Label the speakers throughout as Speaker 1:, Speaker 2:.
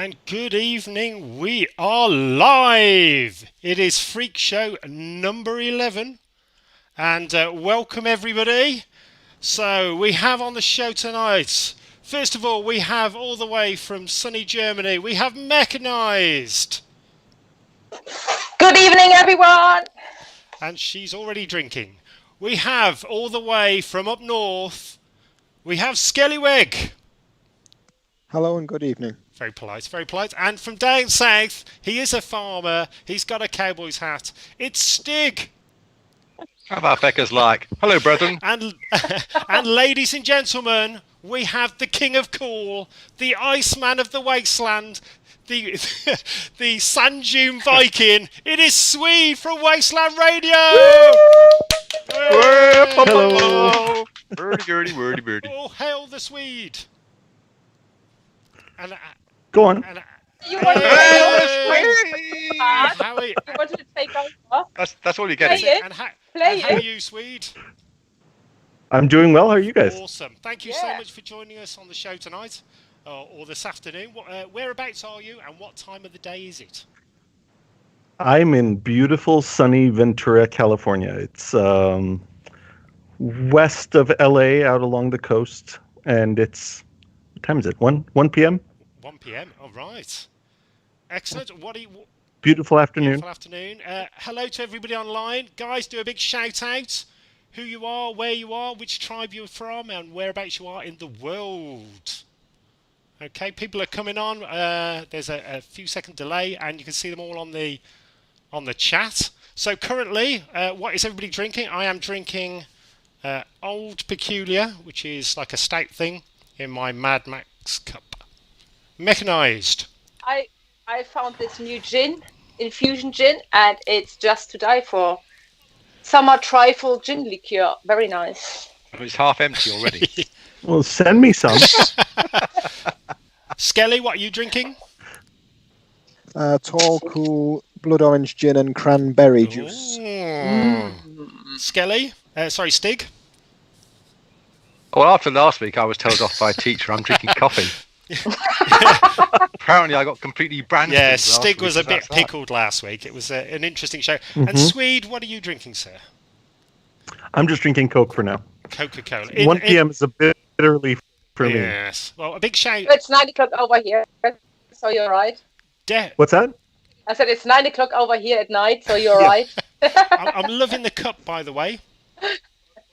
Speaker 1: And good evening, we are live! It is Freak Show number 11, and welcome everybody. So we have on the show tonight, first of all, we have all the way from sunny Germany, we have Mechanized.
Speaker 2: Good evening everyone!
Speaker 1: And she's already drinking. We have all the way from up north, we have Skellyweg.
Speaker 3: Hello and good evening.
Speaker 1: Very polite, very polite. And from down south, he is a farmer. He's got a cowboy's hat. It's Stig.
Speaker 4: How about Becca's like? Hello, brethren.
Speaker 1: And ladies and gentlemen, we have the king of cool, the Iceman of the Wasteland, the Sand Dune Viking. It is Swede from Wasteland Radio.
Speaker 4: Hello. Birdie, birdie, birdie.
Speaker 1: Oh, hail the Swede. And,
Speaker 3: Go on.
Speaker 2: You wanted to take over?
Speaker 4: That's all you get.
Speaker 2: Play it.
Speaker 1: And how
Speaker 2: Play
Speaker 1: are
Speaker 2: it.
Speaker 1: you, Swede?
Speaker 3: I'm doing well. How are you guys?
Speaker 1: Awesome. Thank you so much for joining us on the show tonight, or this afternoon. Whereabouts are you, and what time of the day is it?
Speaker 3: I'm in beautiful, sunny Ventura, California. It's west of LA, out along the coast, and it's, what time is it? 1 p.m.?
Speaker 1: 1 p.m. All right. Excellent.
Speaker 3: Beautiful afternoon.
Speaker 1: Beautiful afternoon. Hello to everybody online. Guys, do a big shout out. Who you are, where you are, which tribe you're from, and whereabouts you are in the world. Okay, people are coming on. There's a few second delay, and you can see them all on the chat. So currently, what is everybody drinking? I am drinking Old Peculiar, which is like a stout thing, in my Mad Max cup. Mechanized.
Speaker 2: I found this new gin, infusion gin, and it's just to die for. Summer trifle gin liqueur, very nice.
Speaker 4: It's half empty already.
Speaker 3: Well, send me some.
Speaker 1: Skelly, what are you drinking?
Speaker 3: Tall, cool, blood orange gin and cranberry juice.
Speaker 1: Skelly? Sorry, Stig?
Speaker 4: Well, after last week, I was told off by a teacher I'm drinking coffee. Apparently, I got completely branded.
Speaker 1: Yeah, Stig was a bit pickled last week. It was an interesting show. Mm-hmm. And Swede, what are you drinking, sir?
Speaker 3: I'm just drinking Coke for now.
Speaker 1: Coca-Cola.
Speaker 3: 1 p.m. is a bit early for me.
Speaker 1: Yes. Well, a big shout.
Speaker 2: It's 9 o'clock over here, so you're right.
Speaker 3: What's that?
Speaker 2: I said it's 9 o'clock over here at night, so you're right.
Speaker 1: I'm loving the cup, by the way.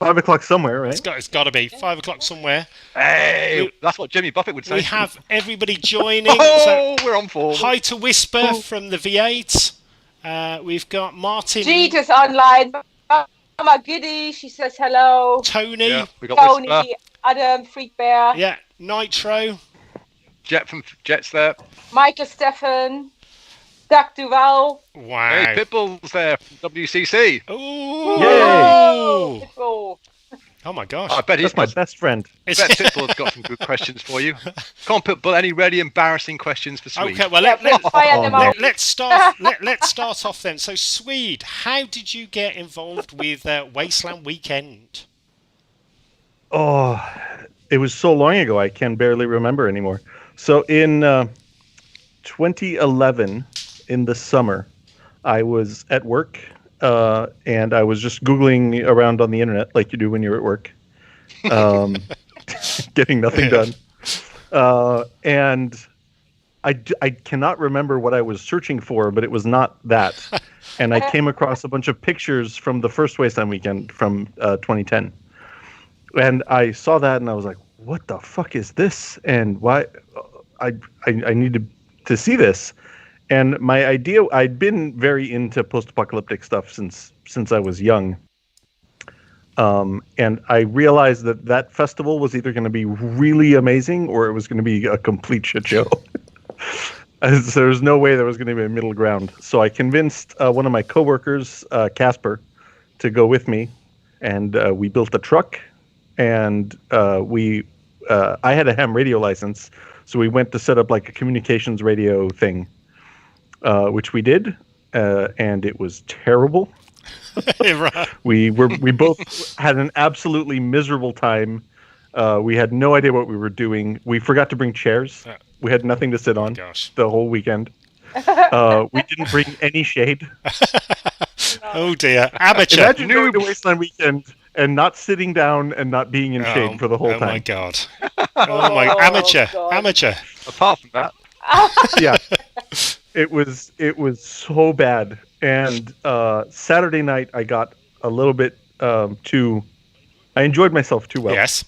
Speaker 3: 5 o'clock somewhere, right?
Speaker 1: It's got to be 5 o'clock somewhere.
Speaker 4: Hey, that's what Jimmy Buffett would say.
Speaker 1: We have everybody joining.
Speaker 4: We're on form.
Speaker 1: Hi to Whisper from the V8. We've got Martin.
Speaker 2: Jeet is online. Mama Goody, she says hello.
Speaker 1: Tony.
Speaker 4: Yeah, we got
Speaker 2: Tony,
Speaker 4: Whisper.
Speaker 2: Adam, Freak Bear.
Speaker 1: Yeah, Nitro.
Speaker 4: Jet from Jet's there.
Speaker 2: Michael Steffen. Doug Duval.
Speaker 1: Wow.
Speaker 4: Hey, Pitbull's there from WCC.
Speaker 1: Ooh.
Speaker 3: Yay.
Speaker 2: Pitbull.
Speaker 1: Oh my gosh.
Speaker 4: I bet
Speaker 3: That's my best friend.
Speaker 4: I bet Pitbull's got some good questions for you. Come on, Pitbull, any really embarrassing questions for Swede?
Speaker 1: Okay, well let's start. Let's start off then. So, Swede, how did you get involved with Wasteland Weekend?
Speaker 3: Oh, it was so long ago I can barely remember anymore. So in 2011, in the summer, I was at work and I was just Googling around on the internet like you do when you're at work, getting nothing done. And I cannot remember what I was searching for, but it was not that. And I came across a bunch of pictures from the first Wasteland Weekend from 2010. And I saw that and I was like, what the fuck is this? And why? I need to see this. And my idea, I'd been very into post-apocalyptic stuff since I was young. And I realized that festival was either going to be really amazing or it was going to be a complete shit show. So there was no way there was going to be a middle ground. So I convinced one of my coworkers, Casper, to go with me. And we built a truck. And I had a ham radio license. So we went to set up like a communications radio thing. Which we did, and it was terrible.
Speaker 1: Right.
Speaker 3: We both had an absolutely miserable time. We had no idea what we were doing. We forgot to bring chairs. We had nothing to sit on
Speaker 1: Gosh.
Speaker 3: the whole weekend. We didn't bring any shade.
Speaker 1: Oh dear, amateur.
Speaker 3: Imagine going to Wasteland Weekend and not sitting down and not being in shade for the whole time.
Speaker 1: Oh my god. Oh my amateur.
Speaker 2: God.
Speaker 1: Amateur.
Speaker 4: Apart from that,
Speaker 3: Yeah. It was so bad. And Saturday night I got a little bit too I enjoyed myself too well.
Speaker 1: Yes.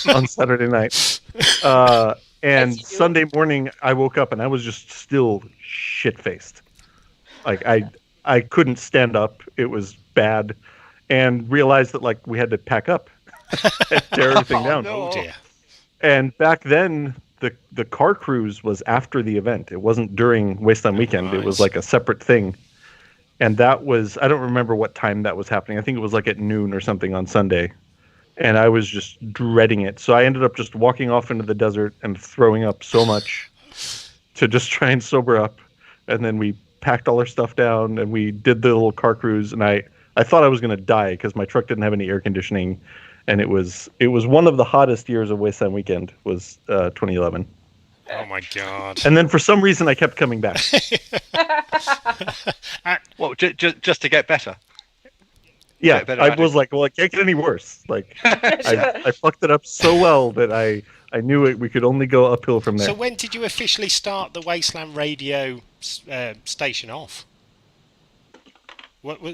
Speaker 3: On Saturday night. And Sunday morning I woke up and I was just still shit-faced. Like I couldn't stand up. It was bad. And realized that like we had to pack up and tear everything down.
Speaker 4: no.
Speaker 1: Oh dear.
Speaker 3: And back then the car cruise was after the event. It wasn't during Wasteland Weekend.
Speaker 1: Right.
Speaker 3: It was like a separate thing. And that was, I don't remember what time that was happening. I think it was like at noon or something on Sunday. And I was just dreading it. So I ended up just walking off into the desert and throwing up so much to just try and sober up. And then we packed all our stuff down and we did the little car cruise. And I thought I was going to die because my truck didn't have any air conditioning. And it was one of the hottest years of Wasteland Weekend was 2011.
Speaker 1: Oh my god.
Speaker 3: And then for some reason I kept coming back.
Speaker 4: well, just to get better.
Speaker 3: Yeah,
Speaker 4: better
Speaker 3: I
Speaker 4: at
Speaker 3: was like, well, it can't get any worse. Like, I fucked it up so well that I knew we could only go uphill from there.
Speaker 1: So when did you officially start the Wasteland Radio station off?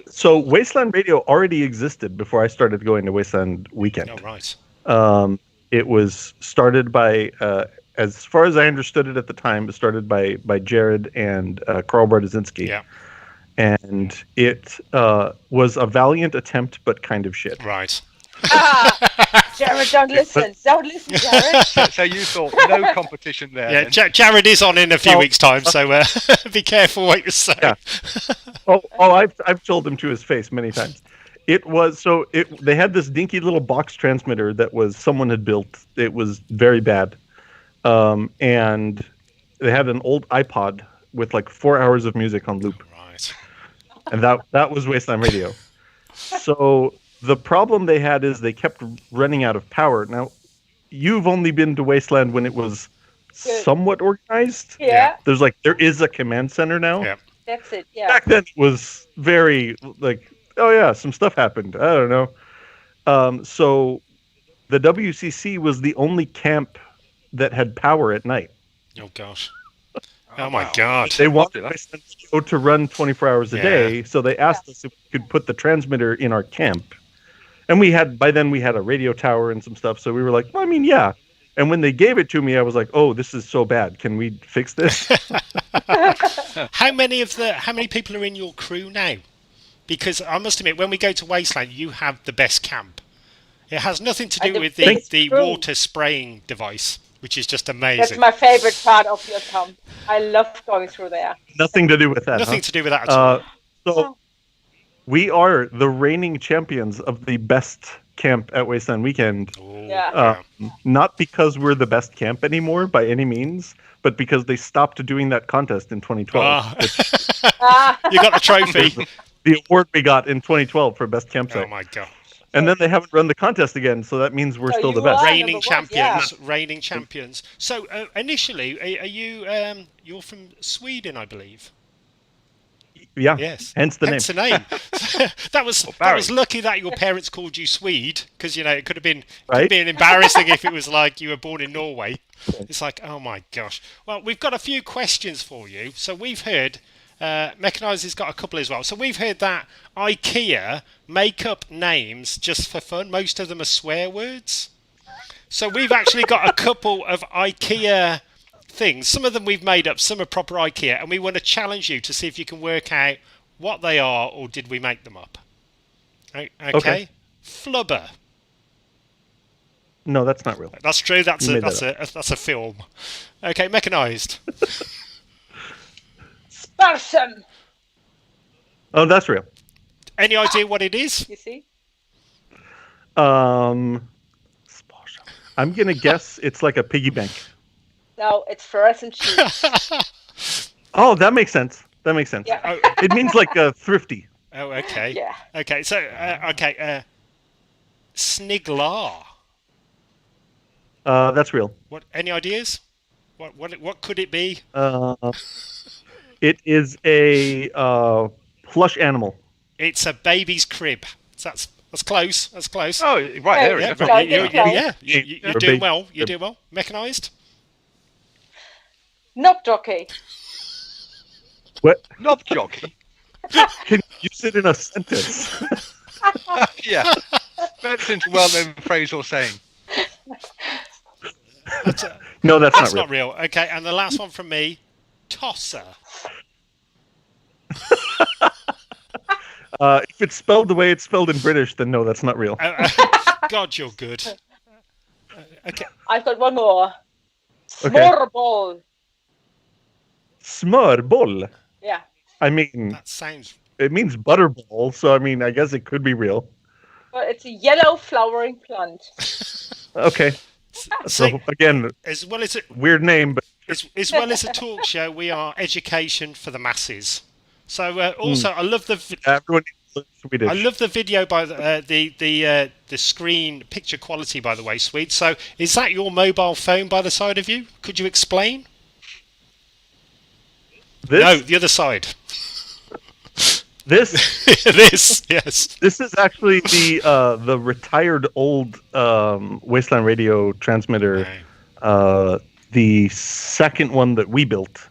Speaker 3: So Wasteland Radio already existed before I started going to Wasteland Weekend.
Speaker 1: Oh, right.
Speaker 3: It was started by, as far as I understood it at the time, it started by Jared and Carl Bartaszynski.
Speaker 1: Yeah.
Speaker 3: And it was a valiant attempt, but kind of shit.
Speaker 1: Right.
Speaker 2: Jared, don't listen. Don't listen, Jared.
Speaker 4: So you thought no competition there.
Speaker 1: Yeah,
Speaker 4: then?
Speaker 1: Jared is on in a few weeks' time, so be careful what you say.
Speaker 3: Yeah. I've told him to his face many times. It was they had this dinky little box transmitter that was someone had built. It was very bad, and they had an old iPod with like 4 hours of music on loop.
Speaker 1: Right.
Speaker 3: And that was Wasteland Radio. So the problem they had is they kept running out of power. Now, you've only been to Wasteland when it was somewhat organized.
Speaker 2: Yeah.
Speaker 3: There is a command center now.
Speaker 1: Yeah.
Speaker 2: That's it. Yeah.
Speaker 3: Back then it was very like, oh yeah, some stuff happened. I don't know. So the WCC was the only camp that had power at night.
Speaker 1: Oh gosh. Oh my god.
Speaker 3: They wanted Wasteland Radio to run 24 hours a day, so they asked us if we could put the transmitter in our camp. And by then we had a radio tower and some stuff, so we were like, well, I mean, yeah. And when they gave it to me, I was like, oh, this is so bad. Can we fix this?
Speaker 1: How many people are in your crew now? Because I must admit, when we go to Wasteland, you have the best camp. It has nothing to do with the water spraying device, which is just amazing.
Speaker 2: That's my favorite part of your camp. I love going through there.
Speaker 3: Nothing to do with that.
Speaker 1: Nothing to do with that at all.
Speaker 3: So we are the reigning champions of the best camp at Wasteland Weekend.
Speaker 1: Ooh,
Speaker 2: Yeah.
Speaker 3: Not because we're the best camp anymore by any means, but because they stopped doing that contest in 2012.
Speaker 1: You got the trophy.
Speaker 3: The award we got in 2012 for best campsite.
Speaker 1: Oh my god.
Speaker 3: And then they haven't run the contest again, so that means we're still the best.
Speaker 1: Reigning
Speaker 2: number one,
Speaker 1: champions. Reigning champions. So initially, are you? You're from Sweden, I believe.
Speaker 3: Yeah.
Speaker 1: Yes.
Speaker 3: Hence the name.
Speaker 1: The name. that was lucky that your parents called you Swede, because it could have been embarrassing if it was like you were born in Norway. It's like, oh my gosh. Well, we've got a few questions for you. So we've heard. Mechanized has got a couple as well. So we've heard that IKEA make up names just for fun. Most of them are swear words. So we've actually got a couple of IKEA things. Some of them we've made up, some are proper IKEA, and we want to challenge you to see if you can work out what they are or did we make them up. Okay. Flubber.
Speaker 3: No, that's not real.
Speaker 1: That's true. That's a film. Okay, Mechanized.
Speaker 2: Sparsen.
Speaker 3: Oh, that's real.
Speaker 1: Any idea what it is?
Speaker 2: You see?
Speaker 3: I'm gonna guess it's like a piggy bank.
Speaker 2: No, it's fluorescent cheese.
Speaker 3: Oh, that makes sense.
Speaker 2: Yeah.
Speaker 3: It means like thrifty.
Speaker 1: Oh, okay.
Speaker 2: Yeah.
Speaker 1: Okay, so Sniglar.
Speaker 3: That's real.
Speaker 1: What? Any ideas? What could it be?
Speaker 3: It is a plush animal.
Speaker 1: It's a baby's crib. That's close. That's close.
Speaker 4: Oh, right there.
Speaker 1: Yeah,
Speaker 4: Yeah,
Speaker 1: right.
Speaker 2: Close.
Speaker 1: You're doing well. You're doing well. Mechanised.
Speaker 2: Knob jockey.
Speaker 3: What?
Speaker 4: knob jockey.
Speaker 3: Can you use it in a sentence?
Speaker 4: Yeah, that's a well-known phrase or saying.
Speaker 3: No, that's
Speaker 1: That's
Speaker 3: not
Speaker 1: not real. Okay, and the last one from me, tosser.
Speaker 3: If it's spelled the way it's spelled in British, then no, that's not real.
Speaker 1: God, you're good. Okay.
Speaker 2: I've got one more.
Speaker 3: Okay.
Speaker 2: Smorboll.
Speaker 3: Smörboll.
Speaker 2: Yeah.
Speaker 3: I mean,
Speaker 1: That sounds.
Speaker 3: it means butterball, so I mean, I guess it could be real.
Speaker 2: But it's a yellow flowering plant.
Speaker 3: Okay. So again,
Speaker 1: As well as it,
Speaker 3: weird name, but
Speaker 1: as well as a talk show, we are education for the masses. So also, I love the.
Speaker 3: everyone needs Swedish.
Speaker 1: I love the video by the screen picture quality, by the way, Swede. So is that your mobile phone by the side of you? Could you explain?
Speaker 3: This?
Speaker 1: No, the other side.
Speaker 3: This?
Speaker 1: This, yes.
Speaker 3: This is actually the retired old Wasteland Radio transmitter, the second one that we built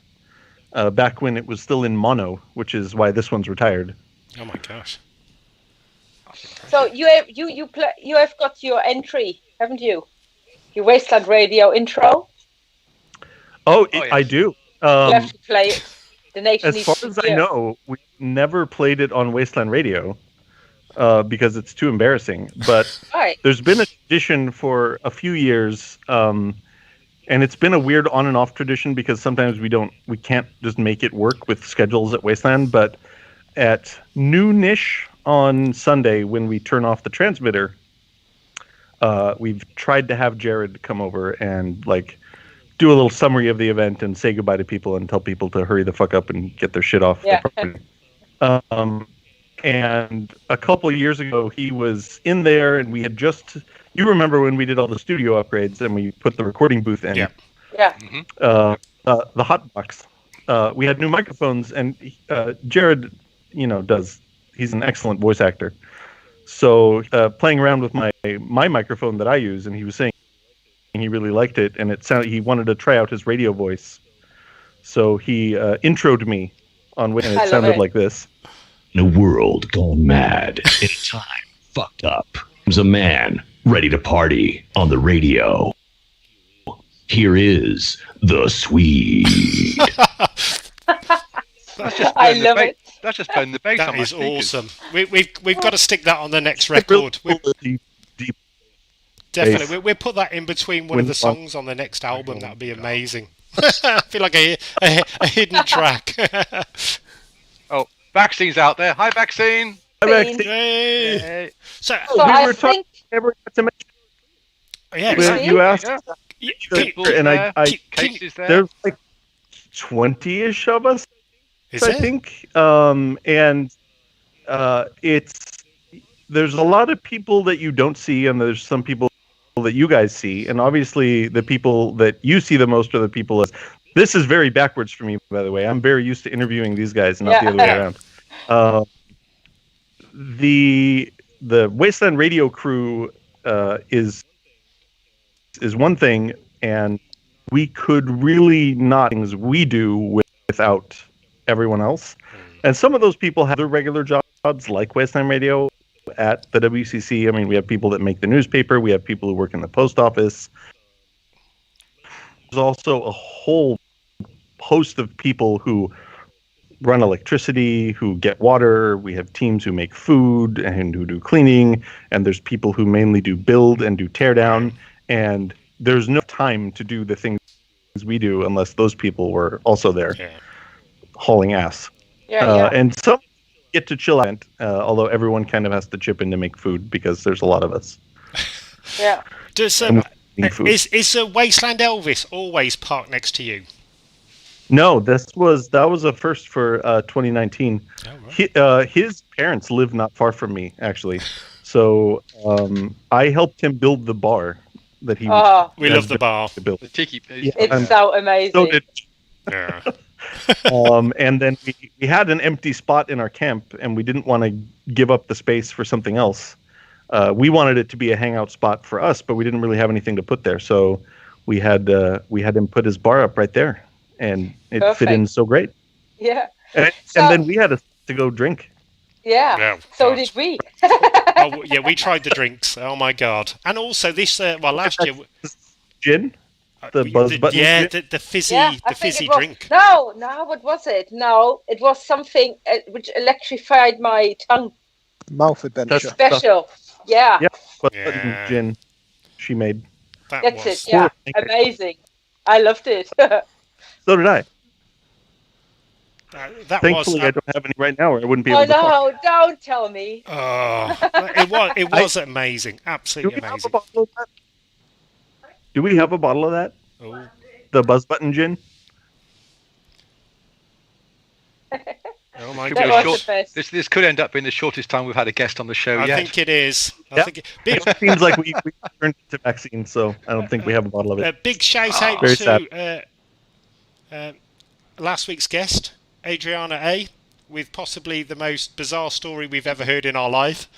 Speaker 3: back when it was still in mono, which is why this one's retired.
Speaker 1: Oh my gosh.
Speaker 2: So you have got your entry, haven't you? Your Wasteland Radio intro.
Speaker 3: Oh,
Speaker 4: yes.
Speaker 3: I do.
Speaker 2: You have to play it. The nation
Speaker 3: As
Speaker 2: needs
Speaker 3: far
Speaker 2: to
Speaker 3: as I
Speaker 2: hear.
Speaker 3: know, we never played it on Wasteland Radio because it's too embarrassing. But
Speaker 2: Right.
Speaker 3: there's been a tradition for a few years, and it's been a weird on and off tradition because sometimes we can't just make it work with schedules at Wasteland. But at noonish on Sunday, when we turn off the transmitter, we've tried to have Jared come over and do a little summary of the event and say goodbye to people and tell people to hurry the fuck up and get their shit off.
Speaker 2: Yeah.
Speaker 3: And a couple of years ago, he was in there, and we had you remember when we did all the studio upgrades and we put the recording booth in?
Speaker 1: Yeah.
Speaker 2: Yeah.
Speaker 3: The hot box. We had new microphones, and Jared, he's an excellent voice actor. So playing around with my microphone that I use, and he was saying he really liked it, and he wanted to try out his radio voice. So he introed me on and it sounded like this.
Speaker 5: In a world gone mad, in a time fucked up, comes a man ready to party on the radio. Here is the Swede.
Speaker 2: I love it.
Speaker 4: That's just playing the bass on
Speaker 1: That
Speaker 4: my
Speaker 1: is
Speaker 4: speakers.
Speaker 1: awesome. We've got to stick that on the next record.
Speaker 3: Deep.
Speaker 1: Definitely, we'll put that in between one of the
Speaker 3: Wind
Speaker 1: songs on the next album. That would be amazing. I feel like a hidden track.
Speaker 4: Oh, Vaccine's out there. Hi, Vaccine.
Speaker 1: Hey.
Speaker 4: Hey.
Speaker 1: So,
Speaker 2: So
Speaker 3: we
Speaker 2: I
Speaker 3: were talking.
Speaker 2: think
Speaker 3: Never got to mention.
Speaker 1: yeah,
Speaker 2: Really?
Speaker 3: You asked,
Speaker 4: Yeah.
Speaker 3: and I
Speaker 4: Case is there.
Speaker 3: there's 20-ish of us,
Speaker 1: is
Speaker 3: I
Speaker 1: it?
Speaker 3: think, and there's a lot of people that you don't see, and there's some people that you guys see, and obviously the people that you see the most are the people. This is very backwards for me, by the way. I'm very used to interviewing these guys, not the other way around. The Wasteland Radio crew is one thing, and we could really not things we do without everyone else. And some of those people have their regular jobs, like Wasteland Radio at the WCC. I mean, we have people that make the newspaper. We have people who work in the post office. There's also a whole host of people who run electricity, who get water. We have teams who make food and who do cleaning. And there's people who mainly do build and do tear down. And there's no time to do the things we do unless those people were also there hauling ass. And some get to chill out, although everyone kind of has to chip in to make food because there's a lot of us.
Speaker 2: Yeah.
Speaker 1: Does
Speaker 3: And we need food.
Speaker 1: is Wasteland Elvis always parked next to you?
Speaker 3: No, that was a first for 2019.
Speaker 1: Oh, right.
Speaker 3: His parents live not far from me, actually. So I helped him build the bar that he.
Speaker 1: We
Speaker 3: has
Speaker 1: love the bar.
Speaker 3: built.
Speaker 4: The tiki.
Speaker 3: Yeah,
Speaker 2: It's so amazing.
Speaker 3: So did.
Speaker 1: Yeah.
Speaker 3: And then we had an empty spot in our camp, and we didn't want to give up the space for something else. We wanted it to be a hangout spot for us, but we didn't really have anything to put there. So we had him put his bar up right there, and it fit in so great.
Speaker 2: Yeah.
Speaker 3: And then we had to go drink.
Speaker 2: Yeah. So did we.
Speaker 1: Oh yeah, we tried the drinks. Oh my god! And also this, last year,
Speaker 3: gin, the buzz button.
Speaker 1: Yeah,
Speaker 3: gin?
Speaker 1: the fizzy,
Speaker 2: the
Speaker 1: fizzy
Speaker 2: was,
Speaker 1: drink.
Speaker 2: No, what was it? No, it was something which electrified my tongue.
Speaker 6: Mouth adventure.
Speaker 2: Special. Yeah.
Speaker 3: Yeah, buzz button gin. She made.
Speaker 2: That's it. Yeah, amazing. I loved it.
Speaker 3: So did I.
Speaker 1: That
Speaker 3: Thankfully, I don't have any right now, or I wouldn't be able
Speaker 2: Oh
Speaker 3: to talk.
Speaker 2: no! Don't tell me.
Speaker 1: Oh, it was amazing, absolutely amazing.
Speaker 3: Do we have a bottle of that?
Speaker 1: Oh.
Speaker 3: The buzz button gin.
Speaker 1: Oh my
Speaker 4: Could
Speaker 1: god!
Speaker 4: be a short, this could end up being the shortest time we've had a guest on the show
Speaker 1: I
Speaker 4: yet.
Speaker 1: think it is.
Speaker 3: It seems like we turned it to vaccine, so I don't think we have a bottle of it.
Speaker 1: A big shout out
Speaker 3: Very
Speaker 1: to last week's guest, Adriana A, with possibly the most bizarre story we've ever heard in our life.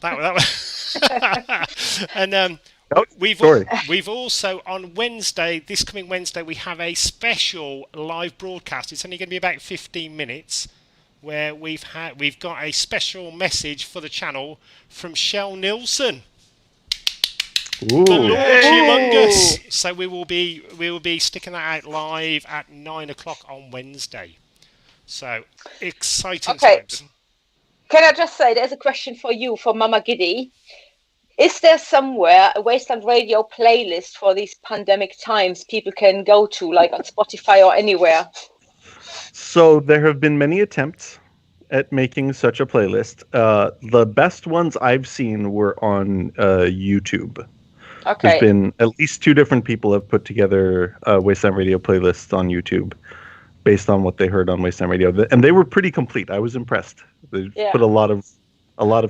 Speaker 1: That was, and we've also on Wednesday, this coming Wednesday, we have a special live broadcast. It's only going to be about 15 minutes, where we've got a special message for the channel from Shell Nielsen.
Speaker 3: Ooh.
Speaker 1: The Lord Humongous. So we will be sticking that out live at 9 o'clock on Wednesday. So exciting times.
Speaker 2: Can I just say, there's a question for you, for Mama Giddy. Is there somewhere a Wasteland Radio playlist for these pandemic times people can go to, like on Spotify or anywhere?
Speaker 3: So there have been many attempts at making such a playlist. The best ones I've seen were on YouTube.
Speaker 2: Okay.
Speaker 3: There's been at least 2 different people have put together Wasteland Radio playlists on YouTube based on what they heard on Wasteland Radio, and they were pretty complete. I was impressed. They put a lot of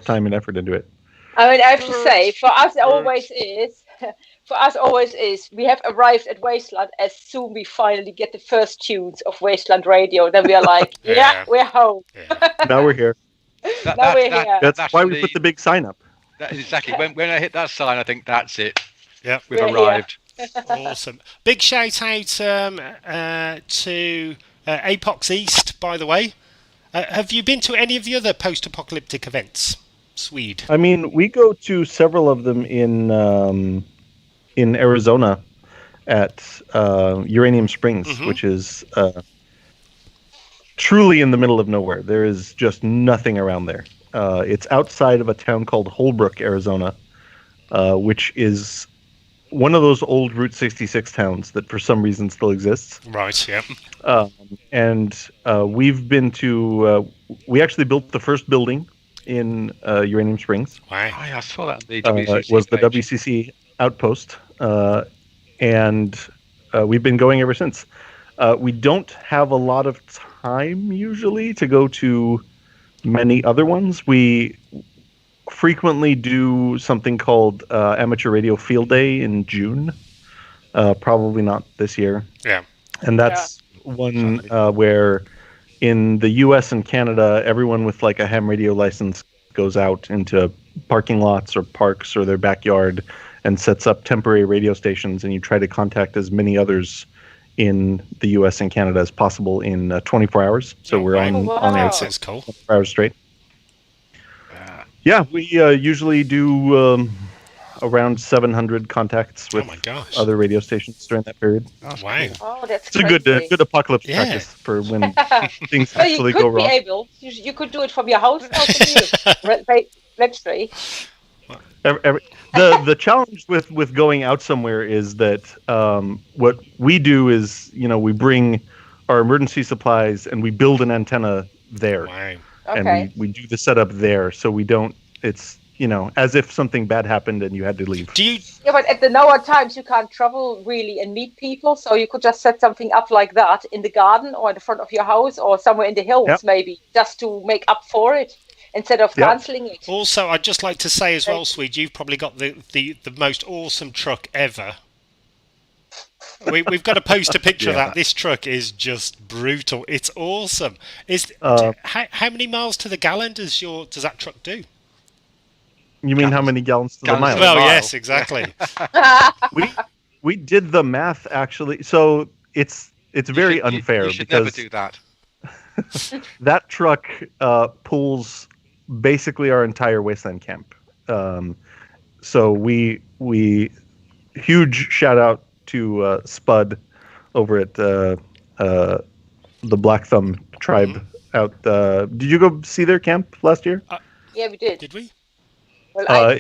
Speaker 3: time and effort into it.
Speaker 2: I mean, I have to say, for us always is, we have arrived at Wasteland as soon we finally get the first tunes of Wasteland Radio. Then we are like, we're home.
Speaker 3: Now we're here.
Speaker 2: We're here.
Speaker 3: That's why we put the big sign up.
Speaker 4: That is exactly. When I hit that sign, I think that's it.
Speaker 1: Yeah,
Speaker 4: we've arrived.
Speaker 1: Awesome. Big shout out to Apoc East, by the way. Have you been to any of the other post-apocalyptic events, Swede?
Speaker 3: I mean, we go to several of them in Arizona at Uranium Springs, which is truly in the middle of nowhere. There is just nothing around there. It's outside of a town called Holbrook, Arizona, which is one of those old Route 66 towns that for some reason still exists.
Speaker 1: Right, yeah.
Speaker 3: And we've been to... we actually built the first building in Uranium Springs.
Speaker 1: Wow.
Speaker 4: I saw that on the WCC
Speaker 3: It was the
Speaker 4: page.
Speaker 3: WCC outpost. And we've been going ever since. We don't have a lot of time usually to go to many other ones. We frequently do something called Amateur Radio Field Day in June. Probably not this year.
Speaker 1: Yeah.
Speaker 3: And that's one where in the US and Canada, everyone with like a ham radio license goes out into parking lots or parks or their backyard and sets up temporary radio stations, and you try to contact as many others in the US and Canada as possible in 24 hours. So we're on air 24 hours straight. Yeah, we usually do around 700 contacts with other radio stations during that period.
Speaker 1: Wow.
Speaker 2: Oh, that's
Speaker 3: It's a good apocalypse practice for when things actually go wrong.
Speaker 2: You could do it from your house or from you. Let's see.
Speaker 3: The challenge with going out somewhere is that what we do is, we bring our emergency supplies and we build an antenna there.
Speaker 1: Wow.
Speaker 3: And we do the setup there, so we don't. It's as if something bad happened and you had to leave.
Speaker 2: Yeah, but at the lower times you can't travel really and meet people, so you could just set something up like that in the garden or in the front of your house or somewhere in the hills, maybe, just to make up for it. instead of cancelling it.
Speaker 1: Also, I'd just like to say as well, Swede, you've probably got the most awesome truck ever. We've got to post a picture of that. This truck is just brutal. It's awesome. How many miles to the gallon does that truck do?
Speaker 3: You mean how many gallons to the mile?
Speaker 1: Well, yes, exactly.
Speaker 3: we did the math actually. So it's very unfair.
Speaker 4: You should
Speaker 3: because
Speaker 4: never do that.
Speaker 3: That truck pulls basically our entire Wasteland camp. So we huge shout out to Spud over at the Black Thumb tribe out. Did you go see their camp last year?
Speaker 2: Yeah, we did.
Speaker 1: Did we?
Speaker 2: Well,
Speaker 1: I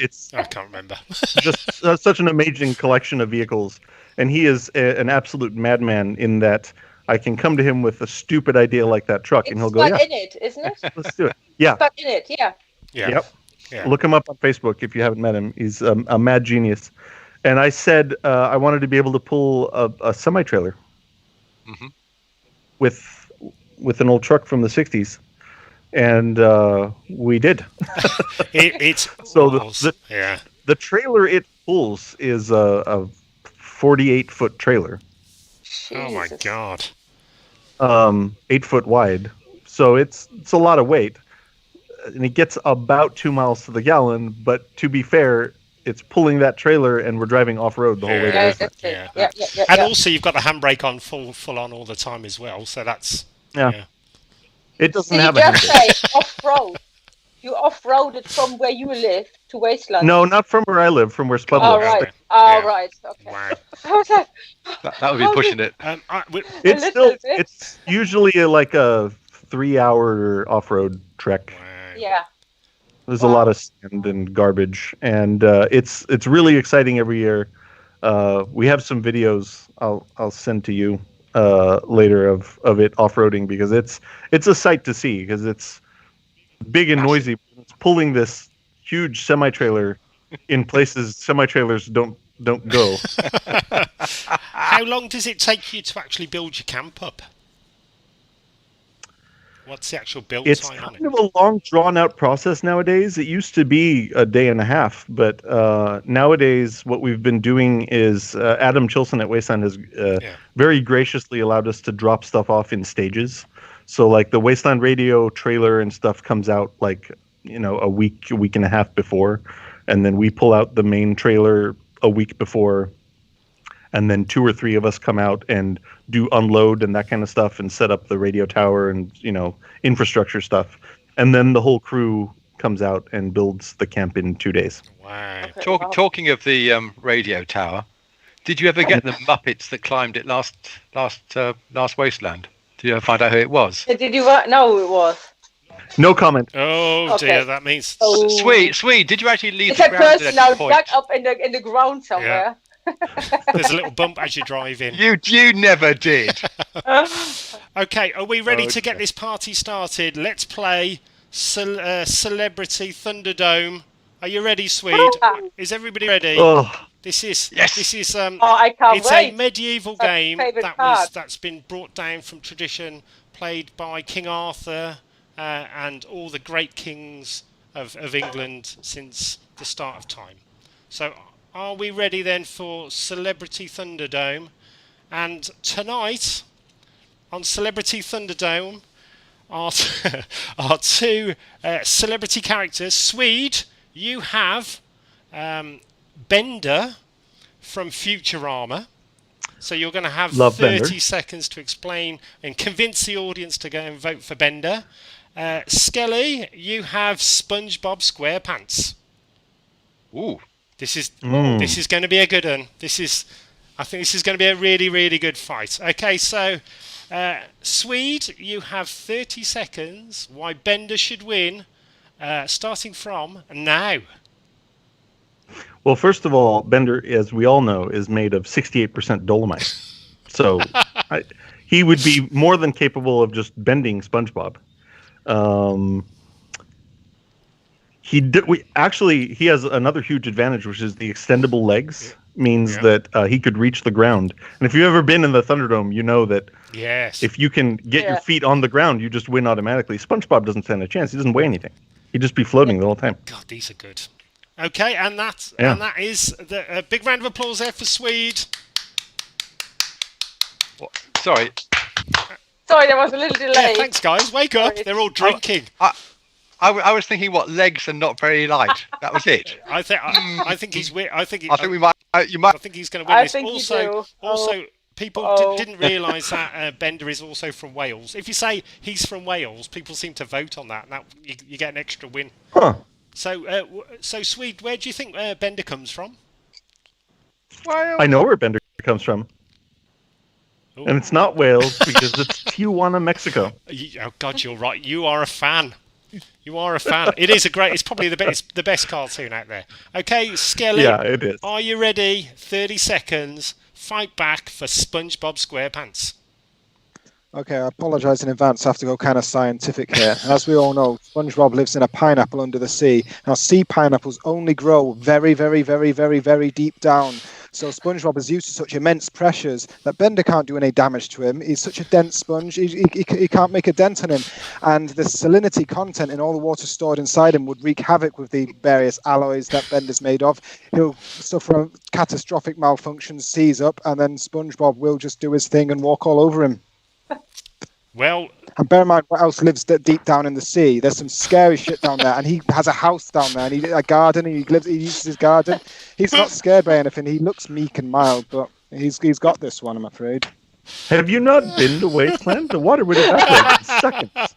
Speaker 1: can't remember.
Speaker 3: Just such an amazing collection of vehicles, and he is an absolute madman in that I can come to him with a stupid idea like that truck, and he'll go, "Yeah,
Speaker 2: in it, isn't it?
Speaker 3: let's do it." Yeah,
Speaker 2: Spud in it, yeah.
Speaker 3: Yep. Yeah. Look him up on Facebook if you haven't met him. He's a mad genius. And I said I wanted to be able to pull a semi-trailer with an old truck from the '60s, and we did.
Speaker 1: It's
Speaker 3: so
Speaker 1: awesome.
Speaker 3: the trailer it pulls is a 48-foot trailer.
Speaker 2: Jesus.
Speaker 1: Oh my God.
Speaker 3: 8 foot wide, so it's a lot of weight, and it gets about 2 miles to the gallon. But to be fair, it's pulling that trailer, and we're driving off road the whole way.
Speaker 2: Yeah.
Speaker 1: And also, you've got the handbrake on full on all the time as well. So that's
Speaker 3: It doesn't
Speaker 2: Did
Speaker 3: have
Speaker 2: you
Speaker 3: a
Speaker 2: just
Speaker 3: handbrake.
Speaker 2: say off-road? You off-roaded from where you live to Wasteland?
Speaker 3: No, not from where I live. From where Spud
Speaker 2: Oh,
Speaker 3: lives.
Speaker 2: right. Oh, right. Okay.
Speaker 1: Wow.
Speaker 2: I was like,
Speaker 4: That would be pushing it.
Speaker 3: It's usually like a 3-hour off-road trek.
Speaker 2: yeah.
Speaker 3: There's a lot of sand and garbage, and it's really exciting every year. We have some videos I'll send to you later of it off-roading, because it's a sight to see, because it's big and noisy. It's pulling this huge semi-trailer in places semi-trailers don't go.
Speaker 1: How long does it take you to actually build your camp up? What's the actual build time on it?
Speaker 3: It's kind of a long, drawn-out process nowadays. It used to be a day and a half, but nowadays what we've been doing is Adam Chilson at Wasteland has very graciously allowed us to drop stuff off in stages. So, like, the Wasteland Radio trailer and stuff comes out, like, a week and a half before, and then we pull out the main trailer a week before, and then 2 or 3 of us come out and do unload and that kind of stuff and set up the radio tower and, infrastructure stuff. And then the whole crew comes out and builds the camp in 2 days.
Speaker 1: Wow.
Speaker 2: Okay,
Speaker 4: Talking of the radio tower, did you ever get the Muppets that climbed it last Wasteland? Did you ever find out who it was?
Speaker 2: Did you know who it was?
Speaker 3: No comment.
Speaker 1: Oh
Speaker 2: Okay.
Speaker 1: dear, that means
Speaker 4: Sweet. Did you actually leave
Speaker 2: It's
Speaker 4: the
Speaker 2: a
Speaker 4: ground
Speaker 2: person
Speaker 4: at
Speaker 2: now
Speaker 4: any point?
Speaker 2: dug up in the ground somewhere.
Speaker 1: there's a little bump as you drive in.
Speaker 4: You never did.
Speaker 1: Okay, are we ready to get this party started? Let's play Celebrity Thunderdome. Are you ready, Swede? Is everybody ready?
Speaker 3: Oh,
Speaker 1: This is
Speaker 2: I can't
Speaker 1: it's
Speaker 2: wait.
Speaker 1: a medieval
Speaker 2: That's my
Speaker 1: game
Speaker 2: favourite part.
Speaker 1: that's been brought down from tradition, played by King Arthur and all the great kings of England since the start of time. So are we ready then for Celebrity Thunderdome? And tonight on Celebrity Thunderdome are 2 celebrity characters. Swede, you have Bender from Futurama. So you're going to have 30 seconds to explain and convince the audience to go and vote for Bender. Skelly, you have SpongeBob SquarePants.
Speaker 4: Ooh.
Speaker 1: This is going to be a good one. I think this is going to be a really, really good fight. Okay, so Swede, you have 30 seconds why Bender should win, starting from now.
Speaker 3: well, first of all, Bender, as we all know, is made of 68% dolomite. So he would be more than capable of just bending SpongeBob. He has another huge advantage, which is the extendable legs. Means that he could reach the ground. And if you've ever been in the Thunderdome, you know that
Speaker 1: Yes.
Speaker 3: if you can get your feet on the ground, you just win automatically. SpongeBob doesn't stand a chance. He doesn't weigh anything. He'd just be floating the whole time.
Speaker 1: God, these are good. Okay, and that is the big round of applause there for Swede.
Speaker 4: Sorry.
Speaker 2: Sorry, there was a little delay.
Speaker 1: Yeah, thanks, guys. Wake up. They're all drinking.
Speaker 4: I was thinking what legs and not very light. That was it.
Speaker 1: I think he's weird. I think
Speaker 4: we might. You might.
Speaker 1: I think he's going to win
Speaker 2: I
Speaker 1: this.
Speaker 2: think
Speaker 1: Also, people didn't realise that Bender is also from Wales. If you say he's from Wales, people seem to vote on that, and that you get an extra win.
Speaker 3: Huh.
Speaker 1: So Swede, where do you think Bender comes from?
Speaker 4: Well,
Speaker 3: I know where Bender comes from.
Speaker 1: Ooh.
Speaker 3: And it's not Wales because it's Tijuana, Mexico.
Speaker 1: Oh God, you're right. You are a fan. You are a fan. It is a great. It's probably the best cartoon out there. Okay, Skelly.
Speaker 3: Yeah, it is.
Speaker 1: Are you ready? 30 seconds. Fight back for SpongeBob SquarePants.
Speaker 6: Okay, I apologise in advance. I have to go kind of scientific here. As we all know, SpongeBob lives in a pineapple under the sea. Now, sea pineapples only grow very, very, very, very, very deep down. So SpongeBob is used to such immense pressures that Bender can't do any damage to him. He's such a dense sponge, he can't make a dent on him. And the salinity content in all the water stored inside him would wreak havoc with the various alloys that Bender's made of. He'll suffer catastrophic malfunctions, seize up, and then SpongeBob will just do his thing and walk all over him.
Speaker 1: Well,
Speaker 6: and bear in mind what else lives deep down in the sea. There's some scary shit down there, and he has a house down there, and a garden, and he uses his garden. He's not scared by anything. He looks meek and mild, but he's got this one, I'm afraid.
Speaker 3: Have you not been to Wasteland? The water would evaporate in seconds.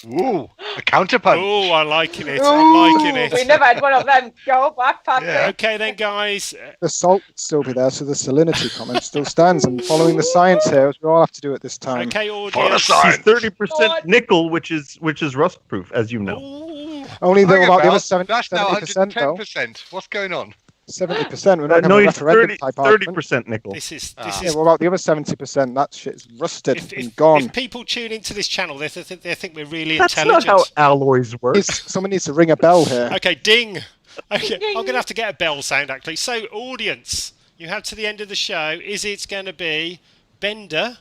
Speaker 4: Ooh, a counterpunch.
Speaker 1: Oh, I'm liking it. I'm liking it.
Speaker 2: We never had one of them. Go back, Patrick.
Speaker 4: Yeah.
Speaker 1: Okay then, guys.
Speaker 6: The salt would still be there, so the salinity comment still stands. And following the science here, as we all have to do at this time.
Speaker 1: Okay, audience.
Speaker 3: He's 30% nickel, which is rust-proof, as you know.
Speaker 1: Ooh.
Speaker 6: Only though about the other
Speaker 4: That's now
Speaker 6: 70%, though.
Speaker 4: 110%. What's going on?
Speaker 6: 70%. We're not
Speaker 3: No,
Speaker 6: having a
Speaker 3: he's
Speaker 6: referendum type argument.
Speaker 3: 30% nickel.
Speaker 1: This is.
Speaker 6: Yeah, what about the other 70%? That shit's rusted and gone.
Speaker 1: If people tune into this channel, they think we're really
Speaker 3: That's
Speaker 1: intelligent.
Speaker 3: not how alloys work.
Speaker 6: Someone needs to ring a bell here.
Speaker 1: Okay, ding. Okay, I'm going to have to get a bell sound, actually. So, audience, you have to the end of the show. Is it going to be Bender,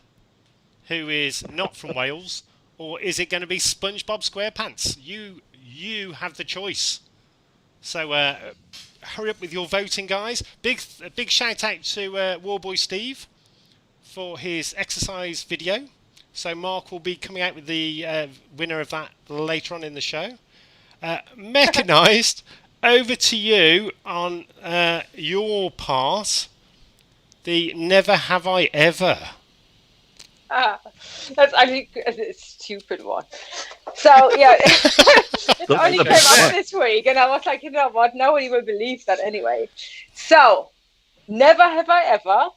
Speaker 1: who is not from Wales, or is it going to be SpongeBob SquarePants? You have the choice. So, hurry up with your voting, guys. Big shout out to Warboy Steve for his exercise video. So Mark will be coming out with the winner of that later on in the show. Mechanized, over to you on your part. The Never Have I Ever.
Speaker 2: That's actually a stupid one. So, yeah, it only came up this week, and I was like, you know what, nobody will believe that anyway. So, never have I ever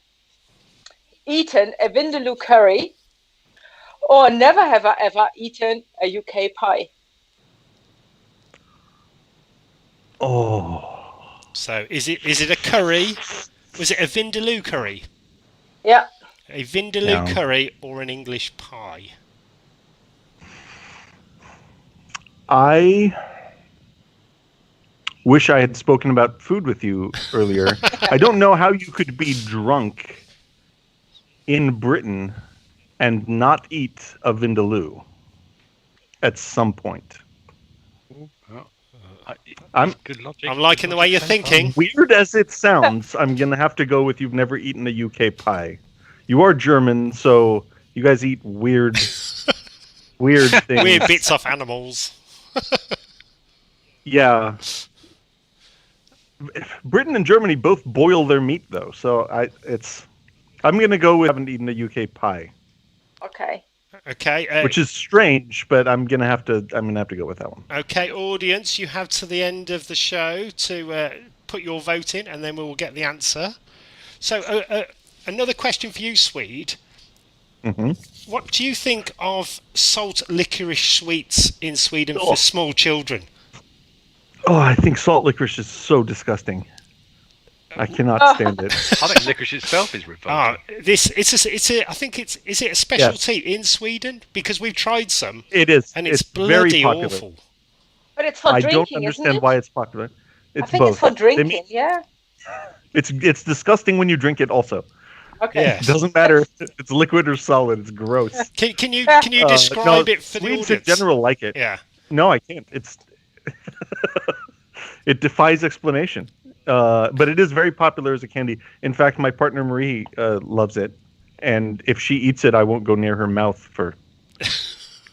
Speaker 2: eaten a Vindaloo curry, or never have I ever eaten a UK pie.
Speaker 3: Oh.
Speaker 1: So, is it a curry? Was it a Vindaloo curry?
Speaker 2: Yeah.
Speaker 1: A Vindaloo curry or an English pie?
Speaker 3: I wish I had spoken about food with you earlier. I don't know how you could be drunk in Britain and not eat a Vindaloo at some point.
Speaker 4: Good logic.
Speaker 1: I'm liking the way you're thinking.
Speaker 3: Weird as it sounds, I'm going to have to go with you've never eaten a UK pie. You are German, so you guys eat weird things.
Speaker 1: Weird bits off animals.
Speaker 3: Yeah. Britain and Germany both boil their meat, though, so I'm going to go with haven't eaten a UK pie.
Speaker 2: Okay.
Speaker 1: Okay.
Speaker 3: Which is strange, but I'm gonna have to go with that one.
Speaker 1: Okay, audience, you have to the end of the show to put your vote in, and then we will get the answer. So, another question for you, Swede.
Speaker 3: Mm-hmm.
Speaker 1: What do you think of salt licorice sweets in Sweden for small children?
Speaker 3: Oh, I think salt licorice is so disgusting. I cannot stand it.
Speaker 4: I think licorice itself is revolting.
Speaker 1: I think it's a specialty in Sweden because we've tried some.
Speaker 3: It is,
Speaker 1: and it's
Speaker 3: very
Speaker 1: bloody
Speaker 3: popular.
Speaker 1: awful.
Speaker 2: But it's for drinking,
Speaker 3: I don't understand
Speaker 2: isn't it?
Speaker 3: why it's popular.
Speaker 2: I think
Speaker 3: both.
Speaker 2: it's for drinking. Yeah.
Speaker 3: It's disgusting when you drink it. Also,
Speaker 2: Okay.
Speaker 1: Yeah.
Speaker 3: it doesn't matter if it's liquid or solid. It's gross.
Speaker 1: Can you describe it for the
Speaker 3: Swedes
Speaker 1: audience?
Speaker 3: in general like it.
Speaker 1: Yeah.
Speaker 3: No, I can't. It defies explanation. But it is very popular as a candy. In fact, my partner Marie loves it, and if she eats it, I won't go near her mouth for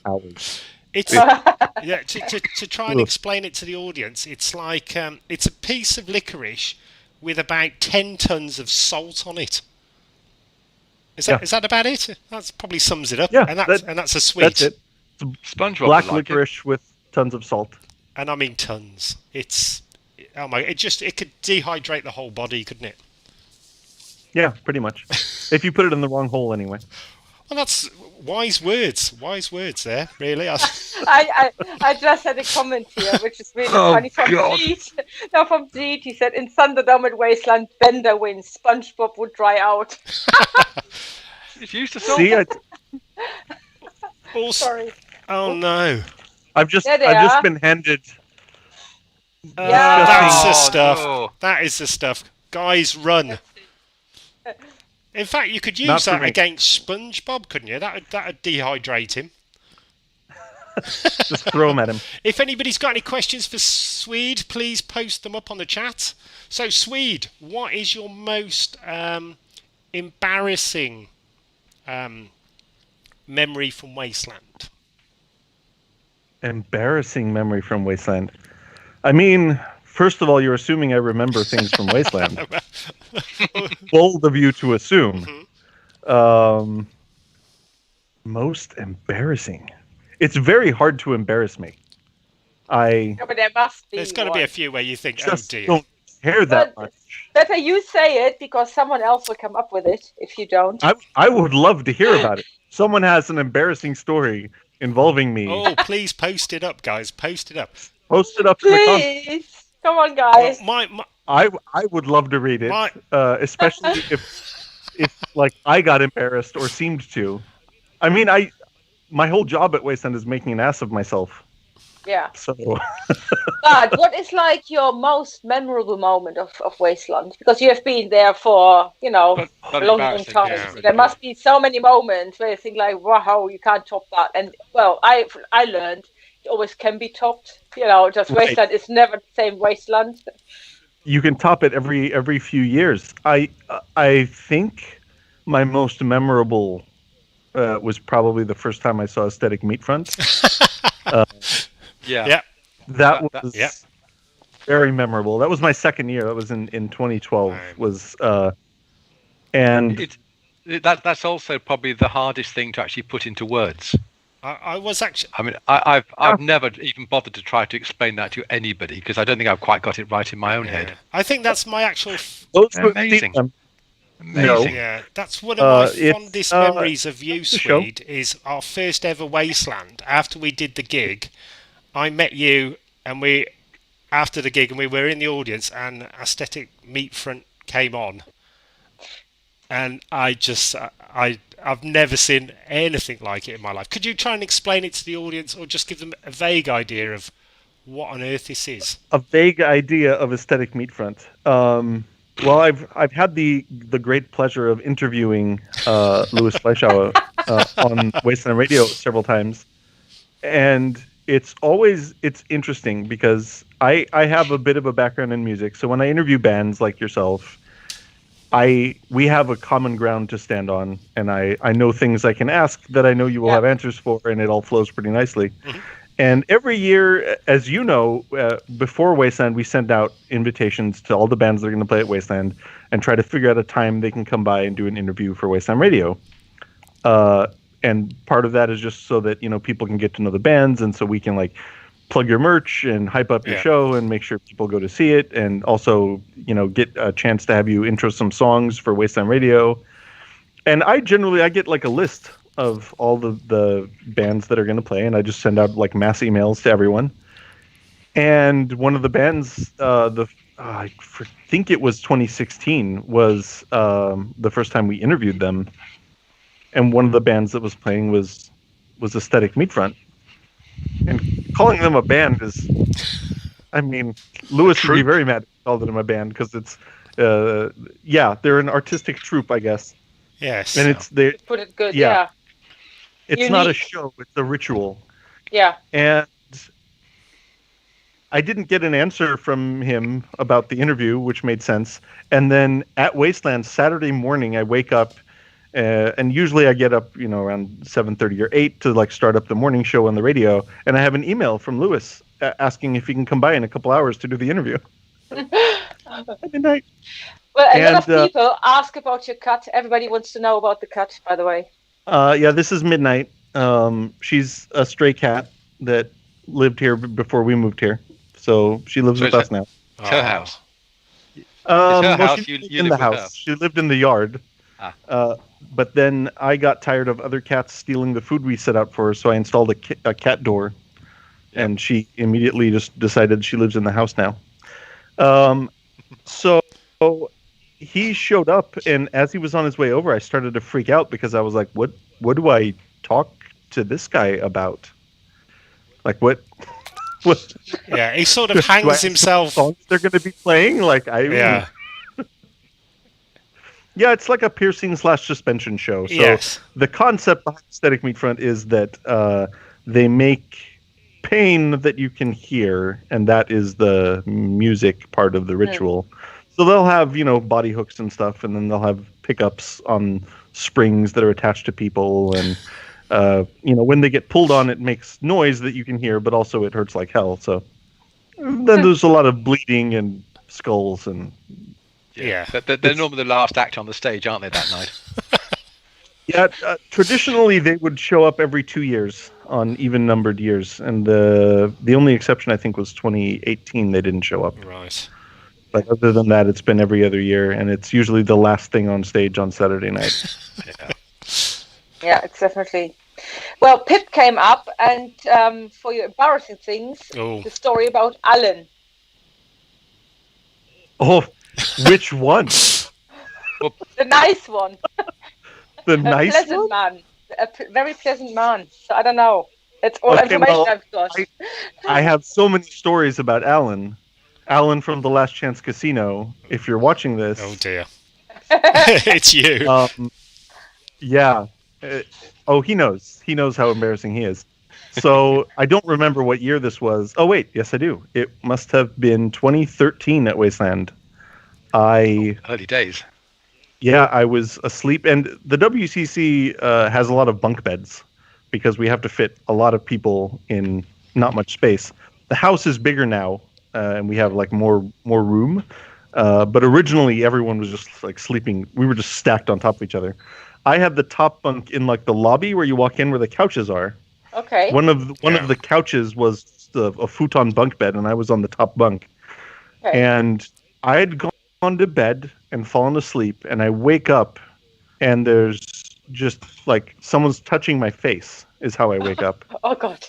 Speaker 3: hours.
Speaker 1: It's yeah. To try and explain it to the audience, it's like it's a piece of licorice with about 10 tons of salt on it. Is that about it? That probably sums it up.
Speaker 3: Yeah,
Speaker 1: and that's a sweet.
Speaker 3: That's it.
Speaker 4: SpongeBob
Speaker 3: Black
Speaker 4: would like
Speaker 3: licorice with tons of salt.
Speaker 1: And I mean tons. It's it could dehydrate the whole body, couldn't it?
Speaker 3: Yeah, pretty much. If you put it in the wrong hole, anyway.
Speaker 1: Well, that's wise words. Wise words there, really.
Speaker 2: I just had a comment here, which is really funny from Jeet. No, from Jeet. He said, in Thunderdome at Wasteland, Bender wins. SpongeBob would dry out.
Speaker 4: It's used to salt.
Speaker 3: See,
Speaker 2: Sorry.
Speaker 1: Oh no!
Speaker 3: I've just been handed.
Speaker 1: That's the stuff.
Speaker 4: No.
Speaker 1: That is the stuff. Guys, run. In fact, you could use that against SpongeBob, couldn't you? That'd dehydrate him.
Speaker 3: Just throw them at him.
Speaker 1: If anybody's got any questions for Swede, please post them up on the chat. So, Swede, what is your most embarrassing memory from Wasteland?
Speaker 3: Embarrassing memory from Wasteland. I mean, first of all, you're assuming I remember things from Wasteland. Bold of you to assume. Mm-hmm. Most embarrassing. It's very hard to embarrass me.
Speaker 2: But there must be.
Speaker 1: There's got to be a few where you think,
Speaker 3: just
Speaker 1: oh dear.
Speaker 3: don't care that much.
Speaker 2: Better you say it, because someone else will come up with it if you don't.
Speaker 3: I would love to hear about it. Someone has an embarrassing story involving me.
Speaker 1: Oh, please post it up, guys. Post it up.
Speaker 3: Post it up in the comments.
Speaker 2: Please. Come on, guys.
Speaker 1: Well,
Speaker 3: I would love to read it, especially if like I got embarrassed or seemed to. I mean, my whole job at Wasteland is making an ass of myself.
Speaker 2: Yeah.
Speaker 3: So.
Speaker 2: But what is like your most memorable moment of Wasteland? Because you have been there for, a long time.
Speaker 4: Yeah,
Speaker 2: so there must be so many moments where you think like, wow, you can't top that. And well, I learned it always can be topped. Just Wasteland is never the same Wasteland.
Speaker 3: You can top it every few years. I think my most memorable was probably the first time I saw Aesthetic Meatfront.
Speaker 1: Yeah.
Speaker 3: That was very memorable. That was my second year. That was in 2012.
Speaker 4: That's also probably the hardest thing to actually put into words.
Speaker 1: I was actually.
Speaker 4: I mean, I've never even bothered to try to explain that to anybody because I don't think I've quite got it right in my own head.
Speaker 1: I think that's my actual.
Speaker 4: Amazing.
Speaker 3: Amazing.
Speaker 1: Yeah, that's one of my fondest memories of you, Swede, is our first ever Wasteland. After we did the gig, I met you, and after the gig, and we were in the audience, and Aesthetic Meatfront came on, and I've never seen anything like it in my life. Could you try and explain it to the audience, or just give them a vague idea of what on earth this is? A
Speaker 3: vague idea of Aesthetic Meatfront. Well, I've had the great pleasure of interviewing Louis Fleischauer on Wasteland Radio several times, and it's interesting because I have a bit of a background in music. So when I interview bands like yourself, we have a common ground to stand on, and I know things I can ask that I know you will have answers for, and it all flows pretty nicely. Mm-hmm. And every year, as you know, before Wasteland, we send out invitations to all the bands that are going to play at Wasteland and try to figure out a time they can come by and do an interview for Wasteland Radio. And part of that is just so that, people can get to know the bands, and so we can plug your merch and hype up your show and make sure people go to see it, and also, get a chance to have you intro some songs for Wasteland Radio. And I get a list of all the bands that are going to play, and I just send out mass emails to everyone. And one of the bands, I think it was 2016, was the first time we interviewed them. And one of the bands that was playing was Aesthetic Meatfront. And calling them a band is, Louis would be very mad if I called them a band, because it's, they're an artistic troupe, I guess.
Speaker 1: Yes.
Speaker 3: And they
Speaker 2: put it good, yeah.
Speaker 3: It's not a show, it's a ritual.
Speaker 2: Yeah.
Speaker 3: And I didn't get an answer from him about the interview, which made sense. And then at Wasteland Saturday morning, I wake up, and usually I get up, around 7:30 or 8 to like start up the morning show on the radio. And I have an email from Lewis asking if he can come by in a couple hours to do the interview. At midnight.
Speaker 2: Well, a lot of people ask about your cat. Everybody wants to know about the cat, by the way.
Speaker 3: Yeah, this is Midnight. She's a stray cat that lived here before we moved here. So she lives with us now.
Speaker 4: It's her house.
Speaker 3: She lived
Speaker 4: You
Speaker 3: in
Speaker 4: live
Speaker 3: the
Speaker 4: with her.
Speaker 3: house. She lived in the yard. But then I got tired of other cats stealing the food we set out for her, so I installed a cat door. And she immediately just decided she lives in the house now. So he showed up, and as he was on his way over, I started to freak out because I was like, what do I talk to this guy about? Like, what?
Speaker 1: Yeah, he sort of hangs himself.
Speaker 3: Songs they're going to be playing?
Speaker 1: Yeah.
Speaker 3: Yeah, it's like a piercing/suspension show. So
Speaker 1: Yes.
Speaker 3: The concept behind Aesthetic Meatfront is that they make pain that you can hear, and that is the music part of the ritual. So they'll have, body hooks and stuff, and then they'll have pickups on springs that are attached to people, and when they get pulled on, it makes noise that you can hear, but also it hurts like hell. So then there's a lot of bleeding and skulls and.
Speaker 1: Yeah.
Speaker 4: They're normally the last act on the stage, aren't they, that night?
Speaker 3: Yeah, traditionally they would show up every 2 years on even-numbered years, and the only exception I think was 2018. They didn't show up.
Speaker 1: Right.
Speaker 3: But other than that, it's been every other year, and it's usually the last thing on stage on Saturday night.
Speaker 2: Yeah, it's definitely. Well, Pip came up, and for your embarrassing things, the story about Alan.
Speaker 3: Oh, which one?
Speaker 2: The nice one.
Speaker 3: The
Speaker 2: A
Speaker 3: nice
Speaker 2: pleasant
Speaker 3: one?
Speaker 2: man. Very pleasant man. So I don't know. That's all information I've got.
Speaker 3: I have so many stories about Alan. Alan from the Last Chance Casino. If you're watching this.
Speaker 1: Oh dear. It's you.
Speaker 3: Yeah. He knows. He knows how embarrassing he is. So I don't remember what year this was. Oh wait, yes I do. It must have been 2013 at Wasteland.
Speaker 4: Early days.
Speaker 3: Yeah, I was asleep, and the WCC has a lot of bunk beds because we have to fit a lot of people in not much space. The house is bigger now, and we have like more room. But originally, everyone was just like sleeping. We were just stacked on top of each other. I had the top bunk in like the lobby where you walk in where the couches are.
Speaker 2: Okay.
Speaker 3: One of the couches was a futon bunk bed, and I was on the top bunk.
Speaker 2: Okay.
Speaker 3: And I had gone to bed and fallen asleep, and I wake up, and there's just like someone's touching my face. Is how I wake up.
Speaker 2: Oh God.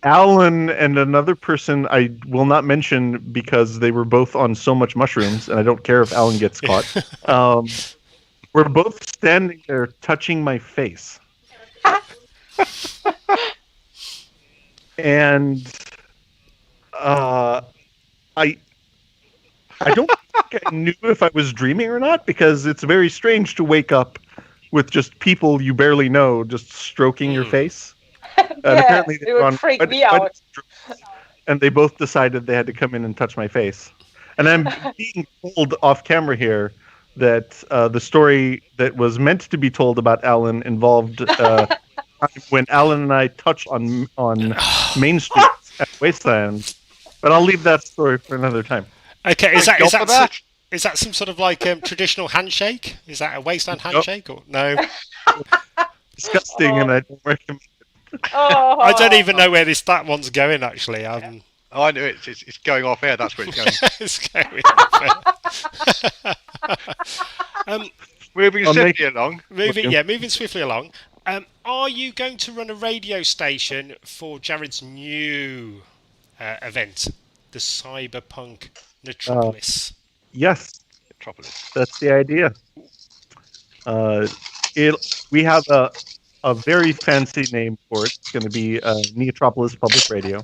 Speaker 3: Alan and another person I will not mention because they were both on so much mushrooms, and I don't care if Alan gets caught. We're both standing there touching my face. And I don't think I knew if I was dreaming or not, because it's very strange to wake up with just people you barely know just stroking your face. And apparently
Speaker 2: it would freak me out.
Speaker 3: And they both decided they had to come in and touch my face. And I'm being told off camera here that the story that was meant to be told about Alan involved when Alan and I touched on Main Street at Wasteland. But I'll leave that story for another time.
Speaker 1: Okay, is that some sort of like traditional handshake? Is that a Wasteland handshake or no?
Speaker 3: Disgusting, and I don't recommend it.
Speaker 1: I don't even know where that one's going actually.
Speaker 4: Oh, I know it's going off air. That's where it's going.
Speaker 1: It's going off air.
Speaker 4: Moving swiftly along.
Speaker 1: Moving swiftly along. Are you going to run a radio station for Jared's new event, the Cyberpunk Metropolis?
Speaker 3: Yes,
Speaker 4: Metropolis.
Speaker 3: That's the idea. We have a very fancy name for it. It's going to be Neotropolis Public Radio.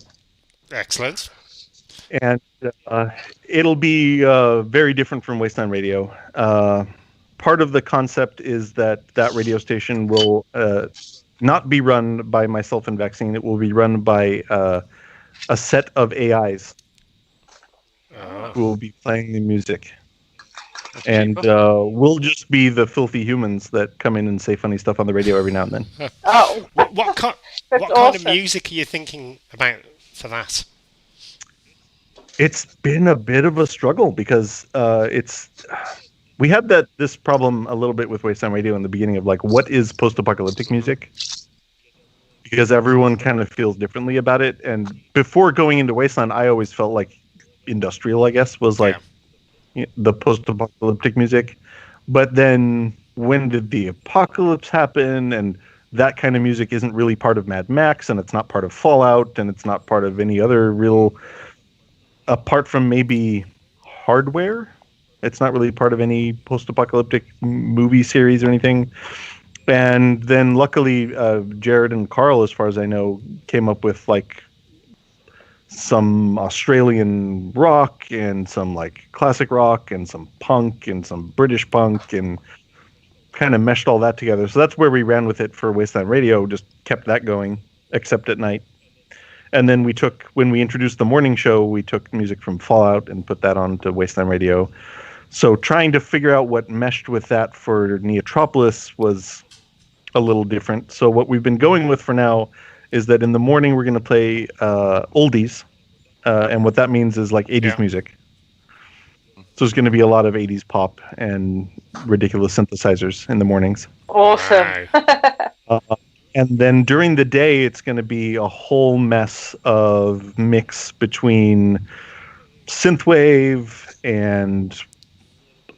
Speaker 1: Excellent.
Speaker 3: And it'll be very different from Wasteland Radio. Part of the concept is that radio station will not be run by myself and Vaccine. It will be run by a set of AIs who will be playing the music.
Speaker 4: That's
Speaker 3: And
Speaker 4: cheaper.
Speaker 3: we'll just be the filthy humans that come in and say funny stuff on the radio every now and then.
Speaker 2: Oh,
Speaker 1: What kind
Speaker 2: that's
Speaker 1: what kind of
Speaker 2: awesome.
Speaker 1: music are you thinking about for that?
Speaker 3: It's been a bit of a struggle because we had this problem a little bit with Wasteland Radio in the beginning of like, what is post-apocalyptic music? Because everyone kind of feels differently about it. And before going into Wasteland, I always felt like industrial, I guess, was like the post-apocalyptic music. But then when did the apocalypse happen? And that kind of music isn't really part of Mad Max, and it's not part of Fallout, and it's not part of any other real, apart from maybe Hardware. It's not really part of any post-apocalyptic movie series or anything. And then luckily, Jared and Carl, as far as I know, came up with like some Australian rock and some like classic rock and some punk and some British punk and kind of meshed all that together. So that's where we ran with it for Wasteland Radio, just kept that going, except at night. And then when we introduced the morning show, we took music from Fallout and put that onto Wasteland Radio. So trying to figure out what meshed with that for Neotropolis was a little different. So what we've been going with for now is that in the morning we're going to play oldies, and what that means is like 80s music. So there's going to be a lot of 80s pop and ridiculous synthesizers in the mornings.
Speaker 2: Awesome.
Speaker 3: And then during the day, it's going to be a whole mess of mix between synthwave and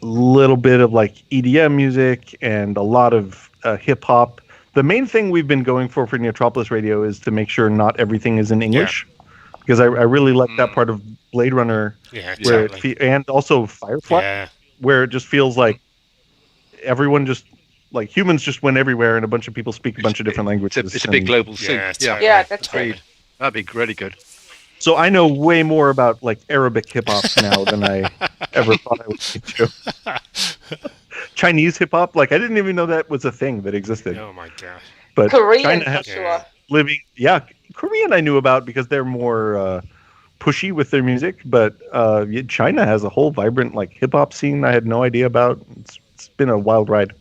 Speaker 3: a little bit of like EDM music and a lot of hip hop. The main thing we've been going for Neotropolis Radio is to make sure not everything is in English, because I really like that part of Blade Runner, where and also Firefly, where it just feels like everyone just like humans just went everywhere and a bunch of people speak a bunch of different languages.
Speaker 4: It's a big global soup.
Speaker 2: Yeah, that's
Speaker 4: great. That'd be really good.
Speaker 3: So I know way more about like Arabic hip hop now than I ever thought I would do. Chinese hip hop, like I didn't even know that was a thing that existed.
Speaker 1: Oh my god!
Speaker 3: But
Speaker 2: Korean,
Speaker 3: China has
Speaker 2: for sure.
Speaker 3: Korean I knew about because they're more pushy with their music. But China has a whole vibrant like hip hop scene I had no idea about. It's been a wild ride.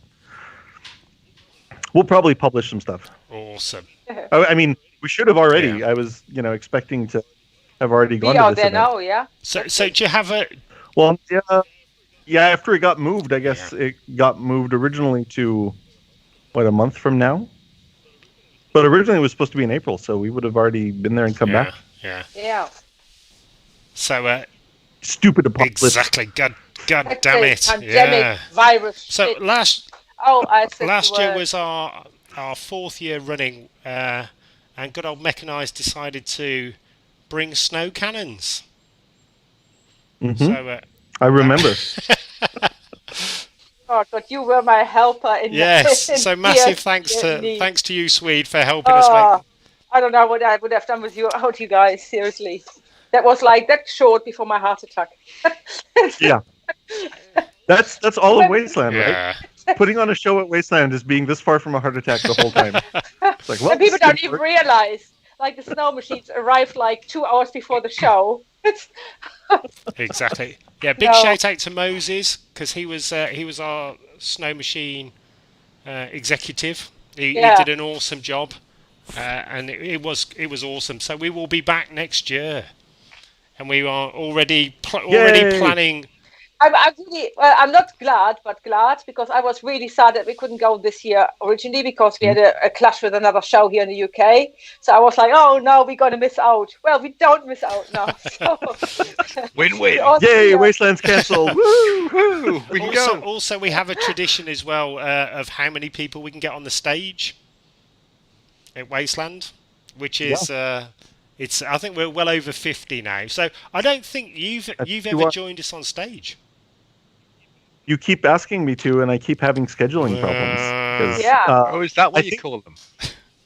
Speaker 3: We'll probably publish some stuff.
Speaker 1: Awesome.
Speaker 3: I mean, we should have already. Yeah. I was, expecting to have already gone to this event.
Speaker 2: Now, yeah.
Speaker 1: So do you have a?
Speaker 3: Well, yeah. After it got moved, I guess it got moved originally to a month from now. But originally it was supposed to be in April, so we would have already been there and come back.
Speaker 2: Yeah.
Speaker 1: So.
Speaker 3: Stupid apocalypse.
Speaker 1: Exactly. God damn it.
Speaker 2: Pandemic virus.
Speaker 1: So
Speaker 2: shit.
Speaker 1: last year was our fourth year running, and good old Mechanized decided to bring snow cannons.
Speaker 3: Mm-hmm.
Speaker 1: So
Speaker 3: I remember.
Speaker 2: Oh God, you were my helper in
Speaker 1: yes. So massive thanks to you, Swede, for helping us make.
Speaker 2: I don't know what I would have done without you guys. Seriously, that was like that short before my heart attack.
Speaker 3: Yeah, that's all of Wasteland, right? Putting on a show at Wasteland is being this far from a heart attack the whole time. It's like,
Speaker 2: and people don't even realize. Like the snow machines arrived like 2 hours before the show.
Speaker 1: Exactly. Yeah, big shout out to Moses because he was our snow machine executive. He did an awesome job, and it was awesome. So we will be back next year, and we are already planning.
Speaker 2: I'm really, I'm not glad, but glad because I was really sad that we couldn't go this year originally because we had a clash with another show here in the UK. So I was like, oh no, we're going to miss out. Well, we don't miss out now. So.
Speaker 4: Win-win.
Speaker 3: Yay, Wasteland's cancelled. Woo! We can go.
Speaker 1: Also, we have a tradition as well of how many people we can get on the stage at Wasteland, which is... I think we're well over 50 now. So I don't think you've ever joined us on stage.
Speaker 3: You keep asking me to, and I keep having schegeling problems.
Speaker 4: Is that what you call them?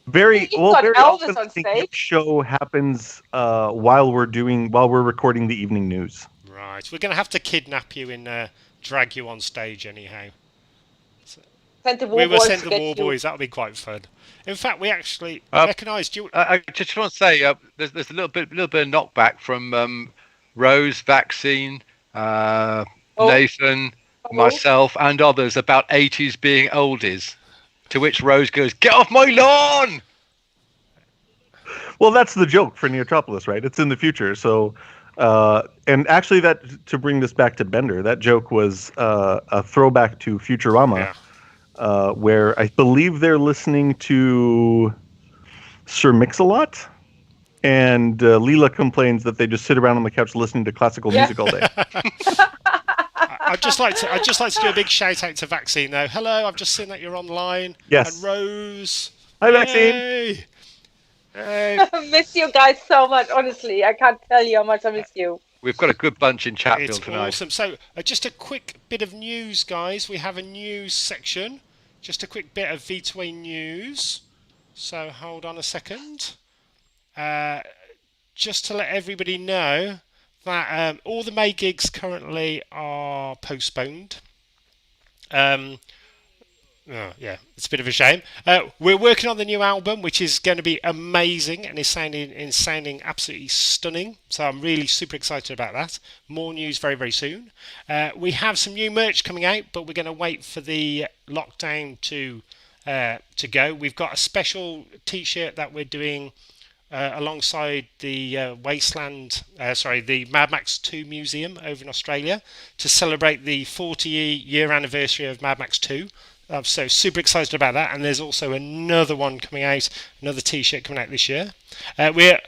Speaker 3: Very often. I think the show happens while we're recording the evening news.
Speaker 1: Right, we're going to have to kidnap you and drag you on stage anyhow.
Speaker 2: We
Speaker 1: will send the War Boys. That'll be quite fun. In fact, we actually recognised you.
Speaker 4: I just want to say there's a little bit of knockback from Rose, Vaccine, Nathan, myself, and others about 80s being oldies. To which Rose goes, "Get off my lawn!"
Speaker 3: Well, that's the joke for Neotropolis, right? It's in the future. So, and actually, that to bring this back to Bender, that joke was a throwback to Futurama, where I believe they're listening to Sir Mix-a-Lot, and Leela complains that they just sit around on the couch listening to classical music all day.
Speaker 1: I'd just like to do a big shout out to Vaccine though. Hello, I've just seen that you're online.
Speaker 3: Yes.
Speaker 1: And Rose.
Speaker 3: Hi, Vaccine.
Speaker 1: Hey.
Speaker 2: I miss you guys so much, honestly. I can't tell you how much I miss you.
Speaker 4: We've got a good bunch in Chatfield
Speaker 1: It's
Speaker 4: tonight.
Speaker 1: awesome. So, just a quick bit of news, guys. We have a news section. Just a quick bit of V2A news. So, hold on a second. Just to let everybody know that all the May gigs currently are postponed. Yeah, it's a bit of a shame. We're working on the new album, which is going to be amazing and is sounding absolutely stunning. So I'm really super excited about that. More news very, very soon. We have some new merch coming out, but we're going to wait for the lockdown to go. We've got a special T-shirt that we're doing alongside the the Mad Max 2 Museum over in Australia to celebrate the 40-year anniversary of Mad Max 2. So super excited about that, and there's also another one coming out, another T-shirt coming out this year. We're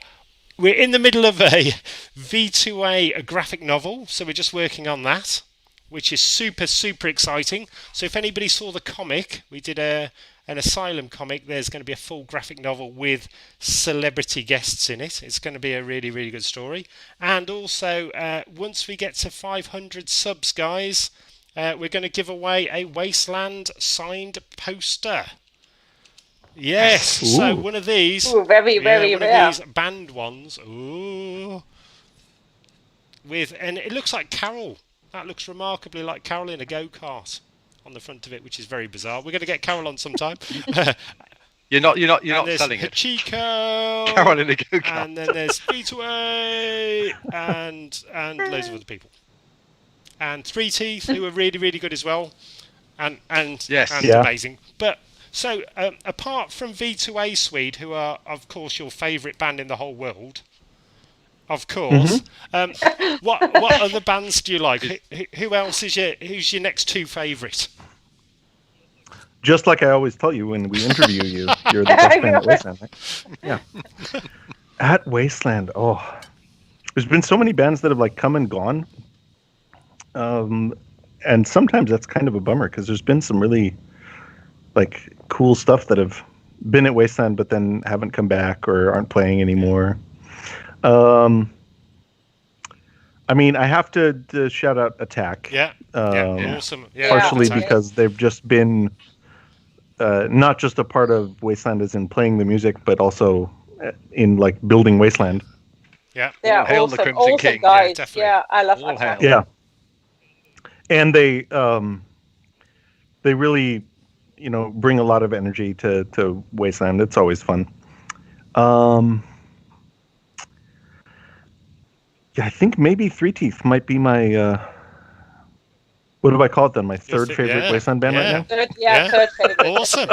Speaker 1: in the middle of a V2A a graphic novel, so we're just working on that, which is super exciting. So if anybody saw the comic, we did an Asylum comic. There's going to be a full graphic novel with celebrity guests in it. It's going to be a really good story. And also, once we get to 500 subs, guys, we're going to give away a Wasteland signed poster. Yes.
Speaker 3: Ooh.
Speaker 1: So one of these.
Speaker 2: Ooh, very
Speaker 1: one
Speaker 2: rare.
Speaker 1: of these band ones. Ooh. And it looks like Carol. That looks remarkably like Carol in a go-kart on the front of it, which is very bizarre. We're going to get Carol on sometime.
Speaker 4: You're not
Speaker 1: there's
Speaker 4: selling it.
Speaker 1: Hachiko,
Speaker 4: Carol in a go-kart.
Speaker 1: and then there's V2A and loads of other people. And Three Teeth, who are really good as well, and amazing. But so apart from V2A Swede, who are of course your favourite band in the whole world, of course. What other bands do you like? Who else who's your next two favourite?
Speaker 3: Just like I always tell you when we interview you, you're the best band at Wasteland, right? Yeah. At Wasteland, there's been so many bands that have come and gone. And sometimes that's kind of a bummer because there's been some really cool stuff that have been at Wasteland but then haven't come back or aren't playing anymore. I mean, I have to shout out Attack.
Speaker 1: Awesome.
Speaker 3: Partially because they've just been not just a part of Wasteland as in playing the music, but also in building Wasteland.
Speaker 2: Yeah,
Speaker 4: Hail
Speaker 2: awesome,
Speaker 4: the Crimson King.
Speaker 2: guys.
Speaker 1: Definitely.
Speaker 2: Yeah, I love
Speaker 4: All
Speaker 2: Attack.
Speaker 4: hail.
Speaker 3: Yeah. And they really, bring a lot of energy to Wasteland. It's always fun. I think maybe Three Teeth might be my what do I call it then? My third favorite Wasteland band right now.
Speaker 2: Third favorite.
Speaker 1: Awesome.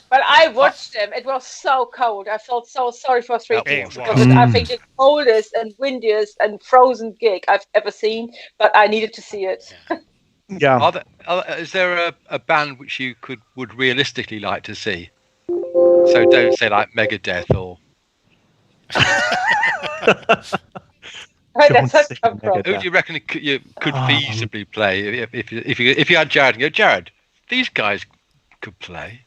Speaker 2: But I watched them. It was so cold. I felt so sorry for Three Teeth because I think the coldest and windiest and frozen gig I've ever seen. But I needed to see it.
Speaker 3: Yeah.
Speaker 4: Is there a band which you would realistically like to see? So don't say Megadeth or.
Speaker 2: Where does that come from?
Speaker 4: Who do you reckon you could feasibly play if you had Jared and go, Jared, these guys could play.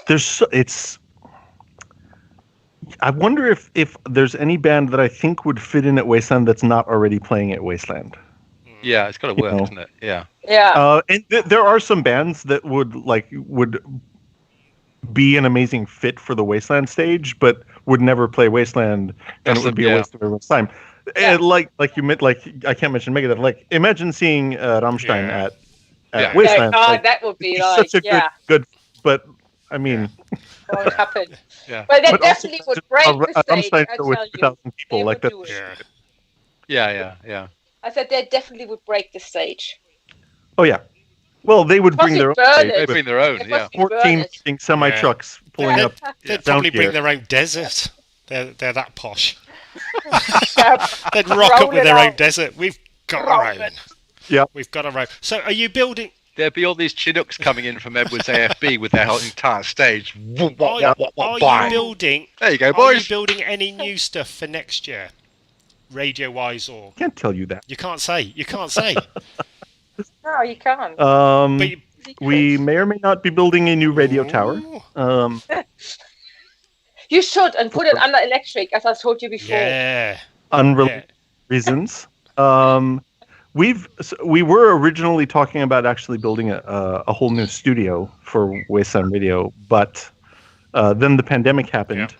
Speaker 3: It's. I wonder if there's any band that I think would fit in at Wasteland that's not already playing at Wasteland.
Speaker 4: Yeah, it's got to work, doesn't it? Yeah.
Speaker 2: Yeah.
Speaker 3: And there are some bands that would be an amazing fit for the Wasteland stage, but would never play Wasteland, and it would be a waste of everyone's time.
Speaker 2: Yeah.
Speaker 3: And like you meant, I can't mention Megadeth. Imagine seeing Rammstein at Wasteland.
Speaker 2: God, that would be
Speaker 3: such a good. But I mean,
Speaker 2: won't happen.
Speaker 4: Yeah.
Speaker 2: But they
Speaker 3: But
Speaker 2: definitely
Speaker 3: also,
Speaker 2: would break
Speaker 3: a
Speaker 2: the
Speaker 3: drum
Speaker 2: stage,
Speaker 3: site
Speaker 2: I
Speaker 3: with
Speaker 2: tell you.
Speaker 3: 2,000 people
Speaker 2: They
Speaker 3: like
Speaker 2: would
Speaker 3: that.
Speaker 2: do it.
Speaker 1: Yeah.
Speaker 4: Yeah.
Speaker 2: I said they definitely would break the stage.
Speaker 3: Oh yeah. Well, they would bring
Speaker 2: Possibly
Speaker 3: their own
Speaker 2: burn
Speaker 3: stage
Speaker 2: it.
Speaker 4: They
Speaker 3: with
Speaker 4: bring their own.
Speaker 2: They
Speaker 4: Yeah.
Speaker 2: possibly burn
Speaker 3: 14
Speaker 2: it.
Speaker 3: fucking semi trucks pulling
Speaker 2: Yeah.
Speaker 3: up.
Speaker 1: They'd
Speaker 3: sound
Speaker 1: probably bring
Speaker 3: gear.
Speaker 1: their own desert. They're that posh.
Speaker 2: Yeah,
Speaker 1: They'd rock up
Speaker 2: roll
Speaker 1: with
Speaker 2: it
Speaker 1: their own
Speaker 2: out.
Speaker 1: desert. We've got
Speaker 2: Roll
Speaker 1: our own.
Speaker 2: it.
Speaker 3: Yeah.
Speaker 1: We've got our own. So are you building...
Speaker 4: There'd be all these Chinooks coming in from Edwards AFB with their whole entire stage.
Speaker 1: Are you building...
Speaker 4: There you go,
Speaker 1: Are you
Speaker 4: boys.
Speaker 1: building any new stuff for next year? Radio-wise or...
Speaker 3: Can't tell you that.
Speaker 1: You can't say. You can't say.
Speaker 2: No, you can't.
Speaker 1: But you,
Speaker 3: We may or may not be building a new radio tower.
Speaker 1: Ooh.
Speaker 2: You should, and put it under electric, as I told you before.
Speaker 1: Yeah.
Speaker 3: Unrelated reasons. We were originally talking about actually building a whole new studio for Wasteland Radio, but then the pandemic happened.
Speaker 1: Yeah.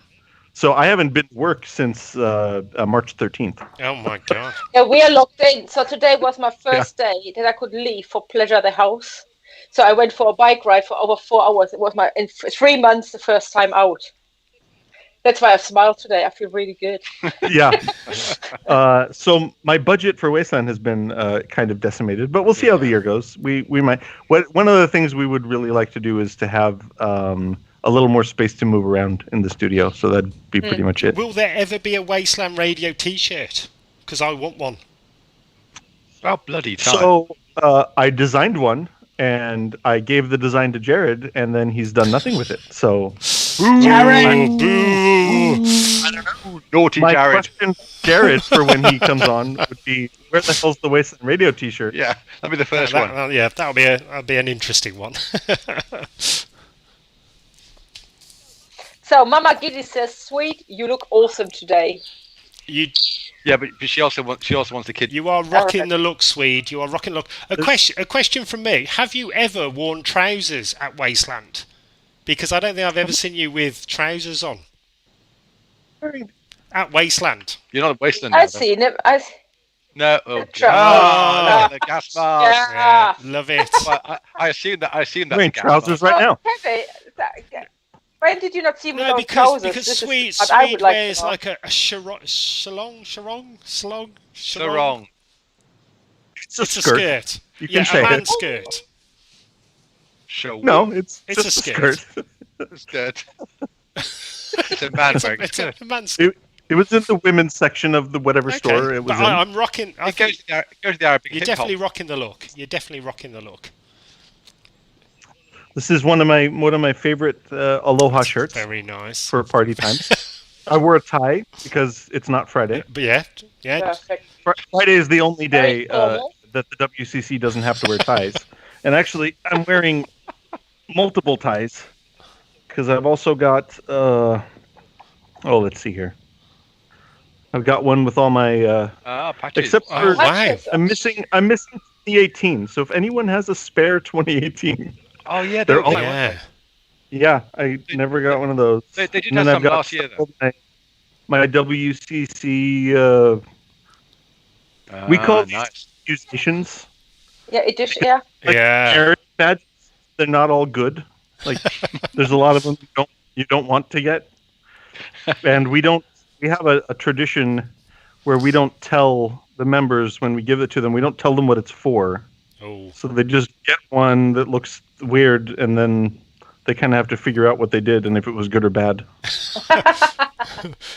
Speaker 3: So I haven't been to work since March 13th.
Speaker 1: Oh my god.
Speaker 2: Yeah, we are locked in. So today was my first day that I could leave for pleasure at the house. So I went for a bike ride for over 4 hours. It was in 3 months the first time out. That's why I smiled today. I feel really good.
Speaker 3: Yeah. So my budget for Wasteland has been kind of decimated, but we'll see how the year goes. We might. One of the things we would really like to do is to have a little more space to move around in the studio. So that'd be pretty much it.
Speaker 1: Will there ever be a Wasteland Radio T-shirt? Because I want one.
Speaker 4: Oh, bloody time.
Speaker 3: So I designed one, and I gave the design to Jared, and then he's done nothing with it. So,
Speaker 1: Jared! Boo!
Speaker 4: Naughty
Speaker 3: my
Speaker 4: Jared.
Speaker 3: question, Jared, for when he comes on would be, where the hell's the Wasteland Radio T-shirt?
Speaker 4: Yeah, that'll be the first one.
Speaker 1: Yeah, that'll be an interesting one.
Speaker 2: So Mama Giddy says, "Sweet, you look awesome today."
Speaker 4: Yeah, but she also wants the kid.
Speaker 1: You are rocking the look, Swede. You are rocking the look. A question from me: have you ever worn trousers at Wasteland? Because I don't think I've ever seen you with trousers on at Wasteland.
Speaker 4: You're not at Wasteland now.
Speaker 2: I've seen it.
Speaker 4: No. Oh,
Speaker 2: Ah.
Speaker 4: the gas mask.
Speaker 2: Yeah.
Speaker 1: Love it.
Speaker 4: Well, I assume that.
Speaker 3: Wearing trousers right now.
Speaker 2: Pepe, when did you not see me
Speaker 1: No,
Speaker 2: on
Speaker 1: because
Speaker 2: trousers? This is
Speaker 1: Swede
Speaker 2: what I would like to
Speaker 1: wears
Speaker 2: know.
Speaker 1: like a sarong.
Speaker 4: Sarong.
Speaker 3: It's a
Speaker 1: It's a
Speaker 3: skirt.
Speaker 1: skirt.
Speaker 3: You can
Speaker 1: a
Speaker 3: say
Speaker 1: man
Speaker 3: it.
Speaker 1: skirt.
Speaker 4: Show.
Speaker 3: No, it's
Speaker 1: It's
Speaker 3: just
Speaker 1: a
Speaker 3: a
Speaker 1: skirt.
Speaker 3: skirt.
Speaker 4: Skirt. It's a man wearing
Speaker 1: It's
Speaker 4: skirt.
Speaker 1: a man skirt.
Speaker 3: It was in the women's section of the whatever
Speaker 1: Okay,
Speaker 3: store it was
Speaker 1: but
Speaker 3: in.
Speaker 1: I'm rocking. I
Speaker 4: It goes
Speaker 1: think
Speaker 4: to the Arabic
Speaker 1: you're
Speaker 4: hip
Speaker 1: definitely
Speaker 4: hop.
Speaker 1: rocking the look. You're definitely rocking the look.
Speaker 3: This is one of my favorite Aloha shirts
Speaker 1: Very nice.
Speaker 3: for party time. I wore a tie because it's not Friday.
Speaker 1: But yeah.
Speaker 2: Perfect.
Speaker 3: Friday is the only
Speaker 2: Very
Speaker 3: day
Speaker 2: formal.
Speaker 3: that the WCC doesn't have to wear ties. And actually, I'm wearing multiple ties because I've also got. Let's see here. I've got one with all my.
Speaker 4: Patches.
Speaker 3: Except
Speaker 1: Oh,
Speaker 3: for
Speaker 1: wow.
Speaker 3: I'm missing 2018. So if anyone has a spare 2018,
Speaker 4: Oh yeah,
Speaker 3: They're all-
Speaker 1: Yeah.
Speaker 3: yeah, I never got one of those.
Speaker 4: They did
Speaker 3: And
Speaker 4: have
Speaker 3: then
Speaker 4: some last year though.
Speaker 3: my WCC. We call these
Speaker 4: nice.
Speaker 3: accusations.
Speaker 2: Yeah, it is. Yeah.
Speaker 3: Like,
Speaker 1: Yeah.
Speaker 3: merit badges. They're not all good. Like there's a lot of them you don't want to get, and we have a tradition where we don't tell the members when we give it to them. We don't tell them what it's for.
Speaker 1: Oh.
Speaker 3: So they just get one that looks weird, and then they kind of have to figure out what they did and if it was good or bad.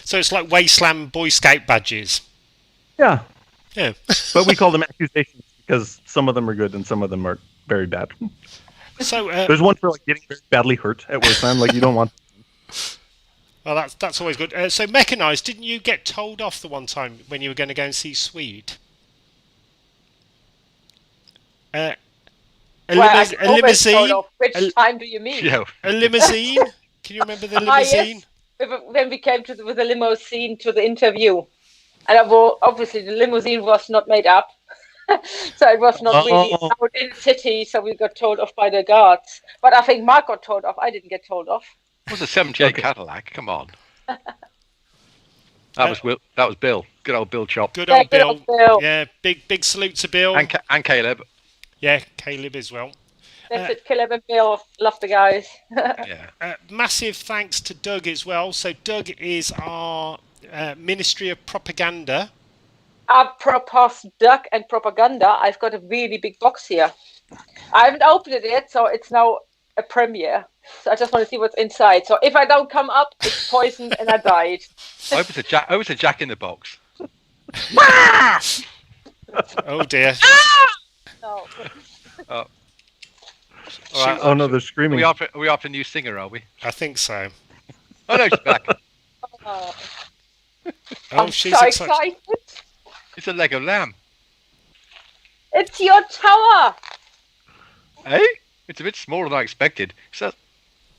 Speaker 1: So it's like Wasteland Boy Scout badges.
Speaker 3: Yeah,
Speaker 1: Yeah.
Speaker 3: but we call them accusations because some of them are good and some of them are very bad.
Speaker 1: So
Speaker 3: There's one for like getting very badly hurt at Wasteland, like you don't want.
Speaker 1: well, that's always good. So Mechanized, didn't you get told off the one time when you were going to go and see Swede? A
Speaker 2: Well, I always
Speaker 1: limousine.
Speaker 2: told off. Which
Speaker 1: a-
Speaker 2: time do you mean?
Speaker 4: Yeah.
Speaker 1: A limousine. Can you remember the
Speaker 2: Ah, yes.
Speaker 1: limousine?
Speaker 2: When we came with the limousine to the interview, and obviously the limousine was not made up, so it was not really
Speaker 3: Oh.
Speaker 2: out in the city. So we got told off by the guards. But I think Mark got told off. I didn't get told off.
Speaker 4: It was a '78
Speaker 3: Okay.
Speaker 4: Cadillac. Come on. That was Bill. Good old Bill Chop.
Speaker 1: Good
Speaker 2: Yeah,
Speaker 1: old
Speaker 2: good
Speaker 1: Bill.
Speaker 2: old Bill.
Speaker 1: Yeah, big salute to Bill.
Speaker 4: And Caleb.
Speaker 1: Yeah, Caleb as well.
Speaker 2: That's it. Caleb and Bill. Love the guys.
Speaker 4: Yeah.
Speaker 1: Massive thanks to Doug as well. So Doug is our Ministry of Propaganda.
Speaker 2: Apropos duck and propaganda, I've got a really big box here. I haven't opened it yet, so it's now a premiere. So I just want to see what's inside. So if I don't come up, it's poisoned and I died.
Speaker 4: I hope it's a Jack in the Box.
Speaker 1: Oh dear.
Speaker 2: No.
Speaker 4: All right.
Speaker 3: Oh no, they're screaming.
Speaker 4: Are we after a new singer, are we?
Speaker 1: I think so.
Speaker 4: Oh no, she's back.
Speaker 2: Oh,
Speaker 1: Oh,
Speaker 2: I'm
Speaker 1: she's
Speaker 2: so
Speaker 1: excited.
Speaker 2: excited.
Speaker 4: It's a Lego lamb.
Speaker 2: It's your tower.
Speaker 4: Hey? It's a bit smaller than I expected. So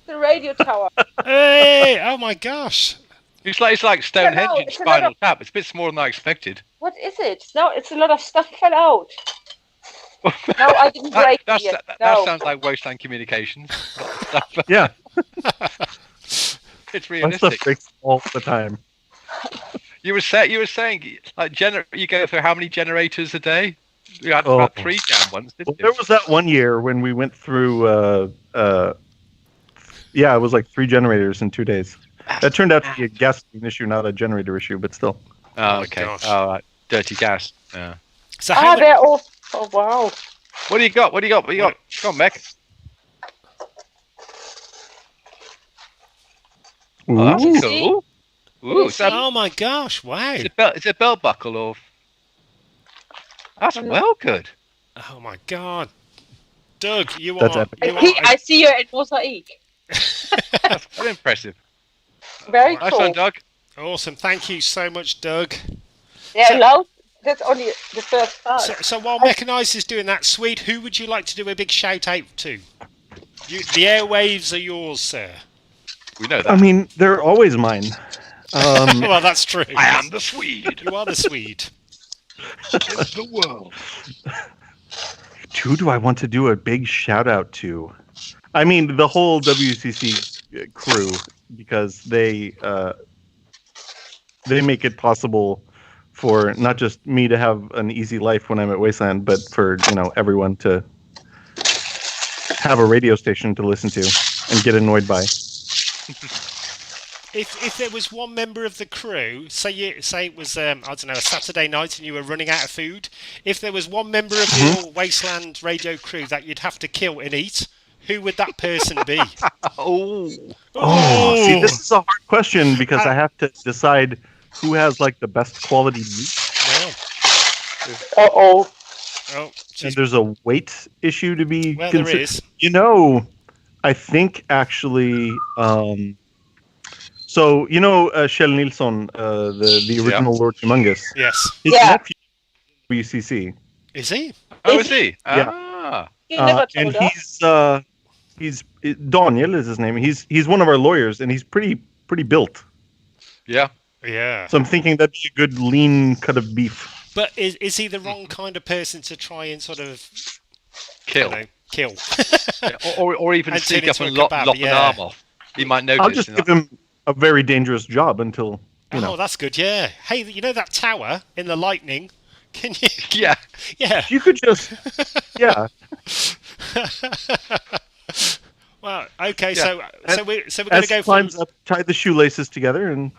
Speaker 2: The radio tower.
Speaker 1: Hey! Oh my gosh!
Speaker 4: it's like Stonehenge
Speaker 2: No,
Speaker 4: and
Speaker 2: it's
Speaker 4: Spinal
Speaker 2: another-
Speaker 4: Tap. It's a bit smaller than I expected.
Speaker 2: What is it? No, it's a lot of stuff fell out. No, I didn't break it
Speaker 4: That
Speaker 2: yet. No.
Speaker 4: sounds like Wasteland Communications.
Speaker 3: Yeah,
Speaker 4: It's
Speaker 3: my stuff
Speaker 4: realistic.
Speaker 3: breaks all the time.
Speaker 4: You were saying like you go through how many generators a day? You had
Speaker 3: Oh.
Speaker 4: about 3 damn ones,
Speaker 3: Well,
Speaker 4: didn't
Speaker 3: there
Speaker 4: you?
Speaker 3: was that one year when we went through. Yeah, it was like 3 generators in 2 days. That turned out to be a gas issue, not a generator issue, but still.
Speaker 4: Oh,
Speaker 1: my
Speaker 4: okay.
Speaker 1: gosh.
Speaker 4: All right. Dirty gas. Yeah.
Speaker 1: So how
Speaker 2: They're all. Oh wow.
Speaker 4: What do you got? What do you got? Come on, Mech. Oh, that's
Speaker 3: Ooh.
Speaker 4: cool. Ooh, is that,
Speaker 1: Oh my gosh! Wow!
Speaker 4: is it a belt buckle or? That's well good.
Speaker 1: Oh my god! Doug, you
Speaker 3: That's
Speaker 1: are.
Speaker 3: epic.
Speaker 1: You are
Speaker 2: I see you in mosaic.
Speaker 4: That's very impressive.
Speaker 2: Very
Speaker 4: Nice
Speaker 2: cool.
Speaker 4: one, Doug.
Speaker 1: awesome. Thank you so much, Doug.
Speaker 2: Yeah, loud. That's only the first part.
Speaker 1: So while Mechanized is doing that, Swede, who would you like to do a big shout out to? The airwaves are yours, sir.
Speaker 4: We know that.
Speaker 3: I mean, they're always mine.
Speaker 1: Well, that's true.
Speaker 4: I am the Swede
Speaker 1: You are the Swede.
Speaker 4: in the world.
Speaker 3: Who do I want to do a big shout out to? I mean, the whole WCC crew, because they make it possible for not just me to have an easy life when I'm at Wasteland, but for everyone to have a radio station to listen to and get annoyed by.
Speaker 1: If there was one member of the crew, say it was I don't know, a Saturday night and you were running out of food, if there was one member of your Wasteland radio crew that you'd have to kill and eat, who would that person be?
Speaker 4: Oh.
Speaker 3: See, this is a hard question because I have to decide who has like the best quality meat.
Speaker 1: Well,
Speaker 2: Oh.
Speaker 1: oh,
Speaker 3: And
Speaker 1: she's,
Speaker 3: there's a weight issue to be
Speaker 1: well, there
Speaker 3: considered.
Speaker 1: is.
Speaker 3: I think actually. So Kjell Nilsson, the original Lord Humongous.
Speaker 1: Yes.
Speaker 3: His
Speaker 2: Yeah.
Speaker 3: nephew, WCC.
Speaker 1: Is he?
Speaker 4: Oh, is he?
Speaker 3: Yeah.
Speaker 4: Ah.
Speaker 2: He never
Speaker 3: And
Speaker 2: told us.
Speaker 3: he's Daniel is his name. He's one of our lawyers, and he's pretty built.
Speaker 4: Yeah.
Speaker 1: Yeah.
Speaker 3: So I'm thinking that'd be a good lean cut of beef.
Speaker 1: But is he the wrong kind of person to try and sort of
Speaker 4: Kill.
Speaker 1: kill?
Speaker 4: Yeah, or even
Speaker 1: And
Speaker 4: sneak
Speaker 1: turn
Speaker 4: up
Speaker 1: into
Speaker 4: and
Speaker 1: a
Speaker 4: lop
Speaker 1: kebab,
Speaker 4: an
Speaker 1: yeah.
Speaker 4: arm off. He might notice.
Speaker 3: I'll just
Speaker 4: and
Speaker 3: give him a very dangerous job until
Speaker 1: Oh, that's good. Yeah. Hey, you know that tower in the lightning? Can you?
Speaker 4: Yeah.
Speaker 1: Yeah.
Speaker 3: you could just
Speaker 1: Well, okay.
Speaker 4: Yeah.
Speaker 1: So we're going
Speaker 3: as
Speaker 1: to go
Speaker 3: he
Speaker 1: for.
Speaker 3: climbs up, tie the shoelaces together, and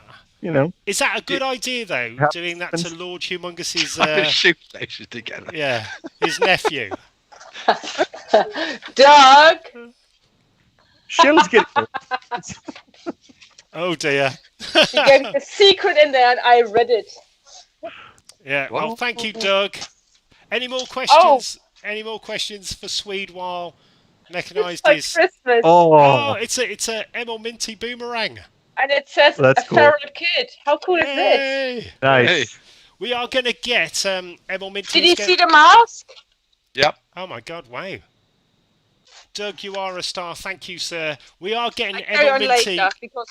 Speaker 1: Is that a good idea though?
Speaker 3: Perhaps-
Speaker 1: Doing that to Lord Humongous's,
Speaker 4: The shoelaces together.
Speaker 1: yeah, his nephew.
Speaker 2: Doug.
Speaker 3: Shell's getting.
Speaker 1: Oh dear.
Speaker 2: He gave me a secret in there, and I read it.
Speaker 1: Yeah. Well,
Speaker 4: What?
Speaker 1: thank you, Doug. Any more questions? Any more questions for Swede while Mechanized
Speaker 2: Like
Speaker 1: is?
Speaker 2: Christmas,
Speaker 1: Oh,
Speaker 3: Oh,
Speaker 1: it's a Emil Minty boomerang.
Speaker 2: and it says
Speaker 3: That's
Speaker 2: a
Speaker 3: cool.
Speaker 2: feral kid. How cool is this?
Speaker 1: Hey!
Speaker 3: nice.
Speaker 4: Hey.
Speaker 1: We are going to get Emil Minty.
Speaker 2: Did you see the mask?
Speaker 4: Yep.
Speaker 1: Oh my God! Wow. Doug, you are a star. Thank you, sir. We are getting
Speaker 2: I carry
Speaker 1: Emil
Speaker 2: on
Speaker 1: Minty.
Speaker 2: later because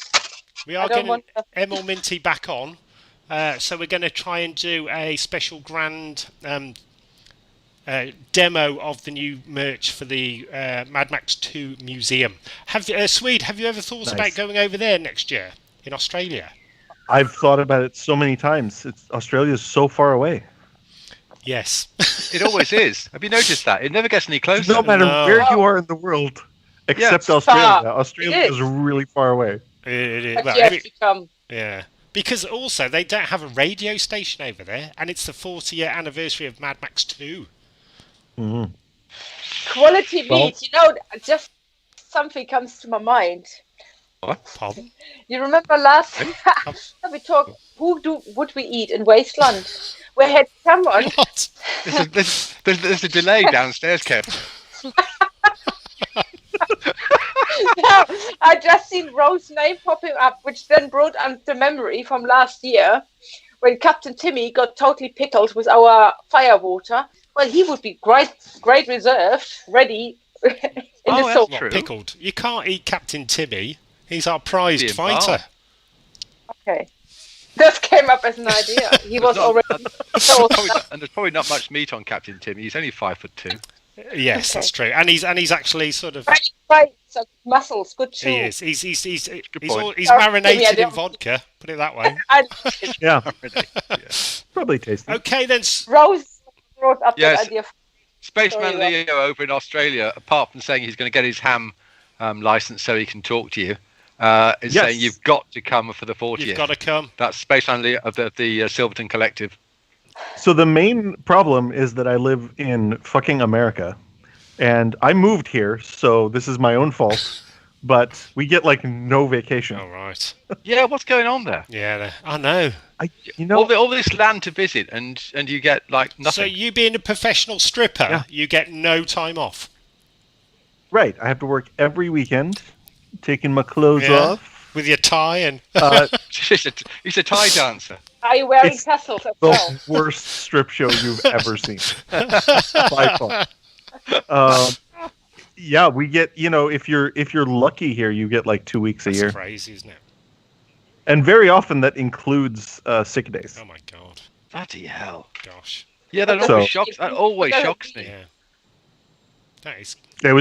Speaker 1: We
Speaker 2: I
Speaker 1: are
Speaker 2: don't
Speaker 1: getting
Speaker 2: want to.
Speaker 1: Emil Minty back on. So we're going to try and do a special grand demo of the new merch for the Mad Max 2 museum. Swede, have you ever thought
Speaker 3: Nice.
Speaker 1: about going over there next year in Australia?
Speaker 3: I've thought about it so many times. Australia's so far away.
Speaker 1: Yes.
Speaker 4: It always is. Have you noticed that? It never gets any closer.
Speaker 3: No matter
Speaker 1: No.
Speaker 3: where you are in the world, except
Speaker 2: Far.
Speaker 3: Australia. Australia
Speaker 2: It
Speaker 3: is
Speaker 2: is.
Speaker 3: really far away.
Speaker 1: Well,
Speaker 2: But you have to come.
Speaker 1: yeah. Because also they don't have a radio station over there, and it's the 40-year anniversary of Mad Max 2.
Speaker 2: Quality
Speaker 3: Well-
Speaker 2: meat. You know, just something comes to my mind.
Speaker 1: Pardon?
Speaker 2: You remember last we talked? Would we eat in Wasteland? We had someone.
Speaker 1: What?
Speaker 4: There's a delay downstairs, Kev.
Speaker 2: No, I just seen Rose's name popping up, which then brought to memory from last year when Captain Timmy got totally pickled with our firewater. Well, he would be great reserved, ready in the
Speaker 4: that's
Speaker 2: soap.
Speaker 4: true.
Speaker 1: Pickled. You can't eat Captain Timmy. He's our prized
Speaker 4: Being
Speaker 1: fighter.
Speaker 2: Okay, this came up as an idea. He was already. So,
Speaker 4: And there's probably not much meat on Captain Timmy. He's only 5'2".
Speaker 1: Yes,
Speaker 2: Okay.
Speaker 1: that's true. And he's actually sort of.
Speaker 2: right, so muscles, good too.
Speaker 1: He is. He's
Speaker 4: point.
Speaker 1: marinated
Speaker 2: Yeah,
Speaker 1: in
Speaker 2: yeah.
Speaker 1: vodka. Put it that way.
Speaker 2: And
Speaker 3: Yeah,
Speaker 4: Yeah.
Speaker 3: probably tasty.
Speaker 1: Okay then.
Speaker 2: Rose brought up
Speaker 4: Yes.
Speaker 2: that idea.
Speaker 4: Spaceman
Speaker 2: Sorry,
Speaker 4: Leo over in Australia, apart from saying he's going to get his ham license so he can talk to you, is
Speaker 3: Yes.
Speaker 4: saying you've got to come for the 40th.
Speaker 1: You've got to come.
Speaker 4: That's Spaceman Leo of the Silverton Collective.
Speaker 3: So the main problem is that I live in fucking America, and I moved here, so this is my own fault. But we get like no vacation.
Speaker 1: All right.
Speaker 4: Yeah, what's going on there?
Speaker 1: Yeah, I know.
Speaker 4: All this land to visit, and you get like
Speaker 1: So
Speaker 4: nothing.
Speaker 1: you being a professional stripper,
Speaker 3: Yeah.
Speaker 1: you get no time off.
Speaker 3: Right, I have to work every weekend, taking my clothes
Speaker 1: Yeah.
Speaker 3: off.
Speaker 1: With your tie and.
Speaker 4: He's a Thai dancer.
Speaker 2: Are you wearing
Speaker 3: It's
Speaker 2: tassels as well?
Speaker 3: The worst strip show you've ever seen. By far. Yeah, we get, if you're lucky here, you get like 2 weeks a
Speaker 1: That's
Speaker 3: year.
Speaker 1: crazy, isn't it?
Speaker 3: And very often that includes sick days.
Speaker 1: Oh my god.
Speaker 4: Bloody hell.
Speaker 1: Gosh.
Speaker 4: Yeah, that
Speaker 3: So-
Speaker 4: always shocks. That always shocks me.
Speaker 1: Yeah. That is.
Speaker 3: It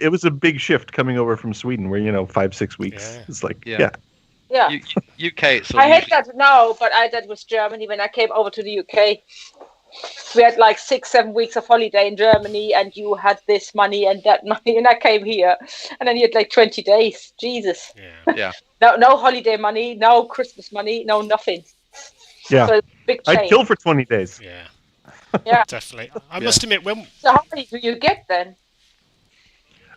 Speaker 3: was a big shift coming over from Sweden where 5-6 weeks.
Speaker 1: Yeah.
Speaker 3: It's like
Speaker 4: Yeah.
Speaker 2: Yeah.
Speaker 4: UK, it's all
Speaker 2: I hate
Speaker 4: usually-
Speaker 2: that now, but I did with Germany when I came over to the UK. We had like 6-7 weeks of holiday in Germany, and you had this money and that money, and I came here, and then you had like 20 days. Jesus.
Speaker 1: Yeah.
Speaker 4: Yeah.
Speaker 2: No holiday money, no Christmas money, no nothing.
Speaker 3: Yeah.
Speaker 2: So big change.
Speaker 3: I'd kill for 20 days.
Speaker 1: Yeah.
Speaker 2: Yeah.
Speaker 1: Definitely. I must admit, when
Speaker 2: So how many do you get then?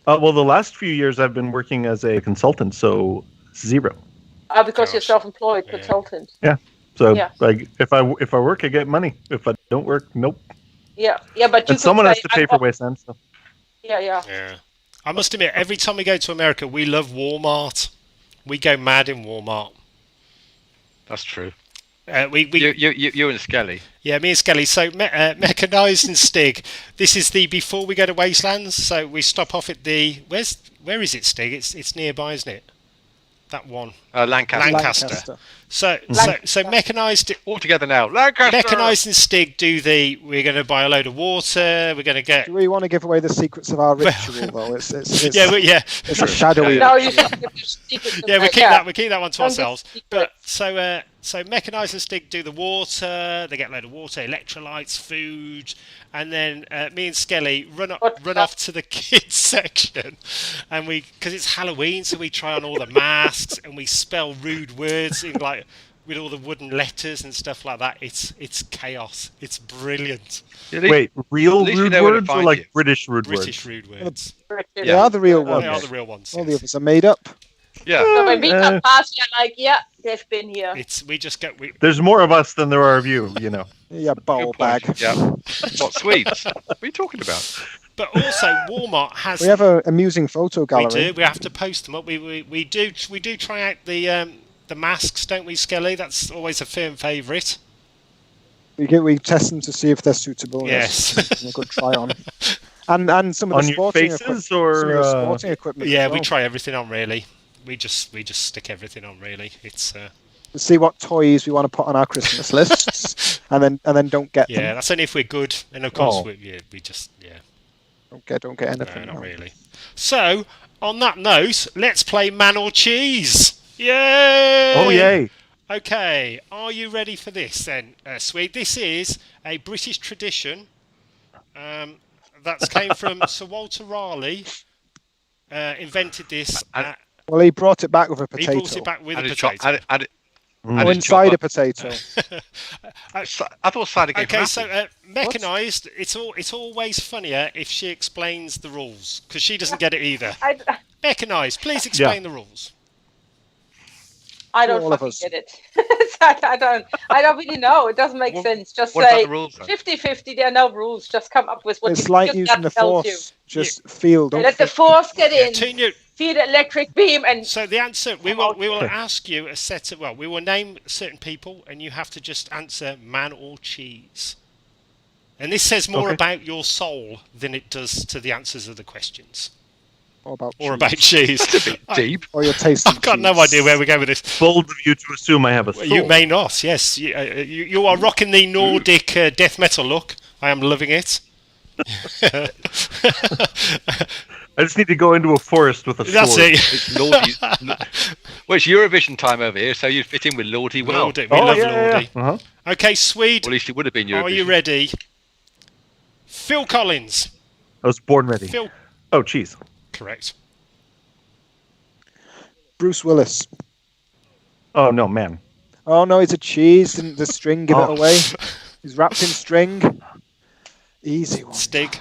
Speaker 3: Well, the last few years I've been working as a consultant, so 0.
Speaker 2: Because you're
Speaker 1: Gosh.
Speaker 2: self-employed
Speaker 1: Yeah.
Speaker 2: consultant.
Speaker 3: So
Speaker 2: Yeah.
Speaker 3: like if I work, I get money. If I don't work, nope.
Speaker 2: Yeah, but you
Speaker 3: And someone
Speaker 2: could
Speaker 3: has
Speaker 2: say,
Speaker 3: to pay
Speaker 2: I'm
Speaker 3: for
Speaker 2: off-
Speaker 3: Wasteland. So.
Speaker 2: Yeah.
Speaker 1: Yeah. I must admit, every time we go to America, we love Walmart. We go mad in Walmart.
Speaker 4: That's true.
Speaker 1: We
Speaker 4: You and Skelly.
Speaker 1: yeah, me and Skelly. So Mechanised and Stig. This is the before we go to Wastelands. So we stop off at the where is it, Stig? It's nearby, isn't it? That one.
Speaker 4: Lancaster.
Speaker 1: So Mechanised.
Speaker 4: All together now. Lancaster!
Speaker 1: Mechanised and Stig we're going to buy a load of water. We're going to get.
Speaker 6: Do we want to give away the secrets of our ritual, though? It's
Speaker 1: It's
Speaker 6: a shadowy.
Speaker 2: No, you should give your secrets
Speaker 1: Yeah, we
Speaker 2: away.
Speaker 1: keep that one to
Speaker 2: Don't give
Speaker 1: ourselves.
Speaker 2: secrets.
Speaker 1: But so Mechanised and Stig do the water. They get a load of water, electrolytes, food, and then me and Skelly run off to the kids section, and because it's Halloween, so we try on all the masks and we spell rude words in like with all the wooden letters and stuff like that. It's chaos. It's brilliant.
Speaker 3: Wait, real
Speaker 4: At least we
Speaker 3: rude
Speaker 4: know where to
Speaker 3: words or
Speaker 4: find
Speaker 3: like
Speaker 4: you.
Speaker 3: British rude
Speaker 1: British
Speaker 3: words?
Speaker 1: rude words.
Speaker 6: They are the real
Speaker 1: They
Speaker 6: ones.
Speaker 1: are the real ones.
Speaker 6: All the
Speaker 1: yes.
Speaker 6: others are made up.
Speaker 4: Yeah.
Speaker 2: So when we come past, you're like, yeah, they've been here.
Speaker 1: We just get
Speaker 3: There's more of us than there are of you.
Speaker 6: Yeah, bowl
Speaker 4: Good
Speaker 6: bag.
Speaker 4: point. Yeah. What, Swedes? What are you talking about?
Speaker 1: But also Walmart has.
Speaker 6: We have an amusing photo
Speaker 1: We
Speaker 6: gallery.
Speaker 1: do. We have to post them up. We do try out the masks, don't we, Skelly? That's always a firm favourite.
Speaker 6: We test them to see if they're suitable.
Speaker 1: Yes.
Speaker 6: It's a good try on. And some of
Speaker 3: On
Speaker 6: the
Speaker 3: your
Speaker 6: sporting
Speaker 3: faces
Speaker 6: equipment. Some
Speaker 3: or
Speaker 6: of the sporting equipment.
Speaker 1: Yeah,
Speaker 6: as
Speaker 1: we
Speaker 6: well.
Speaker 1: try everything on. Really, we just stick everything on. Really, it's
Speaker 6: To see what toys we want to put on our Christmas lists, and then don't get
Speaker 1: yeah.
Speaker 6: them.
Speaker 1: That's only if we're good, and of course
Speaker 3: Oh.
Speaker 1: we just
Speaker 6: Don't get anything.
Speaker 1: no, not
Speaker 6: no.
Speaker 1: really. So on that note, let's play Man or Cheese. Yay!
Speaker 3: Oh yay!
Speaker 1: Okay, are you ready for this then, Swede? This is a British tradition that came from Sir Walter Raleigh. Invented this.
Speaker 6: Well, he brought it back with a
Speaker 1: He
Speaker 6: potato.
Speaker 1: brought it back with
Speaker 4: And
Speaker 1: a
Speaker 4: a chop,
Speaker 1: potato.
Speaker 6: Or inside a potato.
Speaker 4: I thought cider came
Speaker 1: Okay,
Speaker 4: from
Speaker 1: so
Speaker 4: apples.
Speaker 1: mechanised. It's always funnier if she explains the rules because she doesn't get it either. Mechanised, please explain the rules.
Speaker 2: I don't
Speaker 6: All of
Speaker 2: fucking
Speaker 6: us.
Speaker 2: get it. I don't really know. It doesn't make sense. Just
Speaker 4: What about
Speaker 2: say
Speaker 4: the rules, then?
Speaker 2: 50-50. There are no rules. Just come up with what
Speaker 6: It's
Speaker 2: you
Speaker 6: like
Speaker 2: your
Speaker 6: using
Speaker 2: gut
Speaker 6: the
Speaker 2: tells
Speaker 6: force. Just feel. Don't
Speaker 2: Let the
Speaker 6: think.
Speaker 2: force get in.
Speaker 1: Tinu,
Speaker 2: Feel the electric beam and
Speaker 1: so the answer we will ask you a set of we will name certain people and you have to just answer man or cheese. And this says more about your soul than it does to the answers of the questions.
Speaker 6: Or
Speaker 1: About cheese.
Speaker 4: That's a bit deep.
Speaker 6: Or your taste.
Speaker 1: I've got no idea where we're going with this.
Speaker 3: Bold of you to assume I have a soul.
Speaker 1: You may not. Yes, you are rocking the Nordic death metal look. I am loving it.
Speaker 3: I just need to go into a forest with a sword.
Speaker 1: That's it.
Speaker 4: It's Lordy. Well, it's Eurovision time over here, so you fit in with Lordy well.
Speaker 1: Lordy. We love Lordy.
Speaker 3: Uh-huh.
Speaker 1: Okay, Swede.
Speaker 4: Well, at least it would have been Eurovision.
Speaker 1: Are you ready? Phil Collins.
Speaker 3: I was born ready.
Speaker 1: Phil.
Speaker 3: Oh, cheese.
Speaker 1: Correct.
Speaker 6: Bruce Willis.
Speaker 3: Oh, no, man.
Speaker 6: Oh no, it's a cheese. Didn't the string give it away? He's wrapped in string. Easy one.
Speaker 1: Stig.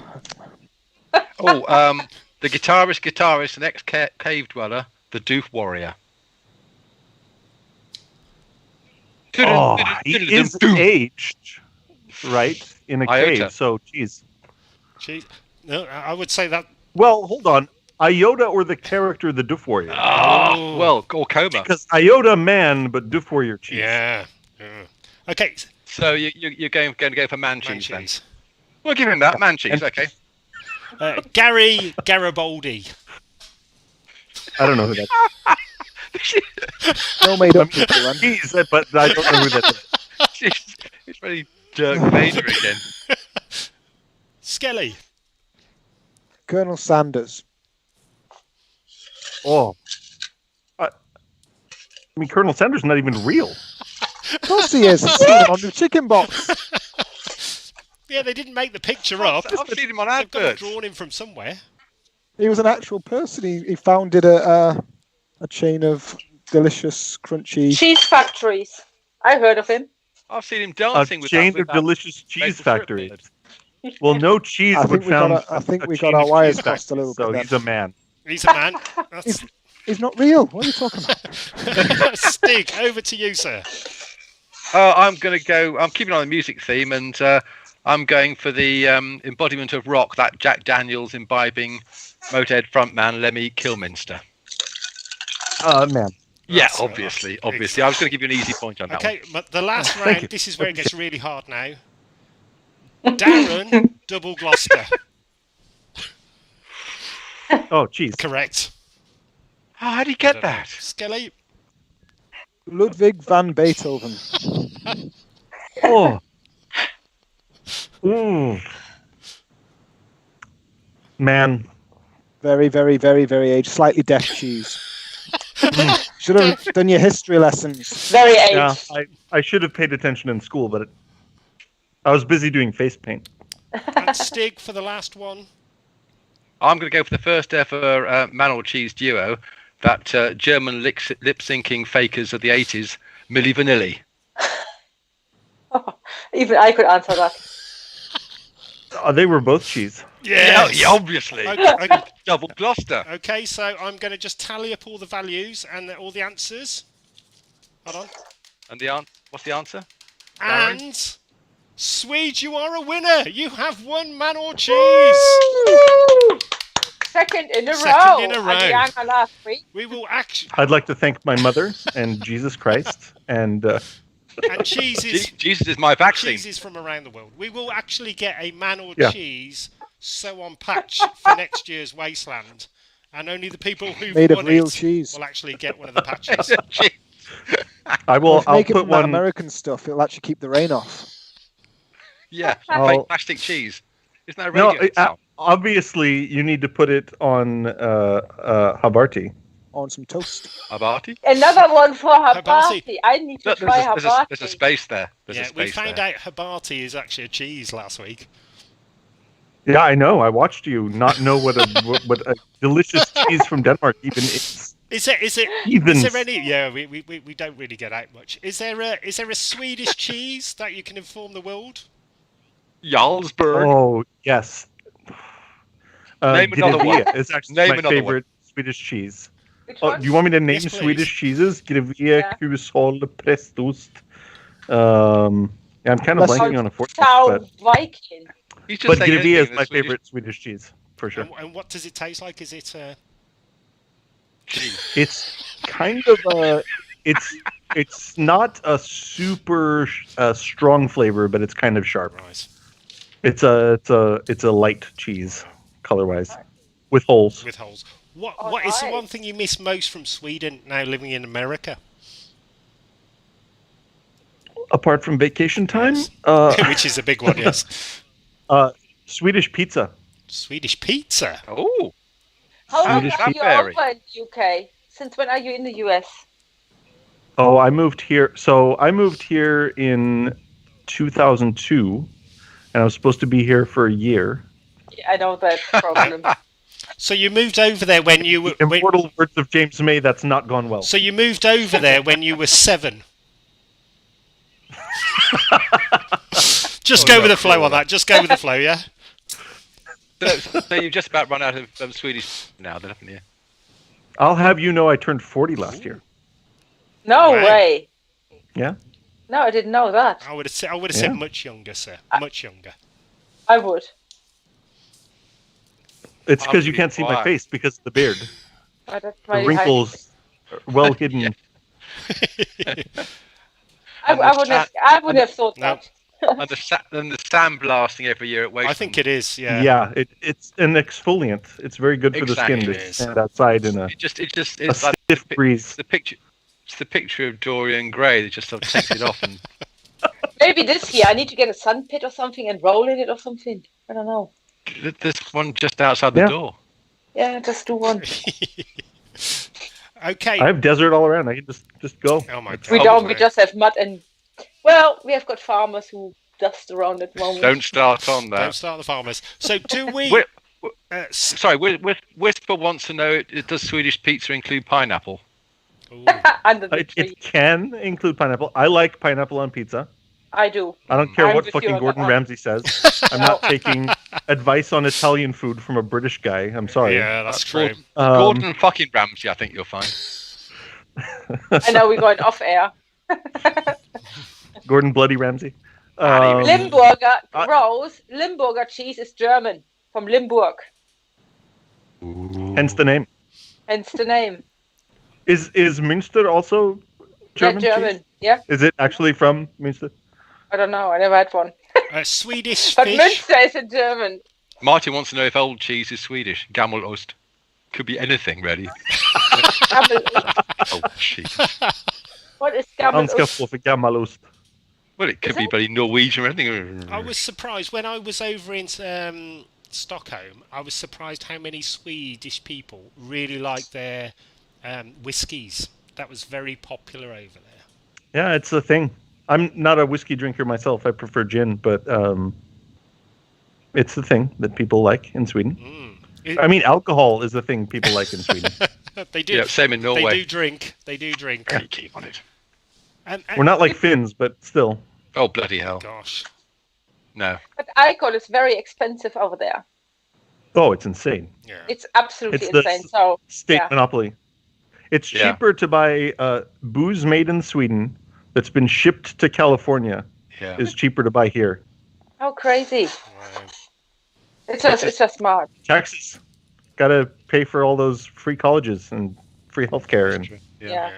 Speaker 4: Oh, the guitarist and ex-cave dweller, the Doof Warrior.
Speaker 3: Oh, he is aged, right, in a
Speaker 4: Iota.
Speaker 3: cave, so cheese.
Speaker 1: Cheese. No, I would say that.
Speaker 3: Well, hold on. Iota or the character, the Doof Warrior?
Speaker 4: Oh, well, or Coma.
Speaker 3: Because Iota, man, but Doof Warrior, cheese.
Speaker 1: Yeah. Okay.
Speaker 4: So you're going to go for man cheese then?
Speaker 1: Cheese.
Speaker 4: We'll give him that, man cheese, okay.
Speaker 1: Gary Garibaldi.
Speaker 3: I don't know who that is.
Speaker 6: No made up people then.
Speaker 3: Cheese, but I don't know who that is.
Speaker 4: It's really Dirk Vader again.
Speaker 1: Skelly.
Speaker 6: Colonel Sanders.
Speaker 3: Oh. I mean, Colonel Sanders not even real.
Speaker 6: Of course he is. I've seen him on the chicken box.
Speaker 1: Yeah, they didn't make the picture up.
Speaker 4: I've seen him on
Speaker 1: They've got to
Speaker 4: adverts.
Speaker 1: drawn him from somewhere.
Speaker 6: He was an actual person. He founded a chain of delicious, crunchy.
Speaker 2: cheese factories. I heard of him.
Speaker 4: I've seen him
Speaker 3: A
Speaker 4: dancing with
Speaker 3: chain
Speaker 4: that.
Speaker 3: of delicious cheese
Speaker 4: maple syrup
Speaker 3: factories.
Speaker 4: bird.
Speaker 3: Well, no cheese
Speaker 6: I
Speaker 3: would
Speaker 6: think we
Speaker 3: found.
Speaker 6: got. I think
Speaker 3: a
Speaker 6: we
Speaker 3: chain
Speaker 6: got our
Speaker 3: of
Speaker 6: wires
Speaker 3: cheese
Speaker 6: crossed a little
Speaker 3: factories,
Speaker 6: bit.
Speaker 3: So
Speaker 6: then.
Speaker 3: he's a man.
Speaker 1: He's a man. That's
Speaker 6: He's not real. What are you talking about?
Speaker 1: Stig. Over to you, sir.
Speaker 4: I'm going to go. I'm keeping on the music theme, and I'm going for the embodiment of rock, that Jack Daniels imbibing Motorhead frontman Lemmy Kilminster.
Speaker 3: Man.
Speaker 4: Yeah,
Speaker 1: That's,
Speaker 4: obviously. I was going to give you an easy point on that
Speaker 1: Okay, but the last
Speaker 3: Thank
Speaker 1: round.
Speaker 3: you.
Speaker 1: This is where it gets really hard now. Darren double Gloucester.
Speaker 3: Oh, cheese.
Speaker 1: Correct.
Speaker 4: one. Oh, how do you get that?
Speaker 1: Skelly.
Speaker 6: Ludwig van Beethoven.
Speaker 3: Oh. Ooh. Man.
Speaker 6: Very, very, very, very aged. Slightly deaf cheese. Should have done your history lessons.
Speaker 2: Very aged.
Speaker 3: Yeah, I should have paid attention in school, but I was busy doing face paint.
Speaker 1: And Stig for the last one.
Speaker 4: I'm going to go for the first ever man or cheese duo, that German lip-syncing fakers of the 80s, Milli Vanilli.
Speaker 2: Even I could answer that.
Speaker 3: They were both cheese.
Speaker 1: Yes.
Speaker 4: Yeah, obviously.
Speaker 1: Okay,
Speaker 4: Double Gloucester.
Speaker 1: okay, so I'm going to just tally up all the values and all the answers. Hold on.
Speaker 4: And what's the answer? Darren?
Speaker 1: And Swede, you are a winner. You have won man or cheese.
Speaker 2: Second in a
Speaker 1: Second
Speaker 2: row.
Speaker 1: in a row.
Speaker 2: Adriana last week.
Speaker 1: We will actually.
Speaker 3: I'd like to thank my mother and Jesus Christ and
Speaker 1: And cheese is
Speaker 4: Jesus is my vaccine.
Speaker 1: cheese is from around the world. We will actually get a man or
Speaker 3: Yeah.
Speaker 1: cheese sew on patch for next year's Wasteland, and only the people who
Speaker 6: Made of
Speaker 1: won
Speaker 6: real
Speaker 1: it
Speaker 6: cheese.
Speaker 1: will actually get one of the patches.
Speaker 3: I will.
Speaker 6: If
Speaker 3: I'll
Speaker 6: make it
Speaker 3: put
Speaker 6: from that
Speaker 3: one.
Speaker 6: American stuff, it'll actually keep the rain off.
Speaker 4: Yeah,
Speaker 3: I'll-
Speaker 4: fake plastic cheese. Isn't that a
Speaker 3: No,
Speaker 4: radio song?
Speaker 3: obviously you need to put it on Habarti.
Speaker 6: on some toast.
Speaker 4: Habati?
Speaker 2: Another one for
Speaker 1: Habati.
Speaker 2: Habati. I need to
Speaker 4: Look,
Speaker 2: try Habati.
Speaker 4: there's a space there. There's a
Speaker 1: Yeah,
Speaker 4: space
Speaker 1: we found
Speaker 4: there.
Speaker 1: out Habati is actually a cheese last week.
Speaker 3: Yeah, I know. I watched you not know what a delicious cheese from Denmark even is.
Speaker 1: Is there
Speaker 3: Heathens.
Speaker 1: any? Yeah, we don't really get out much. Is there a Swedish cheese that you can inform the world?
Speaker 4: Jarlsberg.
Speaker 3: Oh yes.
Speaker 4: Name another
Speaker 3: Gidevia
Speaker 4: one.
Speaker 3: is actually
Speaker 4: Name
Speaker 3: my
Speaker 4: another one.
Speaker 3: favorite Swedish cheese.
Speaker 2: Which
Speaker 3: Oh,
Speaker 2: one?
Speaker 3: do you want me to name
Speaker 1: Yes, please.
Speaker 3: Swedish cheeses? Gidevia,
Speaker 2: Yeah.
Speaker 3: Kushåll, Prästost. Yeah, I'm kind of
Speaker 6: Let's
Speaker 3: blanking on a fourth,
Speaker 2: Sow
Speaker 3: but
Speaker 2: Viking.
Speaker 4: He's just saying
Speaker 3: Gidevia is
Speaker 4: anything
Speaker 3: my
Speaker 4: that's Swedish
Speaker 3: favorite Swedish cheese for sure.
Speaker 1: And what does it taste like? Is it?
Speaker 4: cheese.
Speaker 3: It's kind of a it's not a super strong flavor, but it's kind of sharp.
Speaker 1: Right.
Speaker 3: It's a light cheese color wise with holes.
Speaker 1: With holes. What
Speaker 2: Oh,
Speaker 1: is the
Speaker 2: nice.
Speaker 1: one thing you miss most from Sweden now living in America?
Speaker 3: Apart from vacation time,
Speaker 1: Yes. Which is a big one, yes.
Speaker 3: Swedish pizza.
Speaker 1: Swedish pizza.
Speaker 4: Oh,
Speaker 2: How long
Speaker 3: Swedish
Speaker 2: are you
Speaker 4: Blackberry.
Speaker 2: over in the UK? Since when are you in the US?
Speaker 3: Oh, I moved here. So I moved here in 2002, and I was supposed to be here for a year.
Speaker 2: Yeah, I know that problem.
Speaker 1: So you moved over there when you were.
Speaker 3: Immortal words of James May. That's not gone well.
Speaker 1: So you moved over there when you were 7. Just go with the flow on that. Just go with the flow, yeah.
Speaker 4: so you've just about run out of Swedish now, then, haven't you?
Speaker 3: I'll have you know, I turned 40 last year.
Speaker 2: No
Speaker 1: Right.
Speaker 2: way.
Speaker 3: Yeah.
Speaker 2: No, I didn't know that.
Speaker 1: I would have said
Speaker 3: Yeah.
Speaker 1: much younger, sir. Much younger.
Speaker 2: I would.
Speaker 3: It's
Speaker 4: I'll
Speaker 3: because you
Speaker 4: be
Speaker 3: can't see my
Speaker 4: quiet.
Speaker 3: face because of the beard.
Speaker 2: But that's
Speaker 3: The
Speaker 2: my
Speaker 3: wrinkles are well hidden.
Speaker 4: Yeah.
Speaker 2: I wouldn't have thought
Speaker 1: No.
Speaker 2: that.
Speaker 4: And the sandblasting every year at Wasteland.
Speaker 1: I think it is, yeah.
Speaker 3: Yeah, it's an exfoliant. It's very good for
Speaker 4: Exactly.
Speaker 3: the skin
Speaker 1: It
Speaker 3: to
Speaker 1: is.
Speaker 3: stand outside in a
Speaker 4: It's like
Speaker 3: stiff breeze.
Speaker 4: the picture. It's the picture of Dorian Gray that just sort of takes it off and
Speaker 2: Maybe this year I need to get a sandpit or something and roll in it or something. I don't know.
Speaker 4: this one just outside the
Speaker 3: Yeah.
Speaker 4: door.
Speaker 2: Yeah, just do one.
Speaker 1: Okay.
Speaker 3: I have desert all around. I can just go.
Speaker 1: Oh my
Speaker 3: It's-
Speaker 1: god.
Speaker 2: We don't. We
Speaker 1: no.
Speaker 2: just have mud and. Well, we have got farmers who dust around at the moment.
Speaker 4: Don't start on
Speaker 1: Don't
Speaker 4: that.
Speaker 1: start the farmers. So do we?
Speaker 4: Wait,
Speaker 1: s-
Speaker 4: Whisper wants to know: does Swedish pizza include pineapple?
Speaker 1: ooh.
Speaker 2: Under the tree.
Speaker 3: It can include pineapple. I like pineapple on pizza.
Speaker 2: I do.
Speaker 3: I don't care
Speaker 2: I'm
Speaker 3: what
Speaker 2: with you
Speaker 3: fucking
Speaker 2: on that
Speaker 3: Gordon
Speaker 2: one.
Speaker 3: Ramsay says. I'm not taking advice on Italian food from a British guy. I'm sorry.
Speaker 1: Yeah, that's true.
Speaker 4: Gordon fucking Ramsay, I think you'll find.
Speaker 2: I know we're going off air.
Speaker 3: Gordon Bloody Ramsay.
Speaker 2: Limburger
Speaker 3: I-
Speaker 2: Rose. Limburger cheese is German from Limburg.
Speaker 3: Hence the name.
Speaker 2: Hence the name.
Speaker 3: Is Münster also German?
Speaker 2: Yeah, German.
Speaker 3: cheese?
Speaker 2: Yeah.
Speaker 3: Is it actually from Münster?
Speaker 2: I don't know. I never had one.
Speaker 1: Swedish
Speaker 2: But
Speaker 1: fish.
Speaker 2: Münster is in German.
Speaker 4: Martin wants to know if old cheese is Swedish. Gammelost. Could be anything, really. Oh, cheese.
Speaker 2: What is
Speaker 3: Han ska
Speaker 2: Gammelost?
Speaker 3: få för gamalost.
Speaker 4: Well, it could
Speaker 2: Is
Speaker 4: be
Speaker 2: it?
Speaker 4: bloody Norwegian or anything.
Speaker 1: I was surprised when I was over in Stockholm. I was surprised how many Swedish people really like their whiskies. That was very popular over there.
Speaker 3: Yeah, it's a thing. I'm not a whiskey drinker myself. I prefer gin, but it's the thing that people like in Sweden. I mean, alcohol is the thing people like in Sweden.
Speaker 1: They do.
Speaker 4: Yeah, same in
Speaker 1: They
Speaker 4: Norway.
Speaker 1: do drink. They do drink.
Speaker 4: Keep on it.
Speaker 1: And
Speaker 3: We're not like Finns, but still.
Speaker 4: Oh, bloody hell.
Speaker 1: Gosh.
Speaker 4: No.
Speaker 2: But alcohol is very expensive over there.
Speaker 3: Oh, it's insane.
Speaker 1: Yeah.
Speaker 2: It's absolutely
Speaker 3: It's the
Speaker 2: insane. So
Speaker 3: State
Speaker 2: Yeah.
Speaker 3: monopoly. It's
Speaker 4: Yeah.
Speaker 3: cheaper to buy booze made in Sweden that's been shipped to California
Speaker 4: Yeah.
Speaker 3: is cheaper to buy here.
Speaker 2: how crazy!
Speaker 1: Wow.
Speaker 2: It's just smart.
Speaker 3: Taxes. Got to pay for all those free colleges and free healthcare. And
Speaker 2: Yeah.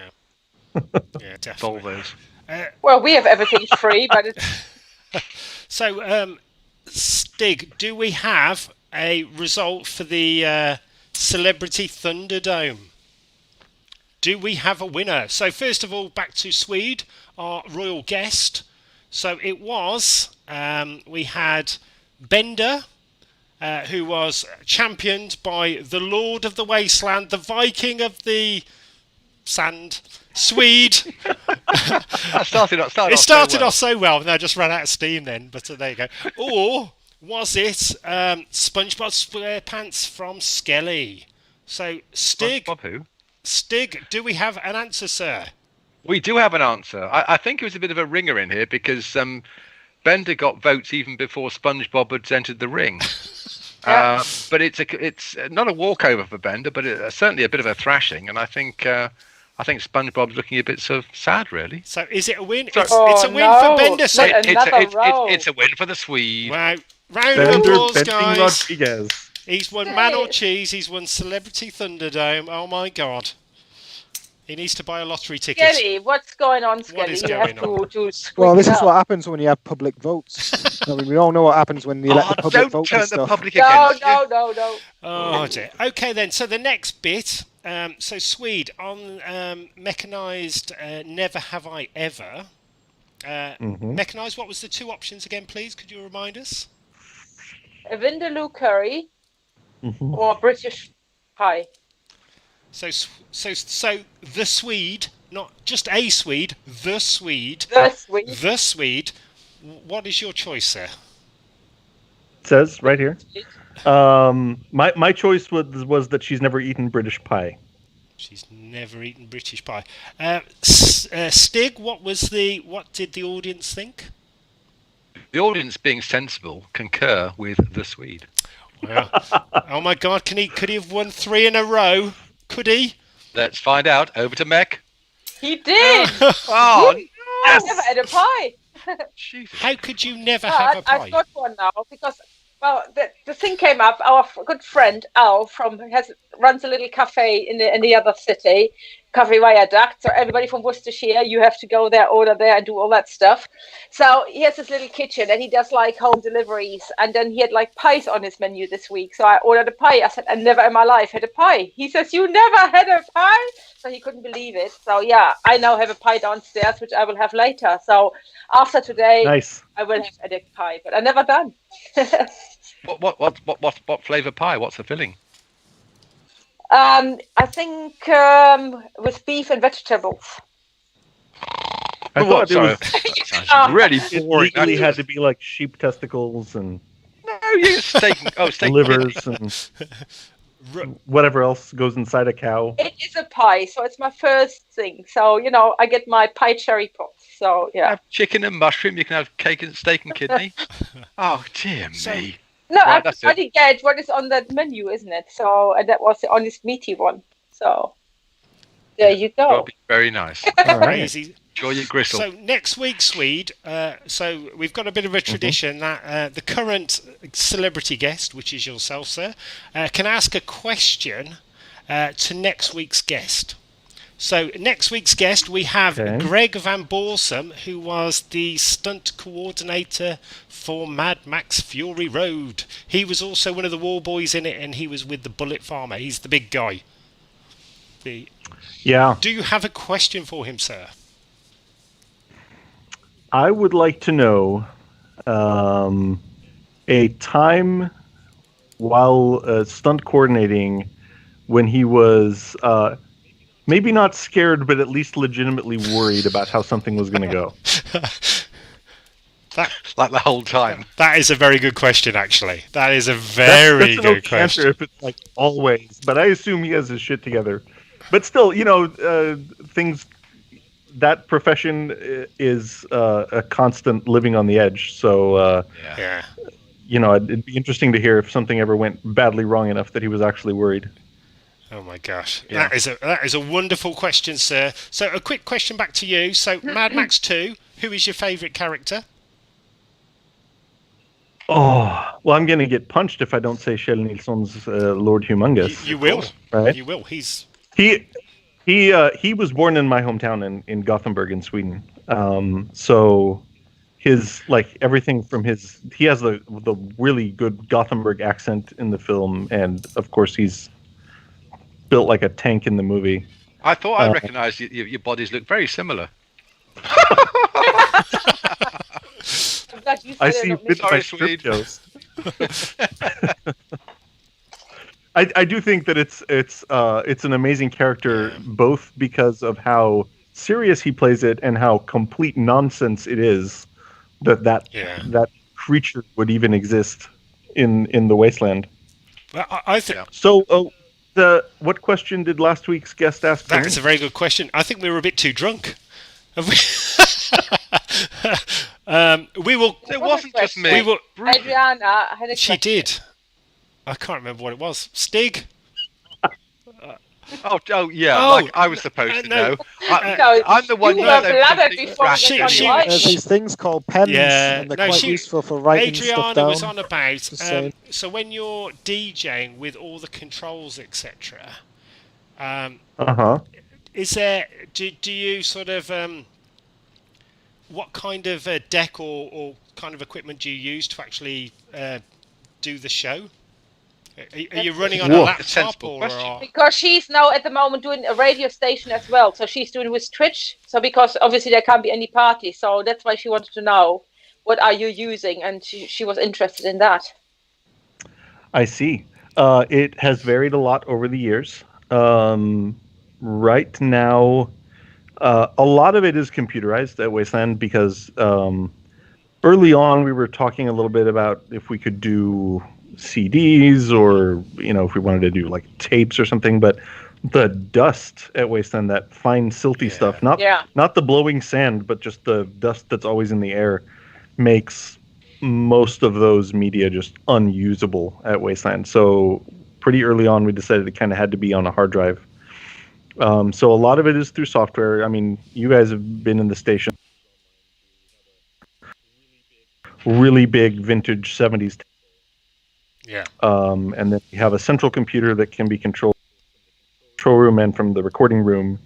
Speaker 1: Yeah, definitely.
Speaker 4: Volvos.
Speaker 2: Well, we have everything free, but it's
Speaker 1: So, Stig, do we have a result for the Celebrity Thunderdome? Do we have a winner? So, first of all, back to Swede, our royal guest. So, it was, we had Bender, who was championed by the Lord of the Wasteland, the Viking of the Sand, Swede.
Speaker 4: It started
Speaker 1: off so well, and I just ran out of steam then, but there you go. Or was it SpongeBob SquarePants from Skelly? So, Stig, do we have an answer, sir?
Speaker 4: We do have an answer. I think it was a bit of a ringer in here because Bender got votes even before SpongeBob had entered the ring. But it's not a walkover for Bender, but it's certainly a bit of a thrashing, and I think SpongeBob's looking a bit sort of sad, really.
Speaker 1: So is it a win? It's a win for Bender. So
Speaker 4: it's a win for the Swede.
Speaker 1: Wow. Round of applause, guys.
Speaker 3: Rodriguez.
Speaker 1: He's won Man or Cheese. He's won Celebrity Thunderdome. Oh my God. He needs to buy a lottery ticket.
Speaker 2: Skelly, what's going on, Skelly?
Speaker 1: What is
Speaker 2: you
Speaker 1: going
Speaker 2: have
Speaker 1: on?
Speaker 2: to
Speaker 6: Well, this is what happens when you have public votes. I mean, we all know what happens when you let the public vote
Speaker 4: turn
Speaker 6: and
Speaker 4: the
Speaker 6: stuff.
Speaker 4: public against you.
Speaker 2: No.
Speaker 1: Oh dear. Okay then. So the next bit. So Swede on mechanised. Never have I ever. Mechanised. What was the two options again, please? Could you remind us?
Speaker 2: A Vindaloo curry or British pie.
Speaker 1: So the Swede, not just a Swede, the Swede.
Speaker 2: The Swede.
Speaker 1: What is your choice, sir?
Speaker 3: It says right here. My choice was that she's never eaten British pie.
Speaker 1: She's never eaten British pie. Stig, what did the audience think?
Speaker 4: The audience, being sensible, concur with the Swede.
Speaker 1: Wow. Oh my God! Could he have won 3 in a row? Could he?
Speaker 4: Let's find out. Over to Mech.
Speaker 2: He did.
Speaker 4: Oh,
Speaker 2: I never had a pie.
Speaker 4: Jesus.
Speaker 1: How could you never have a pie?
Speaker 2: I've got one now because the thing came up. Our good friend Al runs a little cafe in the other city, Cafe Viaduct. So everybody from Worcestershire, you have to go there, order there, and do all that stuff. So he has this little kitchen, and he does like home deliveries. And then he had like pies on his menu this week. So I ordered a pie. I said, I never in my life had a pie. He says, you never had a pie? So he couldn't believe it. So yeah, I now have a pie downstairs, which I will have later. So after today,
Speaker 3: Nice.
Speaker 2: I will have a pie, but I never done.
Speaker 4: What flavour pie? What's the filling?
Speaker 2: I think with beef and vegetables.
Speaker 3: I thought
Speaker 4: that sounds really
Speaker 3: it
Speaker 4: boring.
Speaker 3: legally had to be like sheep testicles and
Speaker 4: steak
Speaker 3: livers and whatever else goes inside a cow.
Speaker 2: It is a pie, so it's my first thing. So, I get my pie cherry pot. So, yeah.
Speaker 4: Have chicken and mushroom. You can have cake and steak and kidney. Oh, dear me.
Speaker 2: No,
Speaker 4: Right,
Speaker 2: I only get what is on that menu, isn't it? So, and that was the honest meaty one. So, there you go.
Speaker 4: That'll be very nice.
Speaker 3: All right.
Speaker 1: Crazy.
Speaker 4: Enjoy your gristle.
Speaker 1: So next week, Swede. So we've got a bit of a tradition that the current celebrity guest, which is yourself, sir, can ask a question to next week's guest. So next week's guest, we have Greg Van Borsum, who was the stunt coordinator for Mad Max Fury Road. He was also one of the war boys in it, and he was with the Bullet Farmer. He's the big guy.
Speaker 3: Yeah.
Speaker 1: Do you have a question for him, sir?
Speaker 3: I would like to know a time while stunt coordinating when he was maybe not scared, but at least legitimately worried about how something was going to go.
Speaker 4: Like the whole time.
Speaker 1: That is a very good question, actually. That is a very
Speaker 3: that's
Speaker 1: good
Speaker 3: okay answer
Speaker 1: question.
Speaker 3: if it's like always, but I assume he has his shit together. But still, things. That profession is a constant living on the edge. So,
Speaker 1: Yeah.
Speaker 3: It'd be interesting to hear if something ever went badly wrong enough that he was actually worried.
Speaker 1: Oh my gosh,
Speaker 3: Yeah.
Speaker 1: that is a wonderful question, sir. So a quick question back to you. So Mad Max 2, who is your favourite character?
Speaker 3: Oh, well, I'm going to get punched if I don't say Kjell Nilsson's Lord Humongous.
Speaker 1: You will,
Speaker 3: right?
Speaker 1: You will.
Speaker 3: He was born in my hometown in Gothenburg in Sweden. So his everything from he has the really good Gothenburg accent in the film, and of course he's built like a tank in the movie.
Speaker 4: I thought I recognised your bodies look very similar.
Speaker 3: I see you fit my strip shows. I do think that it's an amazing character, both because of how serious he plays it and how complete nonsense it is that creature would even exist in the Wasteland.
Speaker 1: Well, I think
Speaker 3: So, what question did last week's guest ask?
Speaker 1: that's a very good question. I think we were a bit too drunk. Have we? We will.
Speaker 4: It wasn't just me.
Speaker 1: We will.
Speaker 2: Adriana had a
Speaker 1: She
Speaker 2: question.
Speaker 1: did. I can't remember what it was. Stig.
Speaker 4: Oh yeah,
Speaker 1: Oh,
Speaker 4: like I was supposed to
Speaker 1: no.
Speaker 4: know.
Speaker 2: No,
Speaker 4: I'm the one
Speaker 2: you
Speaker 4: who
Speaker 2: were
Speaker 4: said
Speaker 2: blabbered
Speaker 4: complete
Speaker 2: before
Speaker 4: trash
Speaker 1: we
Speaker 2: we
Speaker 1: got
Speaker 2: got
Speaker 1: She-
Speaker 2: you
Speaker 1: she-
Speaker 2: on.
Speaker 6: There's these things called pens,
Speaker 1: Yeah,
Speaker 6: and they're
Speaker 1: no,
Speaker 6: quite
Speaker 1: she-
Speaker 6: useful for writing
Speaker 1: Adriana
Speaker 6: stuff down.
Speaker 1: was on about.
Speaker 6: Just saying.
Speaker 1: So when you're DJing with all the controls, etc., is there? Do you sort of what kind of deck or kind of equipment do you use to actually do the show? Are you running on a
Speaker 3: Whoa.
Speaker 1: laptop
Speaker 4: Sensible
Speaker 1: or?
Speaker 4: question.
Speaker 2: Because she's now at the moment doing a radio station as well. So she's doing with Twitch. So because obviously there can't be any party. So that's why she wanted to know what are you using, and she was interested in that.
Speaker 3: I see. It has varied a lot over the years. Right now, a lot of it is computerized at Wasteland because early on we were talking a little bit about if we could do CDs or if we wanted to do like tapes or something. But the dust at Wasteland, that fine silty stuff, not the blowing sand, but just the dust that's always in the air, makes most of those media just unusable at Wasteland. So pretty early on, we decided it kind of had to be on a hard drive. So a lot of it is through software. I mean, you guys have been in the station. Really big vintage 70s.
Speaker 1: Yeah.
Speaker 3: And then we have a central computer that can be controlled from the control room and from the recording room.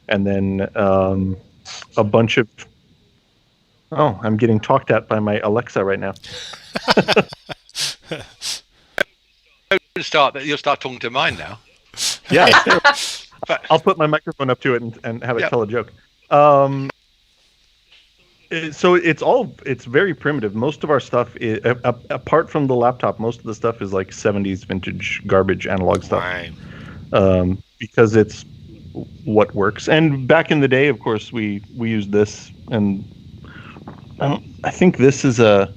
Speaker 3: And then a bunch of... Oh, I'm getting talked at by my Alexa right now.
Speaker 4: You'll start talking to mine now.
Speaker 3: Yeah. I'll put my microphone up to it and have it tell a joke. So it's very primitive. Most of our stuff, apart from the laptop, most of the stuff is like 70s vintage garbage analog stuff.
Speaker 1: Right.
Speaker 3: Because it's what works. And back in the day, of course, we used this, and I think this is a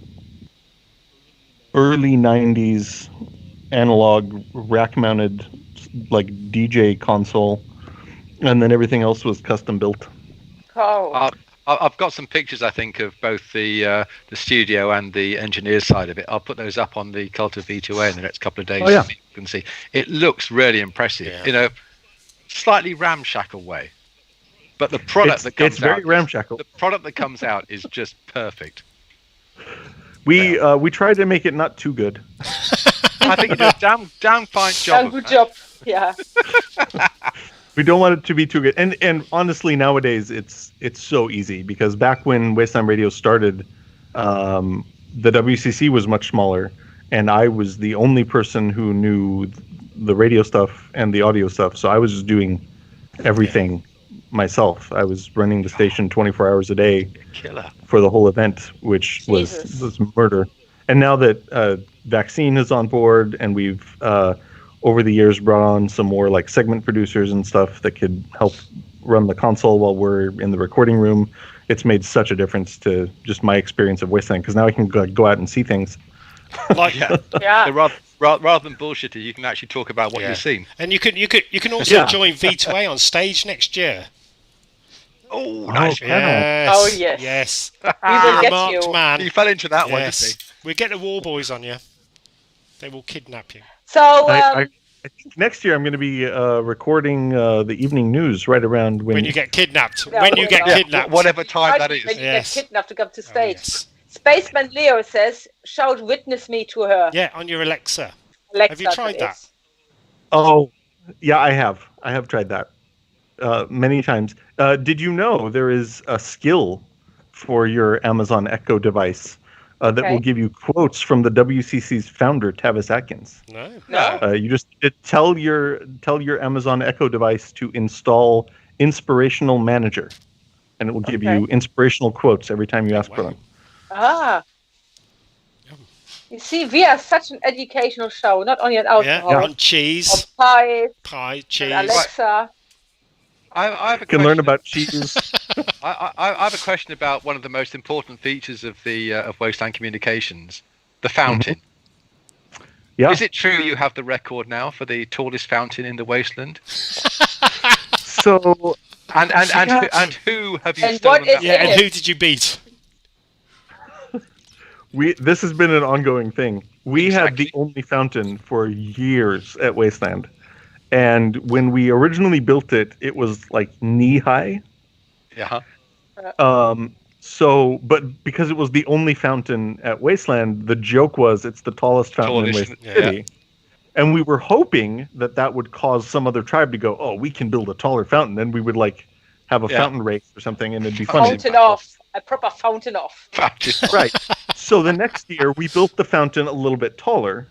Speaker 3: early 90s analog rack-mounted like DJ console, and then everything else was custom built.
Speaker 2: Oh.
Speaker 4: I've got some pictures, I think, of both the studio and the engineer side of it. I'll put those up on the Hosts V2A in the next couple of days.
Speaker 3: Oh, yeah.
Speaker 4: So you can see. It looks really impressive in a slightly ramshackle way. But the product that comes
Speaker 3: it's very
Speaker 4: out,
Speaker 3: ramshackle.
Speaker 4: The product that comes out is just perfect.
Speaker 3: We tried to make it not too good.
Speaker 4: I think you did a damn fine job.
Speaker 2: Good job. Yeah.
Speaker 3: We don't want it to be too good. And honestly, nowadays it's so easy because back when Wasteland Radio started, the WCC was much smaller, and I was the only person who knew the radio stuff and the audio stuff. So I was just doing everything myself. I was running the station 24 hours a day for the whole event, which was murder. And now that Vaccine is on board, and we've over the years brought on some more like segment producers and stuff that could help run the console while we're in the recording room, it's made such a difference to just my experience of Wasteland, because now I can go out and see things.
Speaker 1: Like
Speaker 4: So rather than bullshitty, you can actually talk about what you've seen.
Speaker 1: And you can also join V2A on stage next year.
Speaker 4: Oh, nice.
Speaker 1: Yes.
Speaker 2: Oh, yes.
Speaker 1: Yes.
Speaker 2: We will get
Speaker 1: Remarked
Speaker 2: you.
Speaker 1: man.
Speaker 4: You fell into that one, didn't
Speaker 1: Yes. We get the War Boys on you. They will kidnap you.
Speaker 2: So,
Speaker 3: I think next year I'm going to be recording the evening news right around
Speaker 1: When you get kidnapped.
Speaker 2: Yeah,
Speaker 1: When you get
Speaker 2: yeah.
Speaker 1: kidnapped.
Speaker 4: whatever time that is.
Speaker 2: when you
Speaker 1: Yes.
Speaker 2: get kidnapped to come to
Speaker 1: Oh,
Speaker 2: stage.
Speaker 1: yes.
Speaker 2: Spaceman Leo says, shout witness me to her.
Speaker 1: Yeah, on your Alexa.
Speaker 2: Alexa,
Speaker 1: Have you tried that?
Speaker 2: is.
Speaker 3: Oh, yeah, I have. I have tried that many times. Did you know there is a skill for your Amazon Echo device that will give you quotes from the WCC's founder, Tavis Atkins?
Speaker 1: No.
Speaker 3: You just tell your Amazon Echo device to install Inspirational Manager, and it will give you inspirational quotes every time you ask for them.
Speaker 2: Ah. You see, we are such an educational show, not only on alcohol,
Speaker 1: on cheese,
Speaker 2: on
Speaker 1: pie,
Speaker 2: and
Speaker 1: cheese.
Speaker 2: Alexa.
Speaker 4: I have a
Speaker 3: You can learn
Speaker 4: question.
Speaker 3: about cheese.
Speaker 4: I have a question about one of the most important features of the of Wasteland Communications, the fountain.
Speaker 3: Yeah.
Speaker 4: Is it true you have the record now for the tallest fountain in the Wasteland?
Speaker 3: So
Speaker 4: And who have you
Speaker 2: And
Speaker 4: stolen
Speaker 2: what is
Speaker 4: that
Speaker 1: Yeah,
Speaker 4: from?
Speaker 1: and who did you beat?
Speaker 3: this has been an ongoing thing. We had
Speaker 4: Exactly.
Speaker 3: the only fountain for years at Wasteland. And when we originally built it, it was like knee high.
Speaker 4: Yeah.
Speaker 3: But because it was the only fountain at Wasteland, the joke was it's the tallest fountain in
Speaker 4: Tallest,
Speaker 3: Wasteland
Speaker 4: yeah.
Speaker 3: City. And we were hoping that would cause some other tribe to go, oh, we can build a taller fountain. And we would like have a
Speaker 4: Yeah.
Speaker 3: fountain race or something, and it'd be funny.
Speaker 2: Fountain off. A proper fountain off.
Speaker 4: Fountain.
Speaker 3: Right. So the next year, we built the fountain a little bit taller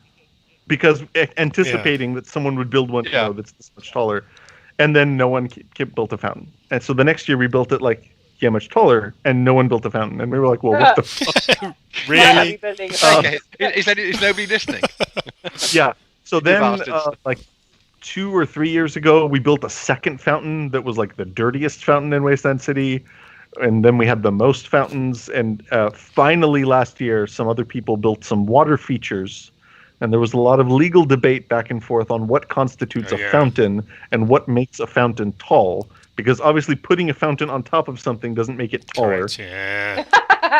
Speaker 3: because anticipating that someone would build one that's this much taller. And then no one built a fountain. And so the next year, we built it like much taller, and no one built a fountain. And we were like, well, what the fuck?
Speaker 1: Really?
Speaker 4: Okay. Is nobody listening?
Speaker 3: Yeah. So
Speaker 4: You
Speaker 3: then,
Speaker 4: bastards.
Speaker 3: like 2 or 3 years ago, we built a second fountain that was like the dirtiest fountain in Wasteland City. And then we had the most fountains. And finally, last year, some other people built some water features. And there was a lot of legal debate back and forth on what constitutes a fountain and what makes a fountain tall. Because obviously putting a fountain on top of something doesn't make it taller.
Speaker 1: Correct, yeah.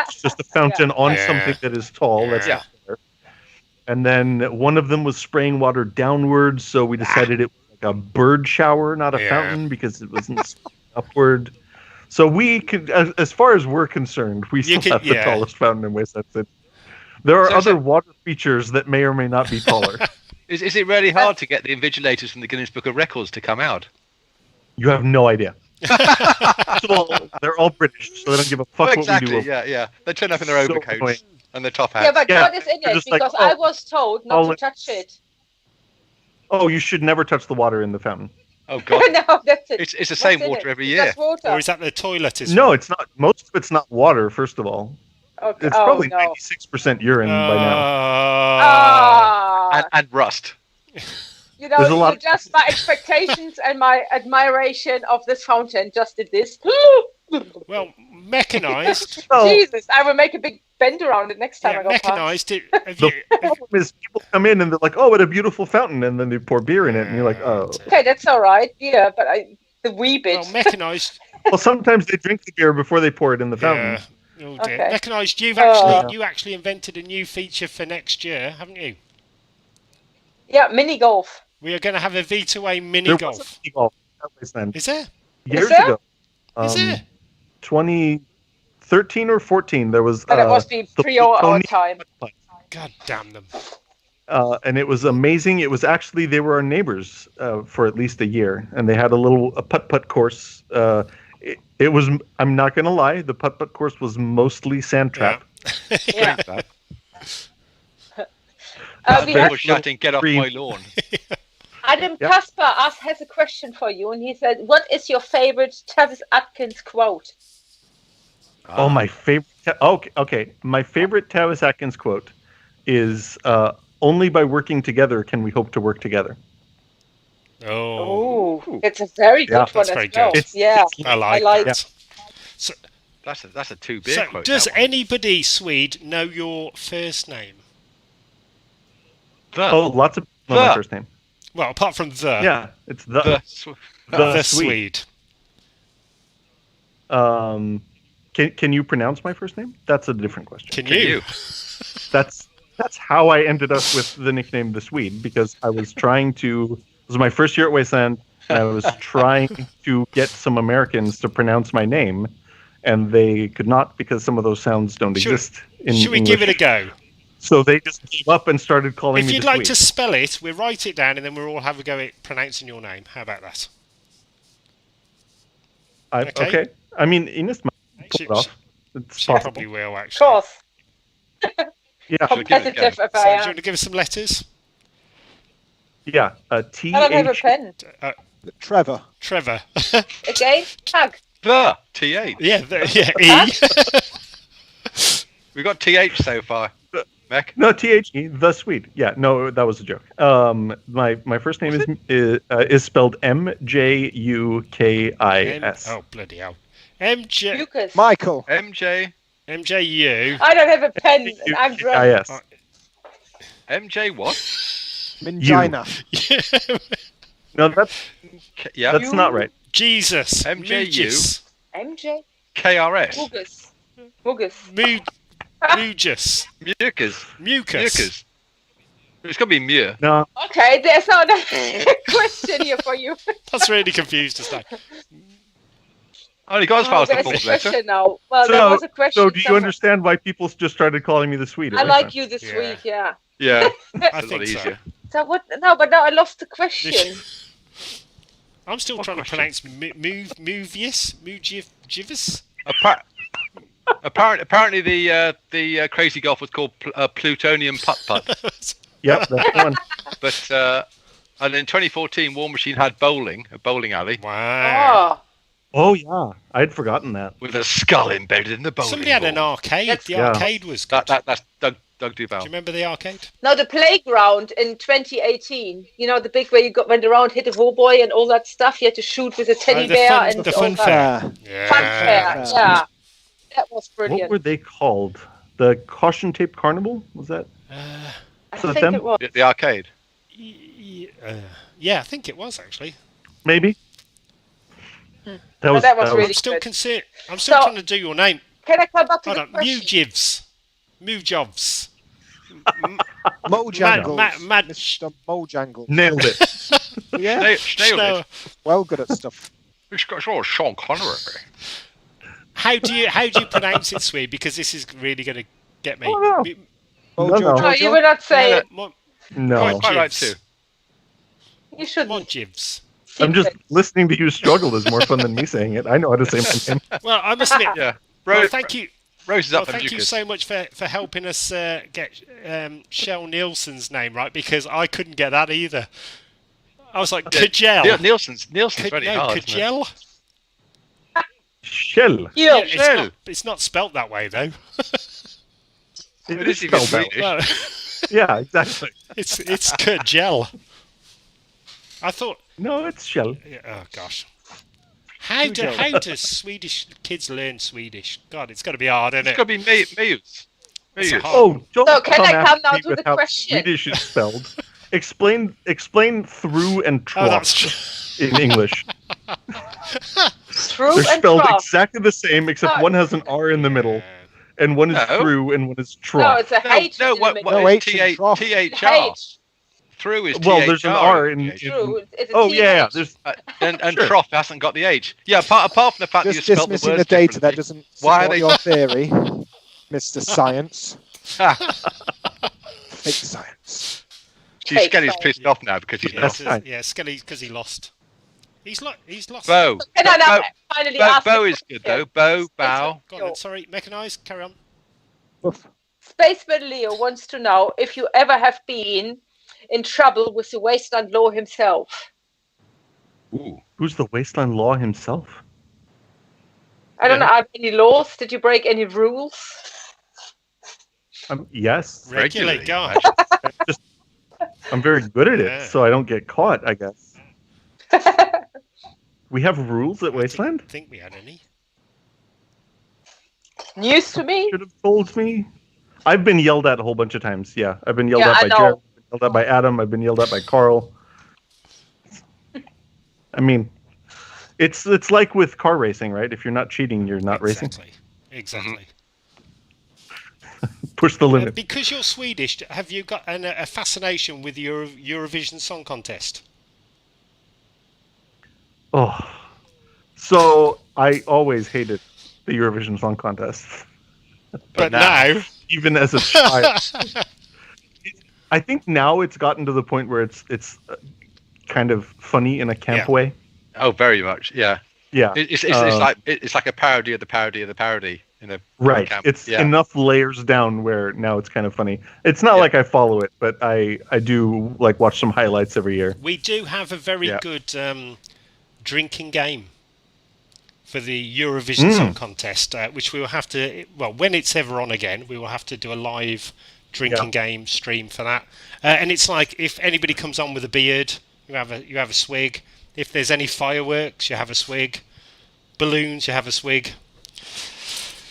Speaker 3: It's just a fountain on
Speaker 1: Yeah.
Speaker 3: something that is tall. That's
Speaker 4: Yeah.
Speaker 3: not fair. And then one of them was spraying water downwards, so we decided it was like a bird shower, not a
Speaker 1: Yeah.
Speaker 3: fountain, because it wasn't spraying upward. So we could, as far as we're concerned, we still have the tallest fountain in Wasteland City. There are other water features that may or may not be taller.
Speaker 4: Is it really hard to get the invigilators from the Guinness Book of Records to come out?
Speaker 3: You have no idea. First of all, they're all British, so they don't give a fuck
Speaker 4: Well, exactly.
Speaker 3: what we do.
Speaker 4: Yeah. They turn up in their
Speaker 3: So
Speaker 4: overcoats
Speaker 3: annoying.
Speaker 4: and their top hats.
Speaker 2: Yeah, but
Speaker 3: Yeah,
Speaker 2: what is in
Speaker 3: they're
Speaker 2: it?
Speaker 3: just like,
Speaker 2: Because
Speaker 3: oh,
Speaker 2: I was told not to touch it.
Speaker 3: Oh, you should never touch the water in the fountain.
Speaker 4: Oh God.
Speaker 2: No, that's it.
Speaker 4: It's the
Speaker 2: What's
Speaker 4: same
Speaker 2: in
Speaker 4: water
Speaker 2: it?
Speaker 4: every
Speaker 2: It's
Speaker 4: year.
Speaker 2: just water.
Speaker 1: Or is that the toilet?
Speaker 3: No, it's not. Most of it's not water, first of all.
Speaker 2: Okay.
Speaker 3: It's
Speaker 2: Oh,
Speaker 3: probably
Speaker 2: no.
Speaker 3: 96% urine by now.
Speaker 2: Ah,
Speaker 4: And rust.
Speaker 2: you know,
Speaker 3: there's a lot-
Speaker 2: just my expectations and my admiration of this fountain just did this.
Speaker 1: Well, mechanized.
Speaker 3: Well,
Speaker 2: Jesus, I will make a big bend around it next time
Speaker 1: Yeah,
Speaker 2: I go past.
Speaker 1: mechanized. Have
Speaker 3: the
Speaker 1: you,
Speaker 3: problem is people come in and they're like, oh, what a beautiful fountain. And then they pour beer in it. And you're like, oh.
Speaker 2: Okay, that's all right. Yeah, but the wee bit.
Speaker 1: well, mechanized.
Speaker 3: Well, sometimes they drink the beer before they pour it in the fountain.
Speaker 1: Yeah. Oh dear.
Speaker 2: Okay.
Speaker 1: Mechanized.
Speaker 2: Oh.
Speaker 1: You actually invented a new feature for next year, haven't you?
Speaker 2: Yeah, mini golf.
Speaker 1: We are going to have a V2A mini
Speaker 3: There
Speaker 1: golf.
Speaker 3: was a mini golf at Wasteland
Speaker 1: Is there?
Speaker 3: years
Speaker 2: there?
Speaker 3: ago.
Speaker 1: Is there?
Speaker 3: 2013 or 14, there was
Speaker 2: But that was the
Speaker 3: the
Speaker 2: pre-our
Speaker 3: Plutonium
Speaker 2: time.
Speaker 3: putt-putt.
Speaker 1: God damn them.
Speaker 3: And it was amazing. It was actually, they were our neighbors for at least a year, and they had a putt-putt course. It was, I'm not going to lie, the putt-putt course was mostly sand trap.
Speaker 2: Yeah. We
Speaker 4: People
Speaker 2: have
Speaker 4: were shouting, "Get off my lawn!"
Speaker 2: Adam
Speaker 3: Yep.
Speaker 2: Kasper has a question for you, and he said, "What is your favorite Travis Atkins quote?"
Speaker 3: Oh, my favorite. Okay. My favorite Tavis Atkins quote is only by working together can we hope to work together.
Speaker 1: Oh,
Speaker 2: Oh, it's a very good
Speaker 3: Yeah,
Speaker 2: one
Speaker 1: that's
Speaker 2: as
Speaker 1: very
Speaker 2: well.
Speaker 1: good.
Speaker 2: Yeah,
Speaker 1: I like
Speaker 2: like
Speaker 1: that.
Speaker 4: That's a two beer
Speaker 1: So,
Speaker 4: quote.
Speaker 1: does
Speaker 4: that one.
Speaker 1: anybody, Swede, know your first name?
Speaker 3: Oh, lots of people know my first name.
Speaker 1: Well, apart from the
Speaker 3: Yeah, it's the
Speaker 1: the
Speaker 3: Swede.
Speaker 1: Swede.
Speaker 3: Can you pronounce my first name? That's a different question.
Speaker 1: Can
Speaker 4: Can
Speaker 1: you?
Speaker 4: you?
Speaker 3: That's how I ended up with the nickname the Swede, because I was trying to. It was my first year at Wasteland, and I was trying to get some Americans to pronounce my name, and they could not because some of those sounds don't exist in
Speaker 1: Should we
Speaker 3: English.
Speaker 1: give it a go?
Speaker 3: So they just gave up and started calling
Speaker 1: If
Speaker 3: me
Speaker 1: you'd
Speaker 3: the
Speaker 1: like
Speaker 3: Swede.
Speaker 1: to spell it, we'll write it down and then we'll all have a go at pronouncing your name. How about that?
Speaker 3: Okay. I mean, Ines might pull
Speaker 1: She-
Speaker 3: it off. It's
Speaker 1: She
Speaker 3: possible.
Speaker 1: probably will,
Speaker 2: of
Speaker 1: actually.
Speaker 2: course,
Speaker 3: Yeah.
Speaker 4: Should we give it a go?
Speaker 2: competitive if
Speaker 1: So,
Speaker 2: I
Speaker 1: do you want
Speaker 2: am.
Speaker 1: to give us some letters?
Speaker 3: Yeah. T
Speaker 2: I don't have a
Speaker 3: H.
Speaker 2: pen.
Speaker 6: Trevor.
Speaker 1: Trevor.
Speaker 2: Again, tag.
Speaker 4: The TH.
Speaker 1: Yeah, E.
Speaker 4: We've got TH so far. Mech?
Speaker 3: No, THE, the Swede. Yeah, no, that was a joke. My first name is spelled MJUKIS.
Speaker 1: Oh, bloody hell. MJ,
Speaker 2: Lucas.
Speaker 6: Michael.
Speaker 4: MJ.
Speaker 1: MJU.
Speaker 2: I don't have a pen. And I'm drunk.
Speaker 3: MJUKIS.
Speaker 4: MJ what?
Speaker 6: Mangina.
Speaker 3: No, that's
Speaker 4: Yeah.
Speaker 3: that's not right.
Speaker 1: Jesus.
Speaker 4: MJU.
Speaker 1: Mugus.
Speaker 2: MJ.
Speaker 4: KRS.
Speaker 2: Mugus. Mugus.
Speaker 1: Mugus.
Speaker 4: Mucus.
Speaker 1: Mucus.
Speaker 4: It's got to be Muir.
Speaker 3: No,
Speaker 2: Okay, there's another question here for you.
Speaker 1: That's really confused us now.
Speaker 4: Only got as far as the
Speaker 2: There's a
Speaker 4: fourth letter.
Speaker 2: question now. Well, there was a question.
Speaker 3: so do you
Speaker 2: somewhere.
Speaker 3: understand why people just started calling me the Swede?
Speaker 2: I like you this
Speaker 1: Yeah.
Speaker 2: week, yeah.
Speaker 4: Yeah.
Speaker 1: I
Speaker 4: It's a lot
Speaker 1: think so.
Speaker 4: easier.
Speaker 2: So what? No, but now I lost the question.
Speaker 1: I'm still trying to pronounce Muvius? Mujivus?
Speaker 4: Apparently the crazy golf was called plutonium putt-putt.
Speaker 3: Yep, that's the one.
Speaker 4: But and in 2014, War Machine had bowling, a bowling alley,
Speaker 1: Wow.
Speaker 2: Oh,
Speaker 3: Oh yeah, I'd forgotten that.
Speaker 4: with a skull embedded in the bowling
Speaker 1: Somebody had an
Speaker 4: ball.
Speaker 1: arcade.
Speaker 2: That's-
Speaker 1: The
Speaker 3: Yeah.
Speaker 1: arcade was good.
Speaker 4: That's Doug
Speaker 1: Do
Speaker 4: Duval.
Speaker 1: you remember the arcade?
Speaker 2: now the playground in 2018. You know the big where you went around, hit a war boy and all that stuff. You had to shoot with a teddy
Speaker 1: the
Speaker 2: bear
Speaker 1: fun-
Speaker 2: and
Speaker 1: the
Speaker 2: all
Speaker 1: fun
Speaker 2: that.
Speaker 1: fair.
Speaker 6: Fair.
Speaker 2: Fun fair. Yeah, that was
Speaker 3: What
Speaker 2: brilliant.
Speaker 3: were they called? The Caution Tape Carnival? Was that?
Speaker 2: I
Speaker 3: is that
Speaker 2: think
Speaker 3: them?
Speaker 2: it was.
Speaker 4: The arcade.
Speaker 1: Yeah, I think it was actually.
Speaker 3: Maybe.
Speaker 2: That was really
Speaker 1: I'm still
Speaker 2: good.
Speaker 1: I'm still
Speaker 2: So-
Speaker 1: trying to do your name.
Speaker 2: Can I come back to
Speaker 1: Hold
Speaker 2: the
Speaker 1: on.
Speaker 2: question?
Speaker 1: Mujivs. Mujovs.
Speaker 6: Mojangles.
Speaker 1: Mad-
Speaker 6: Mr. Mojangles.
Speaker 3: Nailed it.
Speaker 6: Yeah,
Speaker 4: Nailed it.
Speaker 6: well good at stuff.
Speaker 4: It's all Sean Connery.
Speaker 1: How do you pronounce it, Swede? Because this is really going to get me.
Speaker 3: Oh, no.
Speaker 1: Mu-
Speaker 6: Mojo
Speaker 3: no.
Speaker 2: No, you
Speaker 6: Jojo.
Speaker 2: were not saying.
Speaker 1: Mo-
Speaker 3: No,
Speaker 4: Quite right too.
Speaker 2: You shouldn't.
Speaker 1: Mojivs.
Speaker 3: I'm just listening to you struggle is more fun than me saying it. I know how to say my name.
Speaker 1: Well, I must admit.
Speaker 4: Yeah.
Speaker 1: Well, thank you.
Speaker 4: Rose is
Speaker 1: Well,
Speaker 4: up for
Speaker 1: thank you
Speaker 4: Mucus.
Speaker 1: so much for helping us get Shell Nielsen's name right, because I couldn't get that either. I was like, Kajel.
Speaker 4: Nielsen's very
Speaker 1: No,
Speaker 4: hard. isn't it?
Speaker 1: Kajel.
Speaker 3: Shell.
Speaker 2: Yeah,
Speaker 1: Yeah, it's not spelt that way though.
Speaker 4: It is even
Speaker 3: spelled out.
Speaker 4: Swedish.
Speaker 1: Well,
Speaker 3: Yeah, exactly.
Speaker 1: it's Kajel. I thought.
Speaker 3: No, it's Shell.
Speaker 1: Yeah, oh gosh. How do Swedish kids learn Swedish? God, it's got to be hard, isn't
Speaker 4: It's
Speaker 1: it?
Speaker 4: got to be Muse.
Speaker 1: It's a
Speaker 4: Muse.
Speaker 1: hard-
Speaker 3: Oh, don't
Speaker 2: So can I
Speaker 3: after
Speaker 2: come now
Speaker 3: me
Speaker 2: to
Speaker 3: with
Speaker 2: the
Speaker 3: how
Speaker 2: question?
Speaker 3: Swedish is spelled. Explain through and
Speaker 1: Oh,
Speaker 3: trough
Speaker 1: that's
Speaker 3: in English.
Speaker 2: Through
Speaker 3: They're
Speaker 2: and
Speaker 3: spelled
Speaker 2: trough.
Speaker 3: exactly the same, except
Speaker 2: No.
Speaker 3: one has an R in the middle, and one is
Speaker 4: No.
Speaker 3: through, and one is
Speaker 2: No,
Speaker 3: trough.
Speaker 2: it's a
Speaker 4: No,
Speaker 2: H.
Speaker 4: no,
Speaker 2: in the
Speaker 4: what
Speaker 2: middle.
Speaker 6: No,
Speaker 4: is
Speaker 6: H and trough.
Speaker 4: THR?
Speaker 2: H.
Speaker 4: Through is
Speaker 3: Well, there's an
Speaker 4: THR.
Speaker 3: R in.
Speaker 2: True. It's a
Speaker 3: Oh
Speaker 2: TH.
Speaker 3: yeah, there's
Speaker 4: And
Speaker 3: Sure.
Speaker 4: trough hasn't got the H. Yeah, apart from the fact that you
Speaker 6: Just
Speaker 4: spelled the
Speaker 6: dismissing
Speaker 4: words
Speaker 6: the data that
Speaker 4: differently.
Speaker 6: doesn't
Speaker 4: Why are
Speaker 6: support
Speaker 4: they-
Speaker 6: your theory, Mr. Science. Fake science.
Speaker 4: Geez,
Speaker 2: Fake
Speaker 4: Skelly's
Speaker 2: science.
Speaker 4: pissed off now because he's
Speaker 3: That's
Speaker 4: not.
Speaker 3: fine.
Speaker 1: Yeah, Skelly, because he lost. He's lost.
Speaker 4: Bo.
Speaker 2: Can I now
Speaker 4: Bo,
Speaker 2: finally
Speaker 4: Bo,
Speaker 2: ask
Speaker 4: Bo
Speaker 2: the
Speaker 4: is good
Speaker 2: question?
Speaker 4: though. Bo, bow.
Speaker 1: Go on, then, sorry, mechanized. Carry on.
Speaker 6: Oof.
Speaker 2: Spaceman Leo wants to know if you ever have been in trouble with the Wasteland Law himself.
Speaker 4: Ooh.
Speaker 3: who's the Wasteland Law himself?
Speaker 2: I don't know. Are there any laws? Did you break any rules?
Speaker 3: Yes,
Speaker 1: Regulate, go on.
Speaker 3: I'm very good at
Speaker 1: Yeah.
Speaker 3: it, so I don't get caught. I guess we have rules at Wasteland.
Speaker 1: I think we had any.
Speaker 2: News to me.
Speaker 3: Should have told me. I've been yelled at a whole bunch of times. Yeah, I've been yelled
Speaker 2: Yeah,
Speaker 3: at
Speaker 2: I
Speaker 3: by
Speaker 2: know.
Speaker 3: Jared. I've been yelled at by Adam. I've been yelled at by Carl. I mean, it's like with car racing, right? If you're not cheating, you're not racing.
Speaker 1: Exactly.
Speaker 3: Push the limit.
Speaker 1: Because you're Swedish, have you got a fascination with your Eurovision Song Contest?
Speaker 3: Oh, so I always hated the Eurovision Song Contest,
Speaker 1: But now,
Speaker 3: even as a child. I think now it's gotten to the point where it's kind of funny in a camp
Speaker 1: Yeah.
Speaker 3: way.
Speaker 4: Oh, very much. Yeah.
Speaker 3: Yeah,
Speaker 4: It's like a parody of the parody of the parody in a
Speaker 3: right.
Speaker 4: camp.
Speaker 3: It's
Speaker 4: yeah.
Speaker 3: enough layers down where now it's kind of funny. It's not
Speaker 4: Yeah.
Speaker 3: like I follow it, but I do like watch some highlights every year.
Speaker 1: we do have a very
Speaker 3: Yeah.
Speaker 1: good drinking game for the Eurovision Song Contest, which we will have to, well, when it's ever on again, we will have to do a live drinking game stream for that. And it's like if anybody comes on with a beard, you have a swig. If there's any fireworks, you have a swig. Balloons, you have a swig.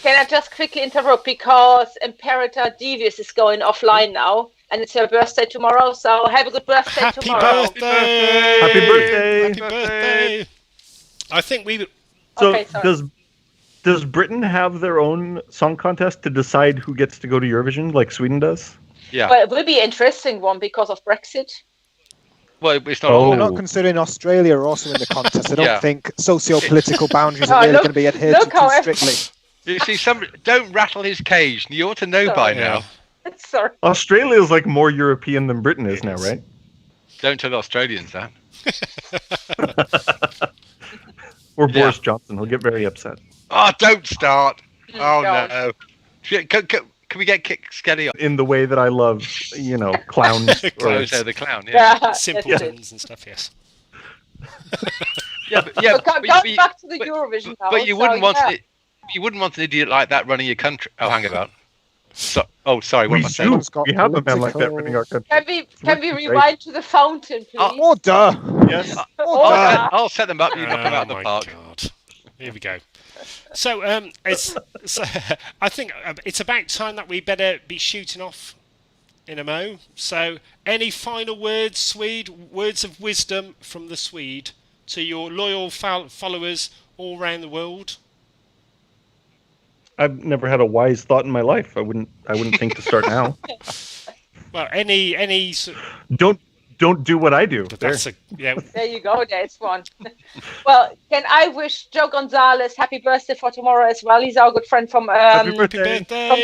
Speaker 2: Can I just quickly interrupt because Imperator Devious is going offline now, and it's her birthday tomorrow. So have a good birthday tomorrow.
Speaker 3: Happy birthday!
Speaker 1: Happy birthday! I think we.
Speaker 3: So
Speaker 2: Okay, sorry.
Speaker 3: does Britain have their own song contest to decide who gets to go to Eurovision, like Sweden does?
Speaker 4: Yeah.
Speaker 2: But it will be an interesting one because of Brexit.
Speaker 4: Well, it's not.
Speaker 3: Oh.
Speaker 6: We're not considering Australia also in the contest. I don't
Speaker 4: Yeah.
Speaker 6: think socio-political boundaries
Speaker 2: Oh,
Speaker 6: are really
Speaker 2: look-
Speaker 6: going to be adhered
Speaker 2: look
Speaker 6: to
Speaker 2: how
Speaker 6: too strictly.
Speaker 4: You see, don't rattle his cage. You ought to know by
Speaker 2: Sorry.
Speaker 4: now.
Speaker 2: Sorry.
Speaker 3: Australia is like more European than Britain is now, right?
Speaker 4: Don't tell Australians that.
Speaker 3: Or
Speaker 4: Yeah.
Speaker 3: Boris Johnson, he'll get very upset.
Speaker 4: Oh, don't start. Oh
Speaker 2: God.
Speaker 4: no. Can we get Skelly on?
Speaker 3: In the way that I love, clowns.
Speaker 1: Clowns.
Speaker 4: The clown. Yeah.
Speaker 2: Yeah.
Speaker 1: Simpletons and stuff, yes.
Speaker 4: Yeah.
Speaker 2: So going back to the
Speaker 4: but-
Speaker 2: Eurovision now.
Speaker 4: But you
Speaker 2: so,
Speaker 4: wouldn't want
Speaker 2: yeah.
Speaker 4: you wouldn't want an idiot like that running your country. Oh, hang about. Sorry. What
Speaker 3: We
Speaker 4: am I saying?
Speaker 3: do.
Speaker 6: Someone's got
Speaker 3: We have a man like that
Speaker 6: political-
Speaker 3: running our country.
Speaker 2: Can we
Speaker 3: Great.
Speaker 2: rewind to the fountain, please?
Speaker 6: Order!
Speaker 3: Yes.
Speaker 2: Order.
Speaker 4: I'll set them up. You knock them out of
Speaker 1: Oh
Speaker 4: the
Speaker 1: my
Speaker 4: park.
Speaker 1: God. Here we go. So, I think it's about time that we better be shooting off in a mo. So, any final words, Swede? Words of wisdom from the Swede to your loyal followers all around the world?
Speaker 3: I've never had a wise thought in my life. I wouldn't think to start now.
Speaker 1: Well, any.
Speaker 3: Don't do what I do.
Speaker 1: But
Speaker 3: There.
Speaker 1: that's yeah.
Speaker 2: There you go, there's one. Well, can I wish Joe Gonzalez happy birthday for tomorrow as well? He's our good friend from
Speaker 3: Happy
Speaker 1: Happy
Speaker 3: birthday.
Speaker 1: birthday.